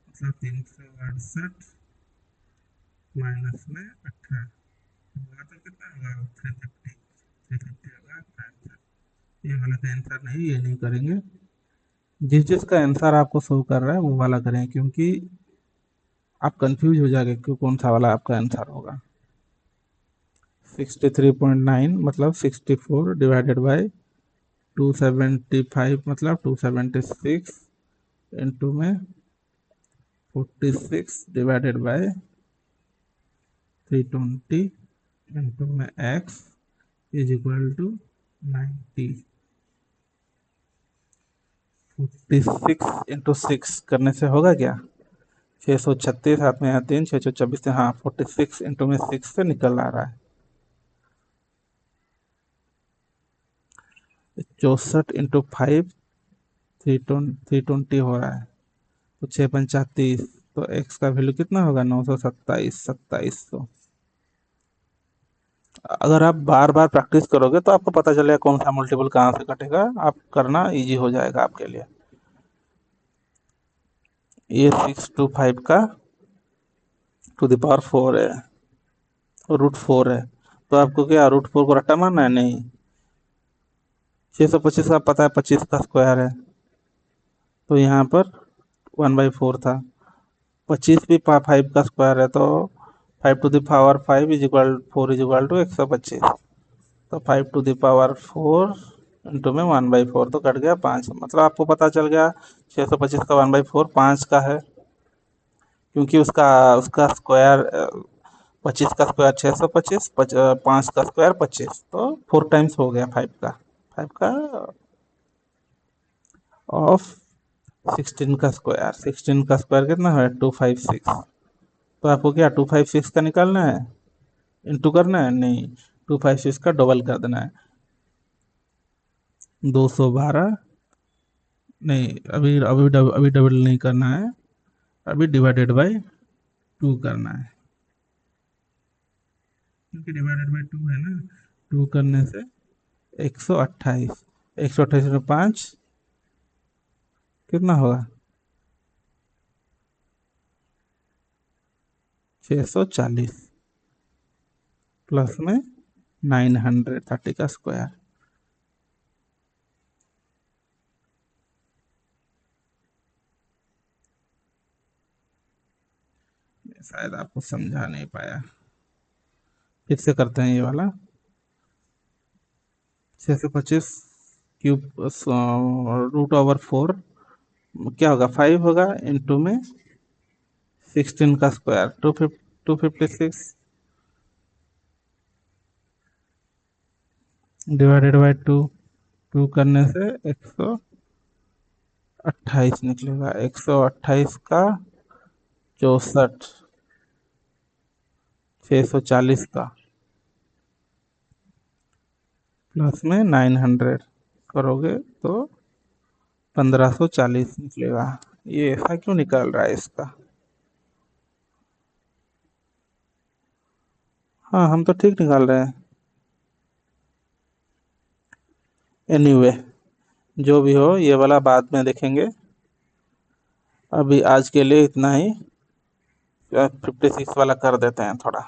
मतलब 368 माइनस में 18 होगा तो कितना होगा 350 होगा आपका आंसर। ये वाला का आंसर नहीं, ये नहीं करेंगे। जिस जिस का आंसर आपको शो कर रहा है वो वाला करें, क्योंकि आप कंफ्यूज हो जाएंगे कि कौन सा वाला आपका आंसर होगा। 63.9 मतलब 64 डिवाइडेड बाय 275 मतलब 276 इंटू में 46 डिवाइडेड बाय 320 इंटू में x is equal to 90। 46 into 6 करने से होगा क्या 636, हाथ में यहाँ 3 624 से, हाँ 46 इंटू में 6 से निकल आ रहा है 64 इंटू 5 320 हो रहा है, तो 6 5 30, तो x का वैल्यू कितना होगा 927 2700। अगर आप बार बार प्रैक्टिस करोगे तो आपको पता चलेगा कौन सा मल्टीपल कहाँ से कटेगा, आप करना इजी हो जाएगा आपके लिए। ये 625 का टू द पावर 4 है, √4 है, तो आपको क्या √4 को रट्टा मारना है नहीं। 625 का पता है 25 का स्क्वायर है, तो यहाँ पर 1/4 था। 25 भी 5 का स्क्वायर है, तो 5 to the power 5 is equal 4 is equal to 125, तो 5 टू द पावर 4 इंटू में 1/4 तो कट गया 5, मतलब आपको पता चल गया 625 का 1/4 5 का है। क्योंकि उसका उसका स्क्वायर 25 का स्क्वायर 625, 5 का स्क्वायर 25, तो 4 टाइम्स हो गया 5 का ऑफ 16 का स्क्वायर कितना है 256। तो आपको क्या 256 का निकालना है, इंटू करना है, नहीं 256 का डबल कर देना है 212, नहीं अभी डबल नहीं करना है, अभी डिवाइडेड बाई 2 करना है, क्योंकि डिवाइडेड बाई 2 है ना, 2 करने से 128, 128 में 5 कितना होगा 640 प्लस में 930 का स्क्वायर। शायद आपको समझा नहीं पाया, फिर से करते हैं ये वाला। 625 क्यूब √4 क्या होगा 5 होगा, इंटू में 16 का स्क्वायर 256 डिवाइडेड बाई 2, 2 करने से 128 निकलेगा, 128 का 64, 640 का प्लस में 900 करोगे तो 1540 निकलेगा। ये ऐसा क्यों निकल रहा है इसका? हाँ हम तो ठीक निकाल रहे हैं। एनीवे जो भी हो ये वाला बाद में देखेंगे, अभी आज के लिए इतना ही। 56 वाला कर देते हैं थोड़ा।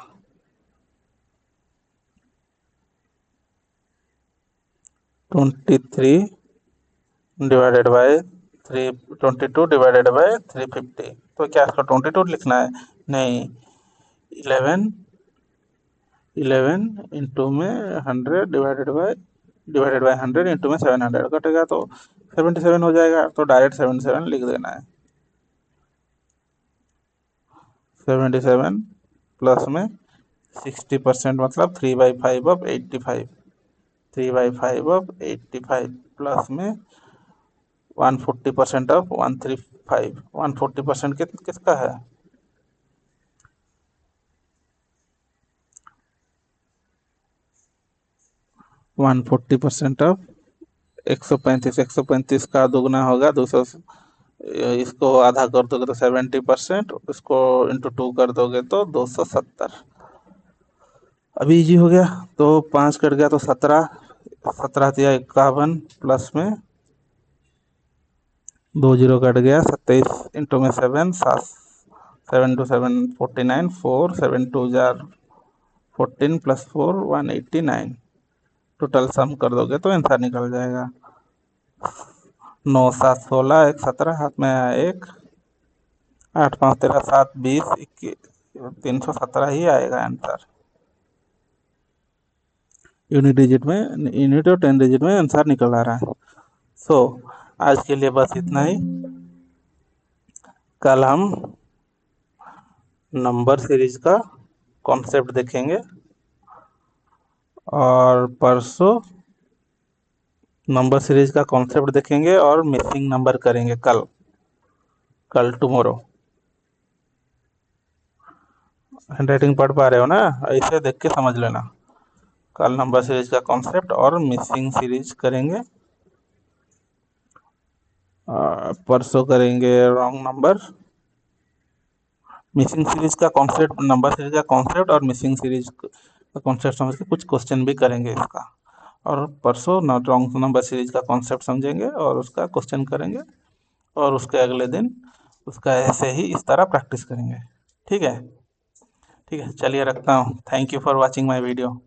23 डिवाइडेड बाय 22 डिवाइडेड बाय 350, तो क्या इसका 22 लिखना है? नहीं, 11 इंटू में 100 डिवाइडेड बाय 100 इंटू में 700 कटेगा तो 77 हो जाएगा, तो डायरेक्ट 77 लिख देना है। 77 प्लस में 60% मतलब 3/5 ऑफ 85, 3/5 ऑफ 85 प्लस में 140% ऑफ 135, 140% किसका है? 140% ऑफ 135, 135 का दुगना होगा 200, इसको आधा कर दोगे तो 70%, इसको इंटू 2 कर दोगे तो 270। अभी इजी हो गया, तो 5 कट गया तो 17, 17 दिया 51 प्लस में 2 जीरो कट गया 27 इंटू में 7, 7 टू 7 49, 4 7 टू जार 14 प्लस 4 189, टोटल सम कर दोगे तो आंसर निकल जाएगा। 9 7 16, 1 17, हाथ में आया 1, 8 5 13 7 20 21, 317 ही आएगा आंसर। यूनिट और 10 डिजिट में आंसर निकल आ रहा है। सो आज के लिए बस इतना ही। कल हम नंबर सीरीज का कॉन्सेप्ट देखेंगे और परसों नंबर सीरीज का कॉन्सेप्ट देखेंगे और मिसिंग नंबर करेंगे कल टुमारो। हैंडराइटिंग पढ़ पा रहे हो ना? ऐसे देख के समझ लेना। कल नंबर सीरीज का कॉन्सेप्ट और मिसिंग सीरीज करेंगे, परसों करेंगे रॉन्ग नंबर। मिसिंग सीरीज का कॉन्सेप्ट, नंबर सीरीज का कॉन्सेप्ट और मिसिंग सीरीज का कॉन्सेप्ट समझ के कुछ क्वेश्चन भी करेंगे इसका, और परसों रॉन्ग नंबर सीरीज का कॉन्सेप्ट समझेंगे और उसका क्वेश्चन करेंगे, और उसके अगले दिन उसका ऐसे ही इस तरह प्रैक्टिस करेंगे। ठीक है, ठीक है, चलिए रखता हूँ। Thank you for watching my video.